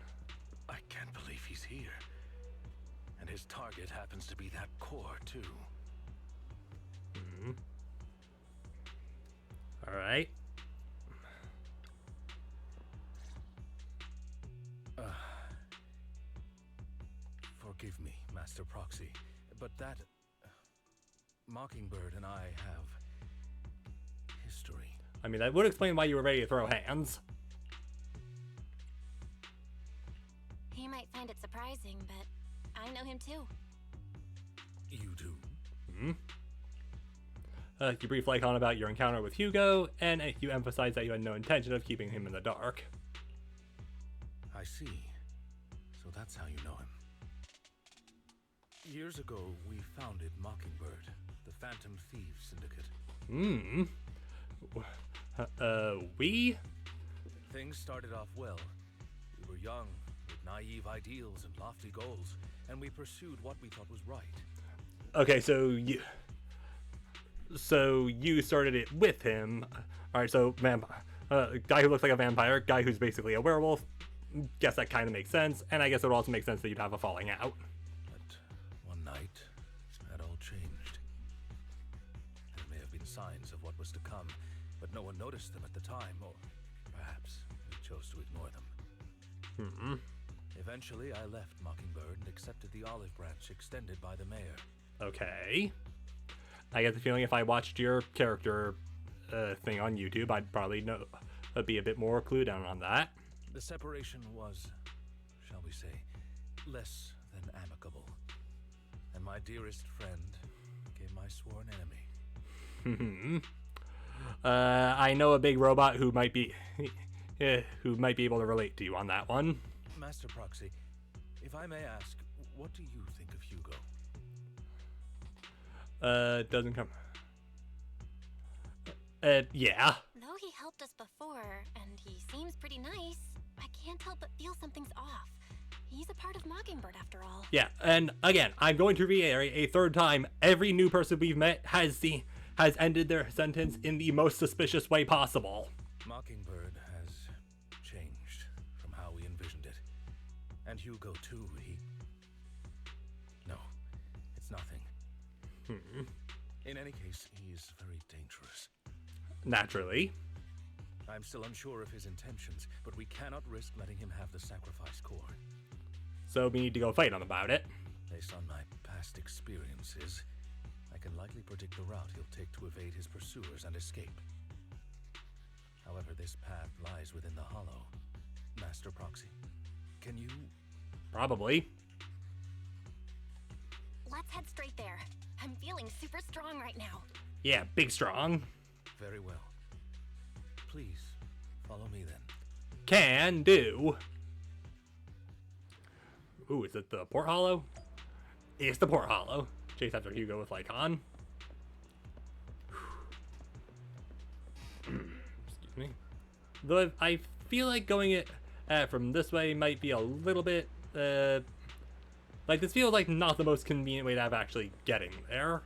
I can't believe he's here. And his target happens to be that core, too. Alright. Forgive me, Master Proxy, but that... Mockingbird and I have... history. I mean, that would explain why you were ready to throw hands. He might find it surprising, but I know him too. You do? You brief Lycon about your encounter with Hugo, and you emphasize that you had no intention of keeping him in the dark. I see. So that's how you know him. Years ago, we founded Mockingbird, the Phantom Thieves Syndicate. We? Things started off well. We were young, with naive ideals and lofty goals, and we pursued what we thought was right. Okay, so you started it with him. All right, so guy who looks like a vampire, guy who's basically a werewolf. Guess that kind of makes sense, and I guess it would also make sense that you'd have a falling out. But one night, that all changed. There may have been signs of what was to come, but no one noticed them at the time, or perhaps we chose to ignore them. Eventually, I left Mockingbird and accepted the olive branch extended by the mayor. Okay. I get the feeling if I watched your character thing on YouTube, I'd probably be a bit more clued down on that. The separation was, shall we say, less than amicable. And my dearest friend became my sworn enemy. I know a big robot who might be able to relate to you on that one. Master Proxy, if I may ask, what do you think of Hugo? Doesn't come. Yeah. Though he helped us before, and he seems pretty nice, I can't help but feel something's off. He's a part of Mockingbird after all. Yeah, and again, I'm going to reiterate a third time, every new person we've met has ended their sentence in the most suspicious way possible. Mockingbird has changed from how we envisioned it. And Hugo too, No, it's nothing. In any case, he is very dangerous. Naturally. I'm still unsure of his intentions, but we cannot risk letting him have the sacrifice core. So we need to go fight him about it. Based on my past experiences, I can likely predict the route he'll take to evade his pursuers and escape. However, this path lies within the Hollow. Master Proxy, can you... Probably. Let's head straight there. I'm feeling super strong right now. Yeah, big strong. Very well. Please, follow me then. Can do. Ooh, is it the Port Hollow? It's the Port Hollow. Chase after Hugo with Lycon. Excuse me. Though I feel like going it from this way might be a little bit like this feels like not the most convenient way to have actually getting there.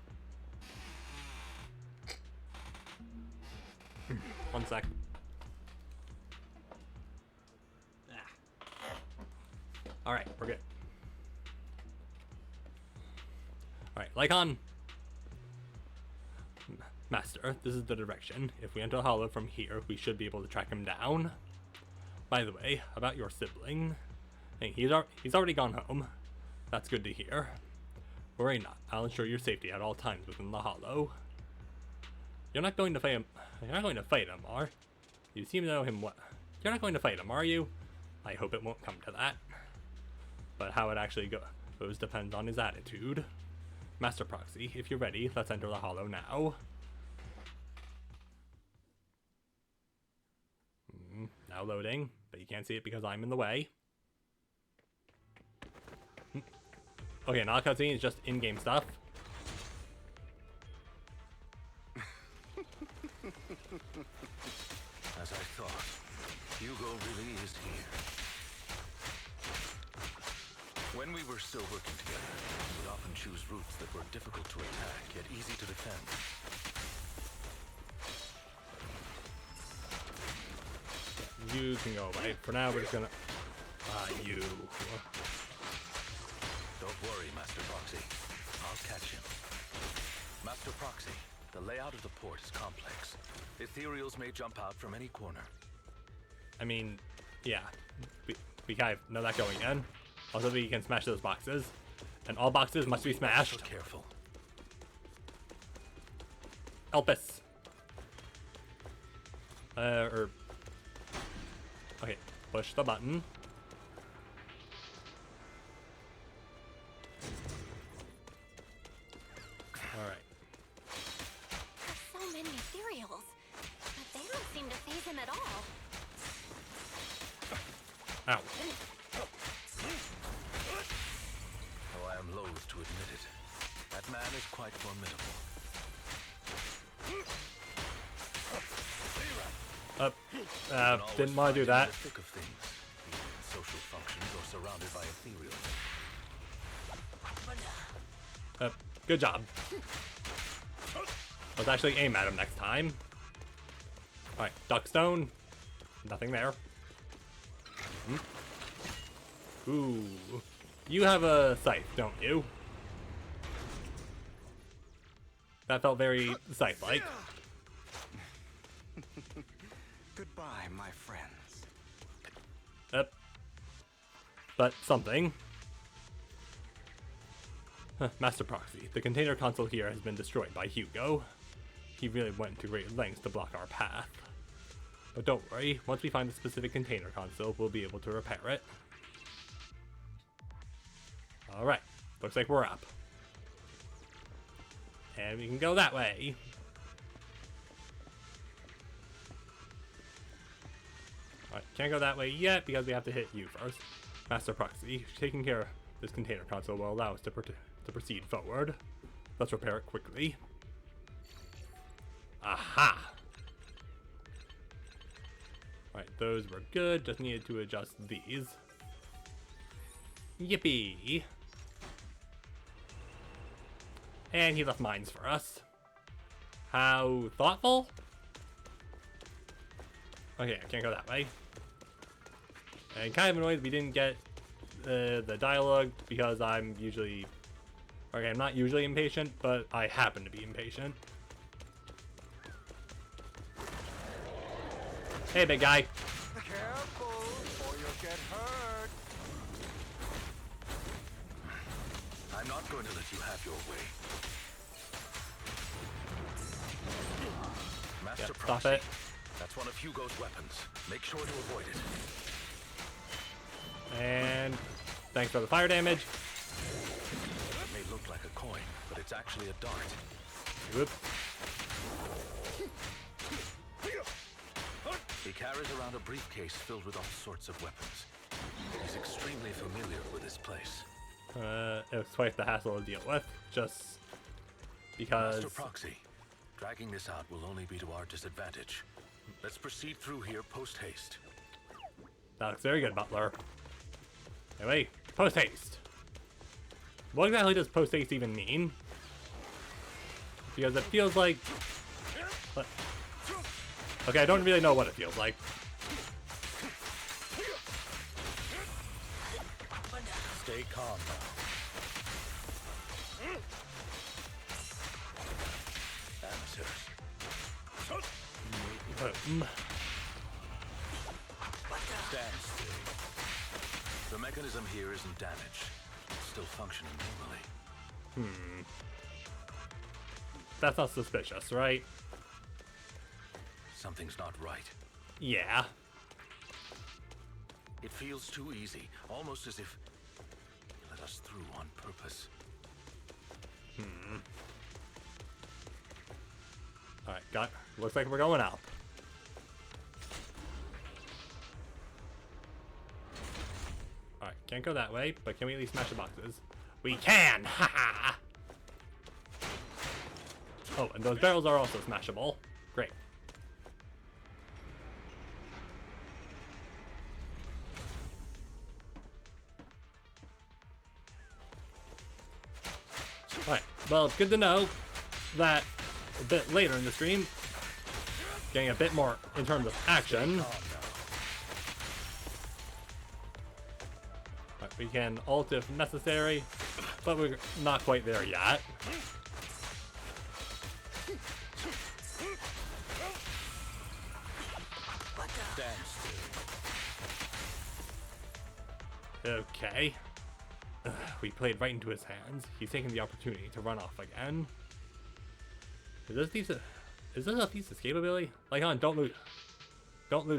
One sec. Alright, we're good. Alright, Lycon. Master, this is the direction. If we enter the Hollow from here, we should be able to track him down. By the way, about your sibling. Hey, he's already gone home. That's good to hear. Worry not. I'll ensure your safety at all times within the Hollow. You're not going to fight him. You're not going to fight him, are you? Seem to know him well. You're not going to fight him, are you? I hope it won't come to that. But how it actually goes depends on his attitude. Master Proxy, if you're ready, let's enter the Hollow now. Now loading, but you can't see it because I'm in the way. Okay, not cutscene, it's just in-game stuff. As I thought, Hugo really is here. When we were still working together, we would often choose routes that were difficult to attack, yet easy to defend. You can go away. For now, we're just gonna... you. Don't worry, Master Proxy. I'll catch him. Master Proxy, the layout of the port is complex. Ethereals may jump out from any corner. I mean, yeah. We kind of know that going in. Also, we can smash those boxes. And all boxes must be smashed. So careful. Elpis. Okay, push the button. Alright. There's so many ethereals, but they don't seem to faze him at all. Ow. Though I am loath to admit man is quite formidable. Didn't want to do that. In the thick of things, either in social functions or surrounded by ethereal. Good job. Let's actually aim at him next time. Alright, Duckstone. Nothing there. Ooh. You have a scythe, don't you? That felt very scythe-like. Goodbye, my friends. But something. Master Proxy. The container console here has been destroyed by Hugo. He really went to great lengths to block our path. But don't worry, once we find the specific container console, we'll be able to repair it. Alright, looks like we're up. And we can go that way. Alright, can't go that way yet because we have to hit you first. Master Proxy, taking care of this container console will allow us to proceed forward. Let's repair it quickly. Aha! Alright, those were good. Just needed to adjust these. Yippee! And he left mines for us. How thoughtful? Okay, I can't go that way. And kind of annoyed we didn't get the dialogue because I'm usually... Okay, I'm not usually impatient, but I happen to be impatient. Hey, big guy. Careful, or you'll get hurt. I'm not going to let you have your way. Master Stop Proxy. it. That's one of Hugo's weapons. Make sure to avoid it. And thanks for the fire damage. It may look like a coin, but it's actually a dart. Whoop. He carries around a briefcase filled with all sorts of weapons. He's extremely familiar with this place. It was quite the hassle to deal with, just because... Master Proxy, dragging this out will only be to our disadvantage. Let's proceed through here post-haste. That looks very good, Butler. Anyway, post-haste. What exactly does post-haste even mean? Because it feels like... Okay, I don't really know what it feels like. Stay calm now. Amateurs. Stand still. The mechanism here isn't damaged. It's still functioning normally. That's not suspicious, right? Something's not right. Yeah. It feels too easy, almost as if you let us through on purpose. Alright, looks like we're going up. Alright, can't go that way, but can we at least smash the boxes? We can! Haha! Oh, and those barrels are also smashable. Great. Alright, well, it's good to know that a bit later in the stream, getting a bit more in terms of action. Right, we can ult if necessary, but we're not quite there yet. Okay. We played right into his hands. He's taking the opportunity to run off again. Is this a thief's escape ability? Like on, don't lose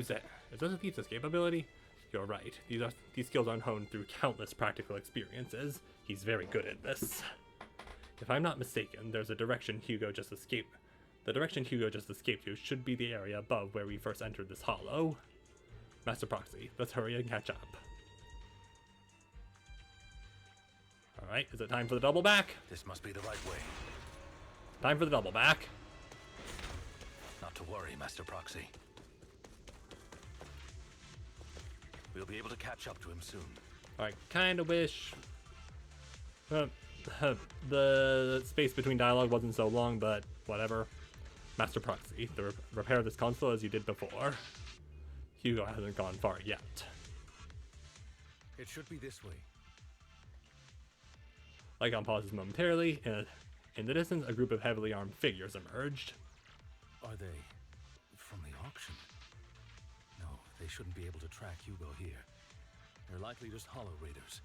it. Is this a thief's escape ability? You're right. These skills are honed through countless practical experiences. He's very good at this. If I'm not mistaken, there's a direction Hugo just escaped. The direction Hugo just escaped to should be the area above where we first entered this hollow. Master Proxy, let's hurry and catch up. Alright, is it time for the double back? This must be the right way. Time for the double back. Not to worry, Master Proxy. We'll be able to catch up to him soon. Alright, kinda wish the space between dialogue wasn't so long, but whatever. Master Proxy, repair this console as you did before. Hugo hasn't gone far yet. It should be this way. Lycon pauses momentarily. In the distance, a group of heavily armed figures emerged. Are they from the auction? No, they shouldn't be able to track Hugo here. They're likely just hollow raiders.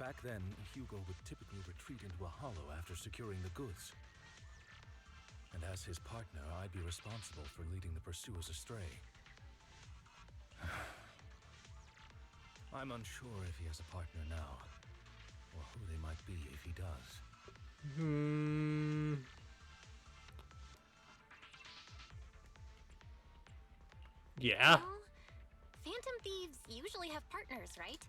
Back then, Hugo would typically retreat into a hollow after securing the goods. And as his partner, I'd be responsible for leading the pursuers astray. I'm unsure if he has a partner now, or who they might be if he does. Yeah. Well, Phantom Thieves usually have partners, right?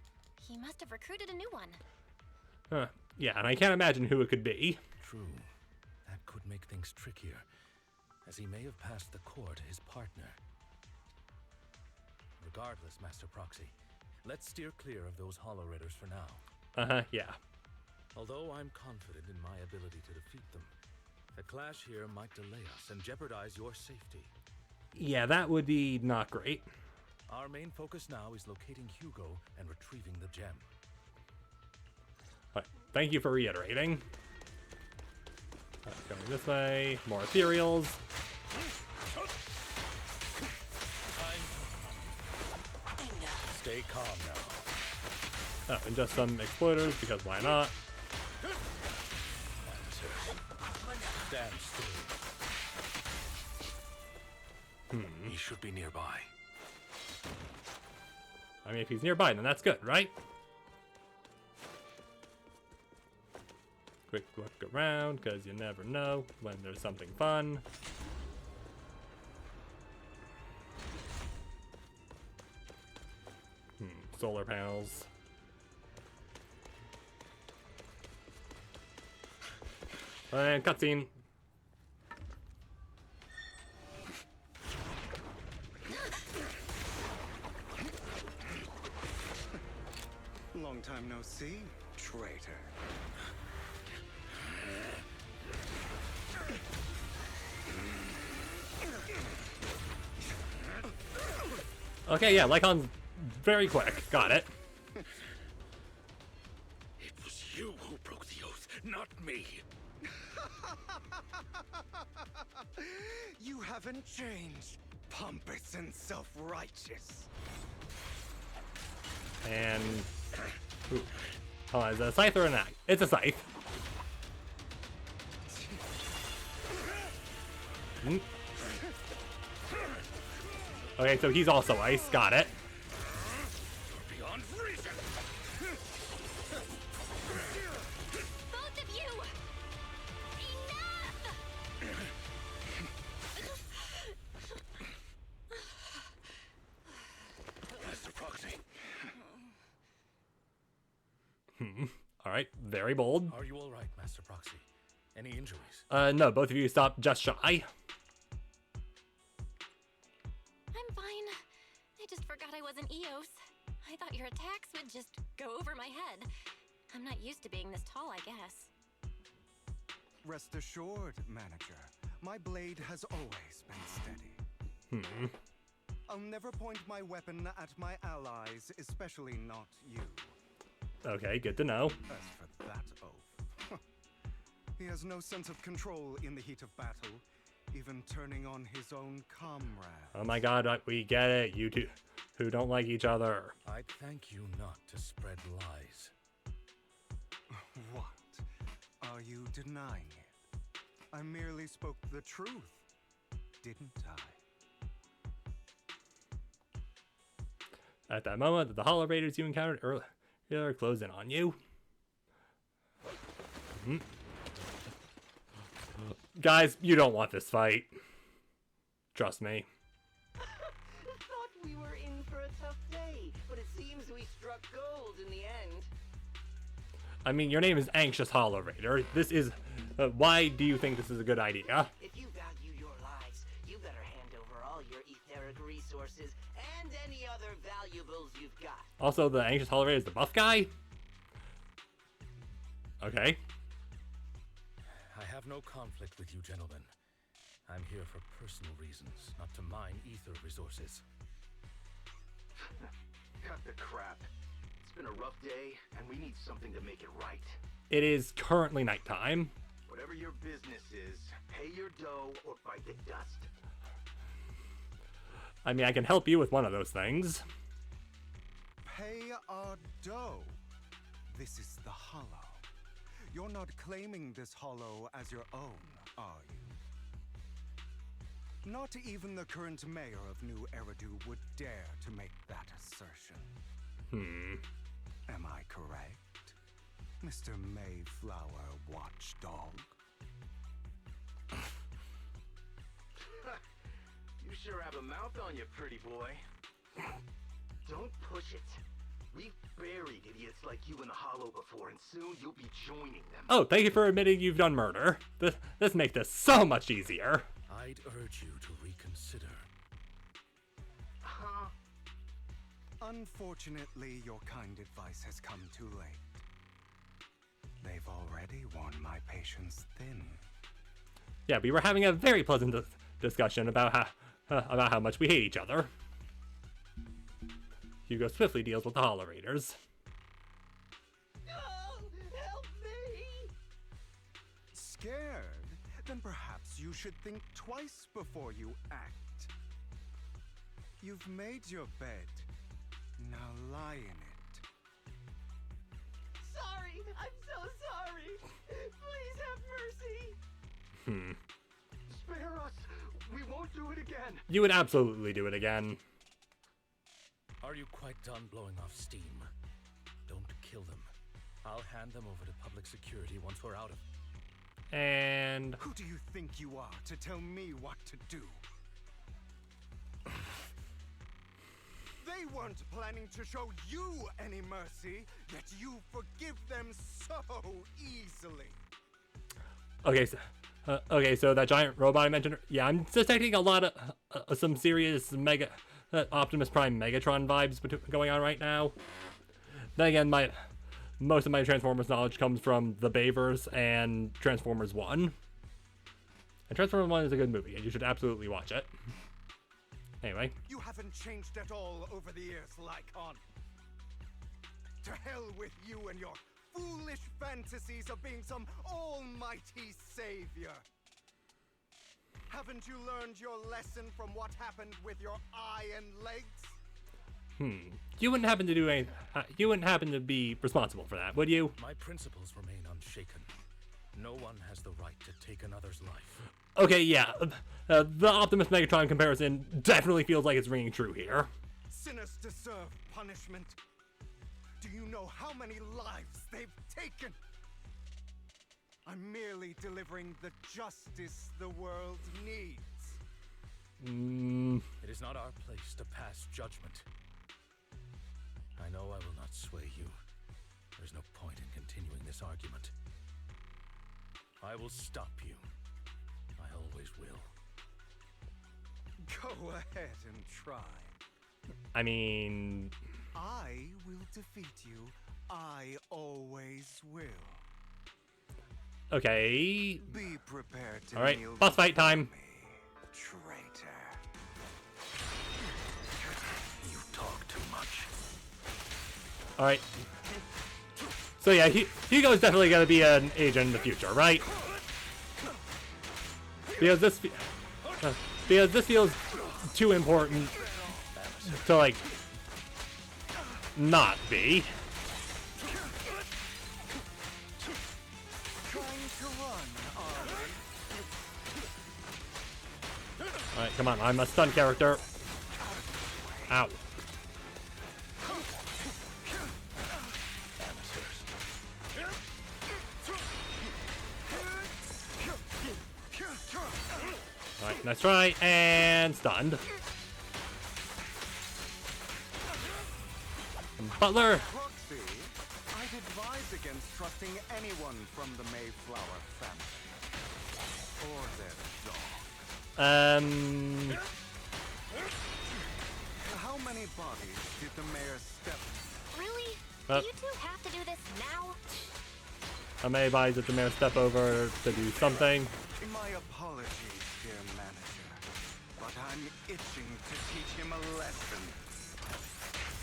He must have recruited a new one. Yeah, and I can't imagine who it could be. True. That could make things trickier, as he may have passed the core to his partner. Regardless, Master Proxy, let's steer clear of those hollow raiders for now. Yeah. Although I'm confident in my ability to defeat them, a clash here might delay us and jeopardize your safety. Yeah, that would be not great. Our main focus now is locating Hugo and retrieving the gem. Alright, thank you for reiterating. Alright, going this way. More ethereals. Stay calm now. Oh, and just some exploders, because why not? Stand still. He should be nearby. I mean, if he's nearby, then that's good, right? Quick look around, because you never know when there's something fun. Solar panels. And cutscene. Long time no see, traitor. Okay, yeah, Lycon's very quick. Got it. It was you who broke the oath, not me. You haven't changed, pompous and self-righteous. And ooh. Hold on, is it a scythe or an axe? It's a scythe. Okay, so he's also ice. Got it. Beyond reason. Both of you! Enough! Master Proxy. All right, very bold. Are you all right, Master Proxy? Any injuries? No, both of you stop just shy. I'm fine. I just forgot I wasn't Eos. I thought your attacks would just go over my head. I'm not used to being this tall, I guess. Rest assured, manager, my blade has always been steady. I'll never point my weapon at my allies, especially not you. Okay, good to know. As for that oath, he has no sense of control in the heat of battle, even turning on his own comrade. Oh my god, we get it. You two who don't like each other. I'd thank you not to spread lies. What? Are you denying it? I merely spoke the truth, didn't I? At that moment, the hollow raiders you encountered earlier closed in on you. Guys, you don't want this fight. Trust me. Thought we were in for a tough day, but it seems we struck gold in the end. I mean, your name is Anxious Hollow Raider. This is... why do you think this is a good idea? If you value your lives, you better hand over all your etheric resources and any other valuables you've got. Also, the Anxious Hollow Raider is the buff guy? Okay. I have no conflict with you, gentlemen. I'm here for personal reasons, not to mine ether resources. Cut the crap. It's been a rough day, and we need something to make it right. It is currently nighttime. Whatever your business is, pay your dough or bite the dust. I mean, I can help you with one of those things. Pay our dough. This is the Hollow. You're not claiming this Hollow as your own, are you? Not even the current mayor of New Eridu would dare to make that assertion. Am I correct, Mr. Mayflower Watchdog? You sure have a mouth on you, pretty boy. Don't push it. We've buried idiots like you in the Hollow before, and soon you'll be joining them. Oh, thank you for admitting you've done murder. This makes this so much easier. I'd urge you to reconsider. Unfortunately, your kind advice has come too late. They've already worn my patience thin. Yeah, we were having a very pleasant discussion about how much we hate each other. Hugo swiftly deals with the Hollow Raiders. Oh, help me! Scared? Then perhaps you should think twice before you act. You've made your bed. Now lie in it. Sorry! I'm so sorry! Please have mercy! Spare us! We won't do it again! You would absolutely do it again. Are you quite done blowing off steam? Don't kill them. I'll hand them over to public security once we're out of... And... Who do you think you are to tell me what to do? They weren't planning to show you any mercy, yet you forgive them so easily. Okay, so that giant robot I mentioned, yeah, I'm detecting a lot of some serious Optimus Prime Megatron vibes going on right now. Then again, most of my Transformers knowledge comes from the Bayverse and Transformers 1. And Transformers 1 is a good movie, and you should absolutely watch it. Anyway. You haven't changed at all over the years, Lycon. To hell with you and your foolish fantasies of being some almighty savior. Haven't you learned your lesson from what happened with your eye and legs? You wouldn't happen to do anything. You wouldn't happen to be responsible for that, would you? My principles remain unshaken. No one has the right to take another's life. Okay, yeah. The Optimus Megatron comparison definitely feels like it's ringing true here. Sinners deserve punishment. Do you know how many lives they've taken? I'm merely delivering the justice the world needs. It is not our place to pass judgment. I know I will not sway you. There's no point in continuing this argument. I will stop you. I always will. Go ahead and try. I mean... I will defeat you. I always will. Okay. Be prepared to Alright, kneel boss fight time. me, traitor. You talk too much. Alright. So yeah, Hugo's definitely gonna be an agent in the future, right? Because this feels too important to, like, not be. Alright, come on, I'm a stun character. Ow. Alright, nice try, and stunned. Proxy, Butler! I'd advise against trusting anyone from the Mayflower family. Or their dog. How many bodies did the mayor step? Really? Oh. You two have to do this now? How many bodies did the mayor step over to do something? My apologies, dear manager, but I'm itching to teach him a lesson.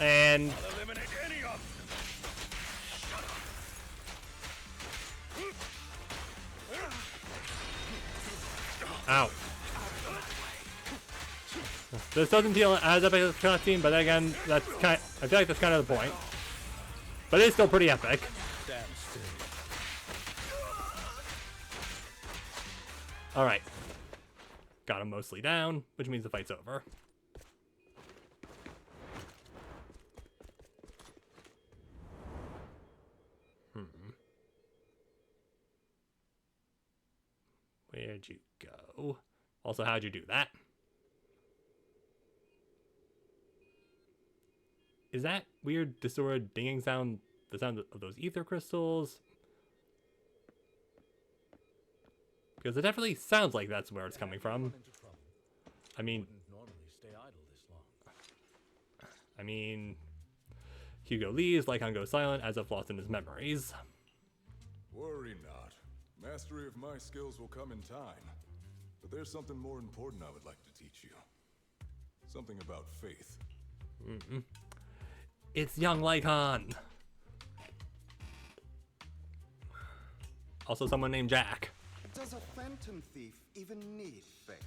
And I'll eliminate any of them. Shut up. Ow. This doesn't feel as epic as a cutscene, but again, that's kind. I feel like that's kind of the point. But it's still pretty epic. Stand still. All right. Got him mostly down, which means the fight's over. Where'd you go? Also, how'd you do that? Is that weird, distorted dinging sound the sound of those ether crystals? Because it definitely sounds like that's where it's coming from. I mean, Hugo leaves, Lycon goes silent as if lost in his memories. Worry not. Mastery of my skills will come in time. But there's something more important I would like to teach you. Something about faith. It's young Lycon. Also someone named Jack. Does a phantom thief even need faith?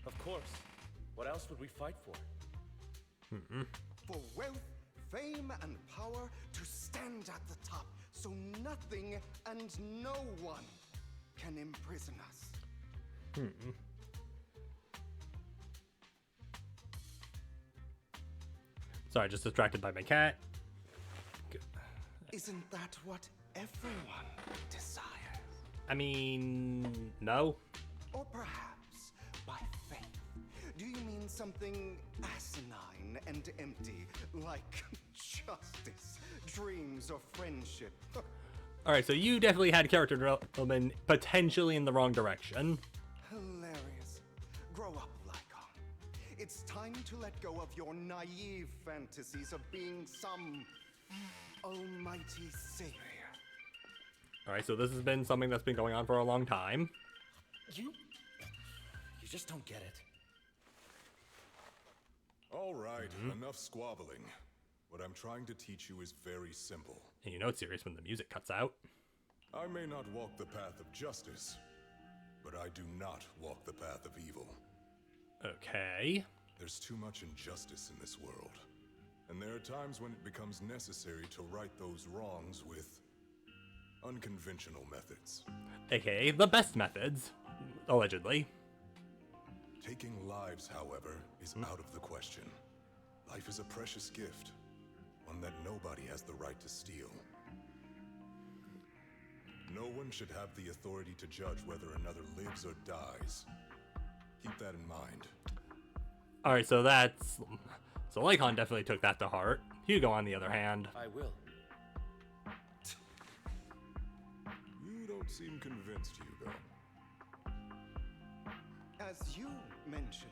Of course. What else would we fight for? For wealth, fame, and power to stand at the top, so nothing and no one can imprison us. Sorry, just distracted by my cat. Isn't that what everyone desires? I mean, no. Or perhaps by faith. Do you mean something asinine and empty, like justice, dreams, or friendship? Alright, so you definitely had character development potentially in the wrong direction. Hilarious. Grow up, Lycon. It's time to let go of your naive fantasies of being some almighty savior. Alright, so this has been something that's been going on for a long time. You just don't get it. All right, enough squabbling. What I'm trying to teach you is very simple. And you know it's serious when the music cuts out. I may not walk the path of justice, but I do not walk the path of evil. Okay. There's too much injustice in this world, and there are times when it becomes necessary to right those wrongs with unconventional methods. AKA the best methods, allegedly. Taking lives, however, is out of the question. Life is a precious gift, one that nobody has the right to steal. No one should have the authority to judge whether another lives or dies. Keep that in mind. Alright, so Lycon definitely took that to heart. Hugo, on the other hand. I will. You don't seem convinced, Hugo. As you mentioned,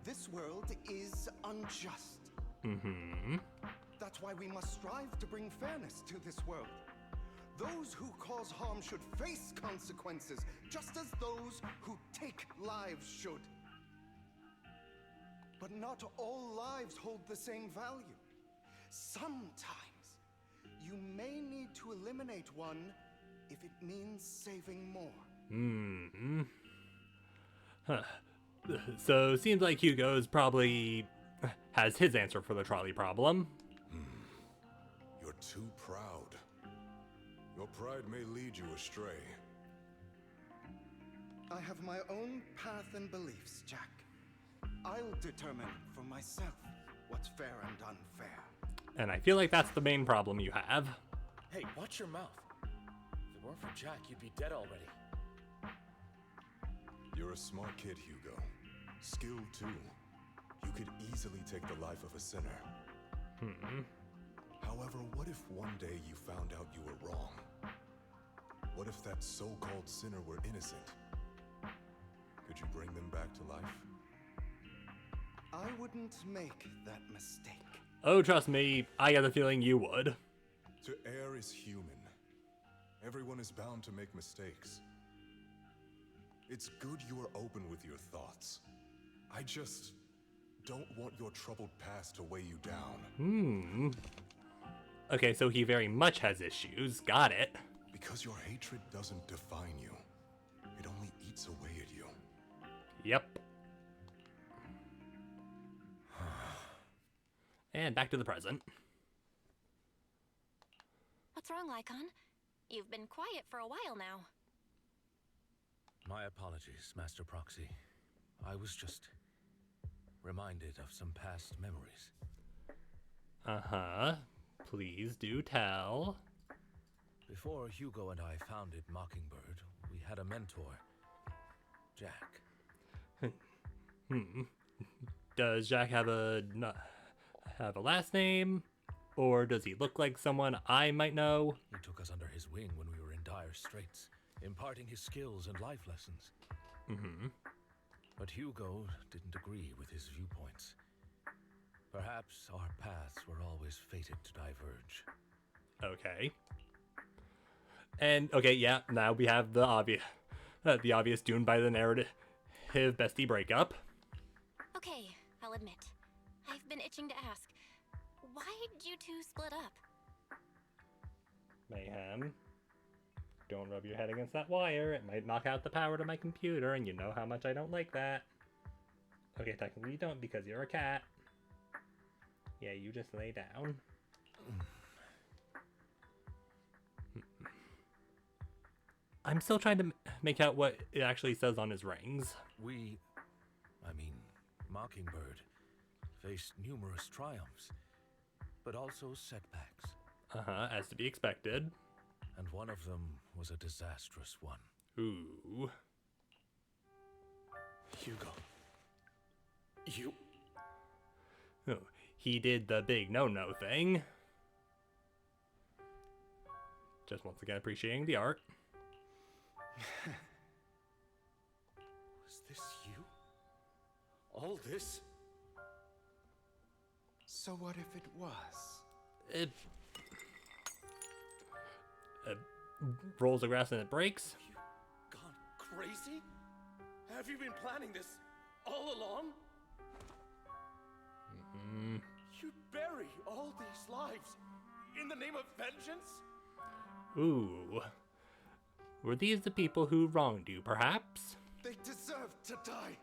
this world is unjust. That's why we must strive to bring fairness to this world. Those who cause harm should face consequences, just as those who take lives should. But not all lives hold the same value. Sometimes, you may need to eliminate one if it means saving more. So, seems like Hugo's probably has his answer for the trolley problem. You're too proud. Your pride may lead you astray. I have my own path and beliefs, Jack. I'll determine for myself what's fair and unfair. And I feel like that's the main problem you have. Hey, watch your mouth. If it weren't for Jack, you'd be dead already. You're a smart kid, Hugo. Skilled too. You could easily take the life of a sinner. However, what if if one day you found out you were wrong? What if that so-called sinner were innocent? Could you bring them back to life? I wouldn't make that mistake. Oh, trust me, I got the feeling you would. To err is human. Everyone is bound to make mistakes. It's good you are open with your thoughts. I just don't want your troubled past to weigh you down. Okay, so he very much has issues. Got it. Because your hatred doesn't define you. It only eats away at you. Yep. And back to the present. What's wrong, Lycon? You've been quiet for a while now. My apologies, Master Proxy. I was just reminded of some past memories. Uh-huh. Please do tell. Before Hugo and I founded Mockingbird, we had a mentor, Jack. Does Jack have a last name? Or does he look like someone I might know? He took us under his wing when we were in dire straits, imparting his skills and life lessons. But Hugo didn't agree with his viewpoints. Perhaps our paths were always fated to diverge. Okay. And, okay, yeah, now we have the obvious doomed by the narrative bestie breakup. Okay, I'll admit. I've been itching to ask. Why did you two split up? Mayhem. Don't rub your head against that wire. It might knock out the power to my computer, and you know how much I don't like that. Okay, technically you don't because you're a cat. Yeah, you just lay down. I'm still trying to make out what it actually says on his rings. Mockingbird, faced numerous triumphs, but also setbacks. As to be expected. And one of them was a disastrous one. Ooh. Hugo. You... Oh, he did the big no-no thing. Just once again appreciating the art. Was this you? All this? So what if it was? It rolls the grass and it breaks. Gone crazy? Have you been planning this all along? You'd bury all these lives in the name of vengeance? Ooh. Were these the people who wronged you, perhaps? They deserve to die.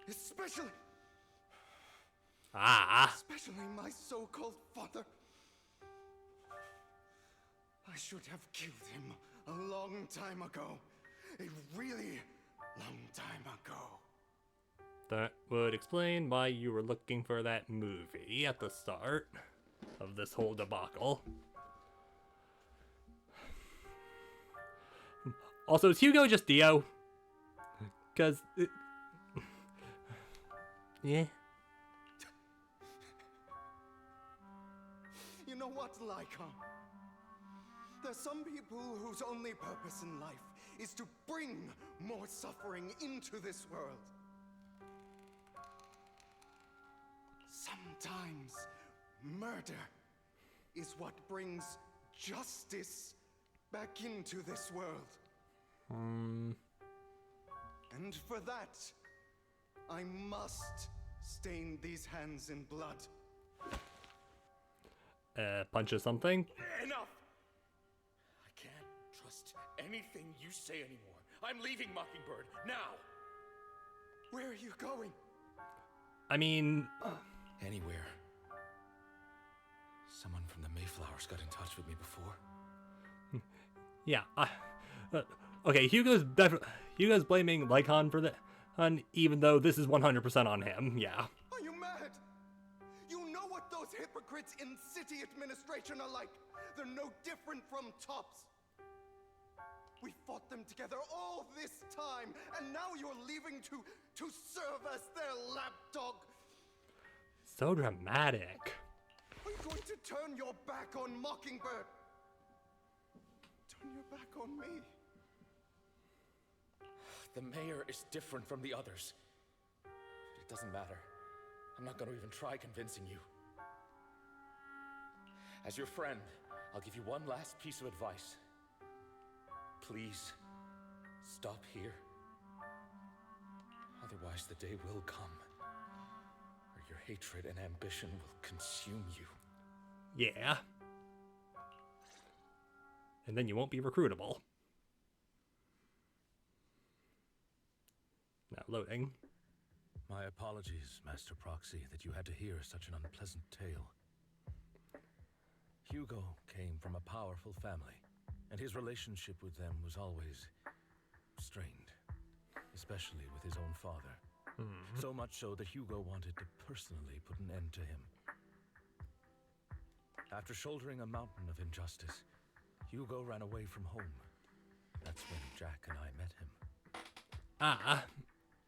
Especially my so-called father. I should have killed him a long time ago. A really long time ago. That would explain why you were looking for that movie at the start of this whole debacle. Also, is Hugo just Dio? Because... yeah. You know what, Lycon? There's some people whose only purpose in life is to bring more suffering into this world. Sometimes murder is what brings justice back into this world. And for that, I must stain these hands in blood. Punches something? Enough! I can't trust anything you say anymore. I'm leaving Mockingbird, now! Where are you going? I mean... Anywhere. Someone from the Mayflowers got in touch with me before. Yeah, okay, Hugo's blaming Lycon for that, even though this is 100% on him, yeah. Are you mad? You know what those hypocrites in city administration are like. They're no different from tops. We fought them together all this time, and now you're leaving to serve as their lapdog. So dramatic. Are you going to turn your back on Mockingbird? Turn your back on me. The mayor is different from the others. It doesn't matter. I'm not going to even try convincing you. As your friend, I'll give you one last piece of advice. Please, stop here. Otherwise, the day will come where your hatred and ambition will consume you. Yeah. And then you won't be recruitable. Now loading. My apologies, Master Proxy, that you had to hear such an unpleasant tale. Hugo came from a powerful family, and his relationship with them was always strained, especially with his own father. So much so that Hugo wanted to personally put an end to him. After shouldering a mountain of injustice, Hugo ran away from home. That's when Jack and I met him. Ah.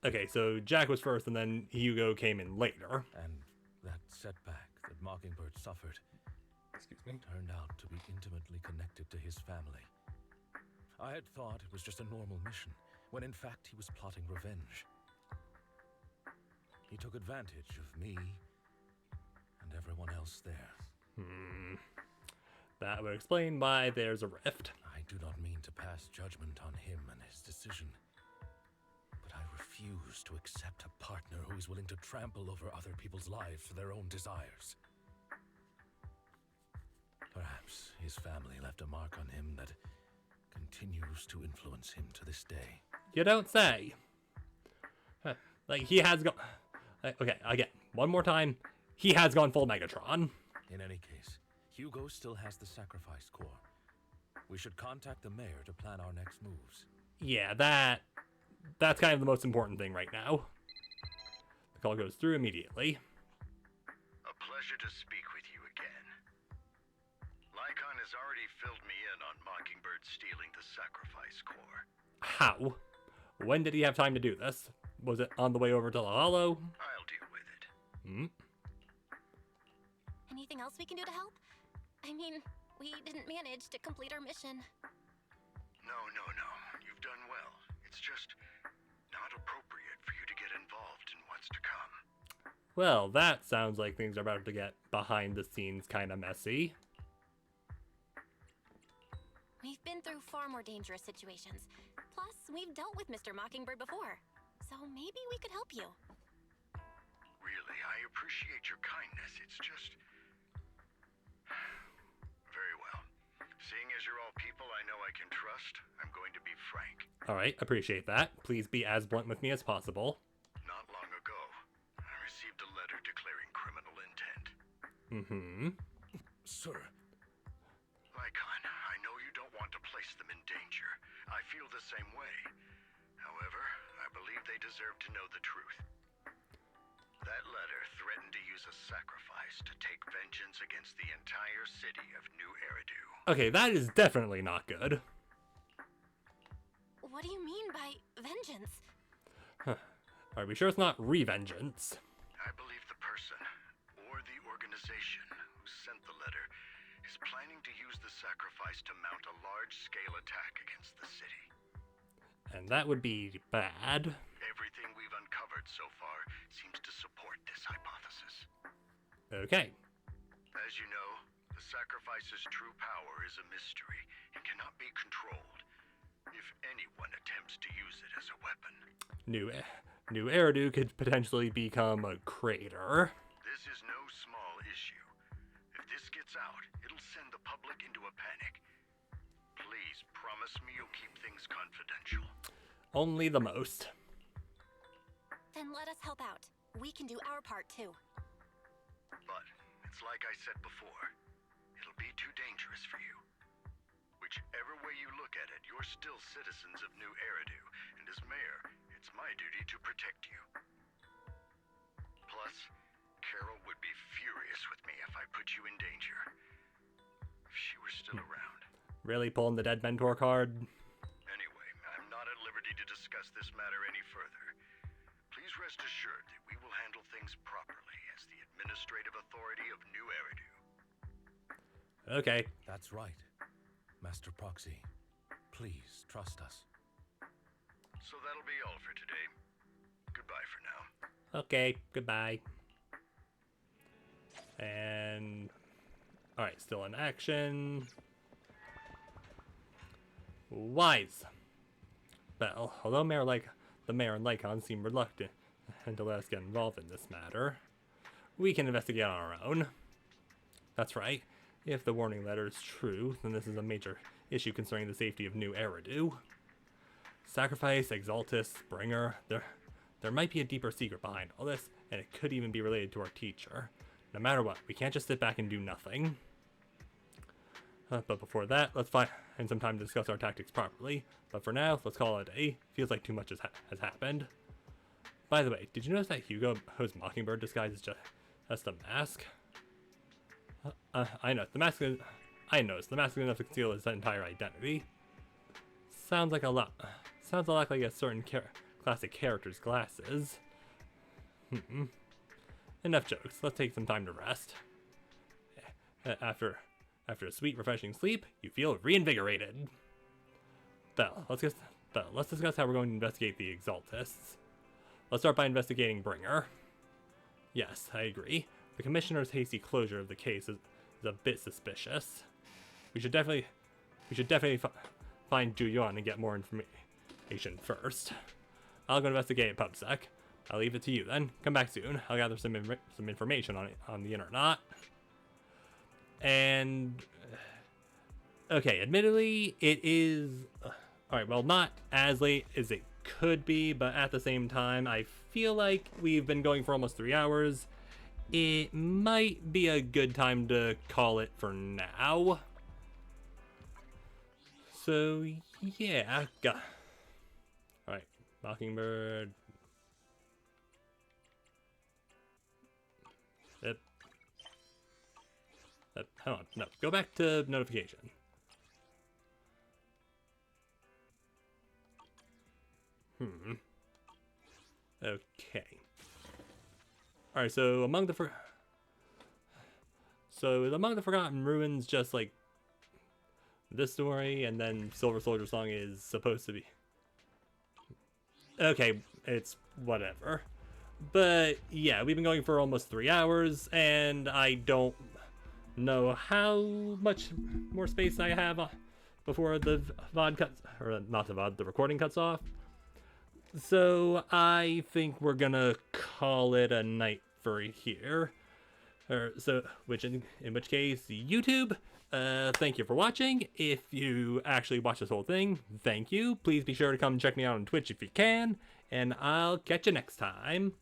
Okay, so Jack was first and then Hugo came in later. And that setback that Mockingbird suffered, excuse me, turned out to be intimately connected to his family. I had thought it was just a normal mission, when in fact he was plotting revenge. He took advantage of me and everyone else there. That would explain why there's a rift. I do not mean to pass judgment on him and his decision, but I refuse to accept a partner who is willing to trample over other people's lives for their own desires. Perhaps his family left a mark on him that continues to influence him to this day. You don't say. Like, he has gone... Okay, again, one more time. He has gone full Megatron. In any case, Hugo still has the sacrifice core. We should contact the mayor to plan our next moves. Yeah, that's kind of the most important thing right now. The call goes through immediately. A pleasure to speak with you again. Lycon has already filled me in on Mockingbird stealing the sacrifice core. How? When did he have time to do this? Was it on the way over to the Hollow? I'll deal with it. Anything else we can do to help? I mean, we didn't manage to complete our mission. No. You've done well. It's just not appropriate for you to get involved in what's to come. Well, that sounds like things are about to get behind the scenes kind of messy. We've been through far more dangerous situations. Plus, we've dealt with Mr. Mockingbird before. So maybe we could help you. Really, I appreciate your kindness. It's just... Very well. Seeing as you're all people I know I can trust, I'm going to be frank. Alright, appreciate that. Please be as blunt with me as possible. Not long ago, I received a letter declaring criminal intent. Sir. Lycon, I know you don't want to place them in danger. I feel the same way. However, I believe they deserve to know the truth. That letter threatened to use a sacrifice to take vengeance against the entire city of New Eridu. Okay, that is definitely not good. What do you mean by vengeance? Are we sure it's not revengeance? I believe the person, or the organization, who sent the letter is planning to use the sacrifice to mount a large-scale attack against the city. And that would be bad. Everything we've uncovered so far seems to support this hypothesis. Okay. As you know, the sacrifice's true power is a mystery and cannot be controlled. If anyone attempts to use it as a weapon, New Eridu could potentially become a crater. this is no small issue. If this gets out, it'll send the public into a panic. Please promise me you'll keep things confidential. Only the most. Then let us help out. We can do our part too. But it's like I said before, it'll be too dangerous for you. Whichever way you look at it, you're still citizens of New Eridu, and as mayor, it's my duty to protect you. Plus, Carol would be furious with me if I put you in danger. If she were still around. Really pulling the dead mentor card? Anyway, I'm not at liberty to discuss this matter any further. Please rest assured that we will handle things properly as the administrative authority of New Eridu. Okay. That's right. Master Proxy, please trust us. So that'll be all for today. Goodbye for now. Okay, goodbye. And alright, still in action. Wise. Well, although the mayor and Lycon seem reluctant to let us get involved in this matter, we can investigate on our own. That's right. If the warning letter is true, then this is a major issue concerning the safety of New Eridu. Sacrifice, Exaltus, Bringer, there might be a deeper secret behind all this, and it could even be related to our teacher. No matter what, we can't just sit back and do nothing. But before that, let's find some time to discuss our tactics properly. But for now, let's call it a day. Feels like too much has happened. By the way, did you notice that Hugo's Mockingbird disguise is just a mask? I know the mask. I noticed the mask is enough to conceal his entire identity. Sounds a lot like a certain classic character's glasses. Enough jokes. Let's take some time to rest. After a sweet, refreshing sleep, you feel reinvigorated. Belle, let's discuss how we're going to investigate the Exaltists. Let's start by investigating Bringer. Yes, I agree. The Commissioner's hasty closure of the case is a bit suspicious. We should definitely find Juyuan and get more information first. I'll go investigate PubSec. I'll leave it to you then. Come back soon. I'll gather some information on the internet. And okay, admittedly, it is alright, well, not as late as it could be, but at the same time, I feel like we've been going for almost 3 hours. It might be a good time to call it for now. So, yeah. Alright, Mockingbird. Hold on, no, go back to notification. Okay. Alright, so among the Forgotten Ruins, just like this story, and then Silver Soldier Song is supposed to be. Okay, it's whatever. But yeah, we've been going for almost 3 hours, and I don't know how much more space I have before the VOD cuts, or not the VOD, the recording cuts off. So I think we're gonna call it a night for here. In which case, YouTube, thank you for watching. If you actually watch this whole thing, thank you. Please be sure to come check me out on Twitch if you can, and I'll catch you next time.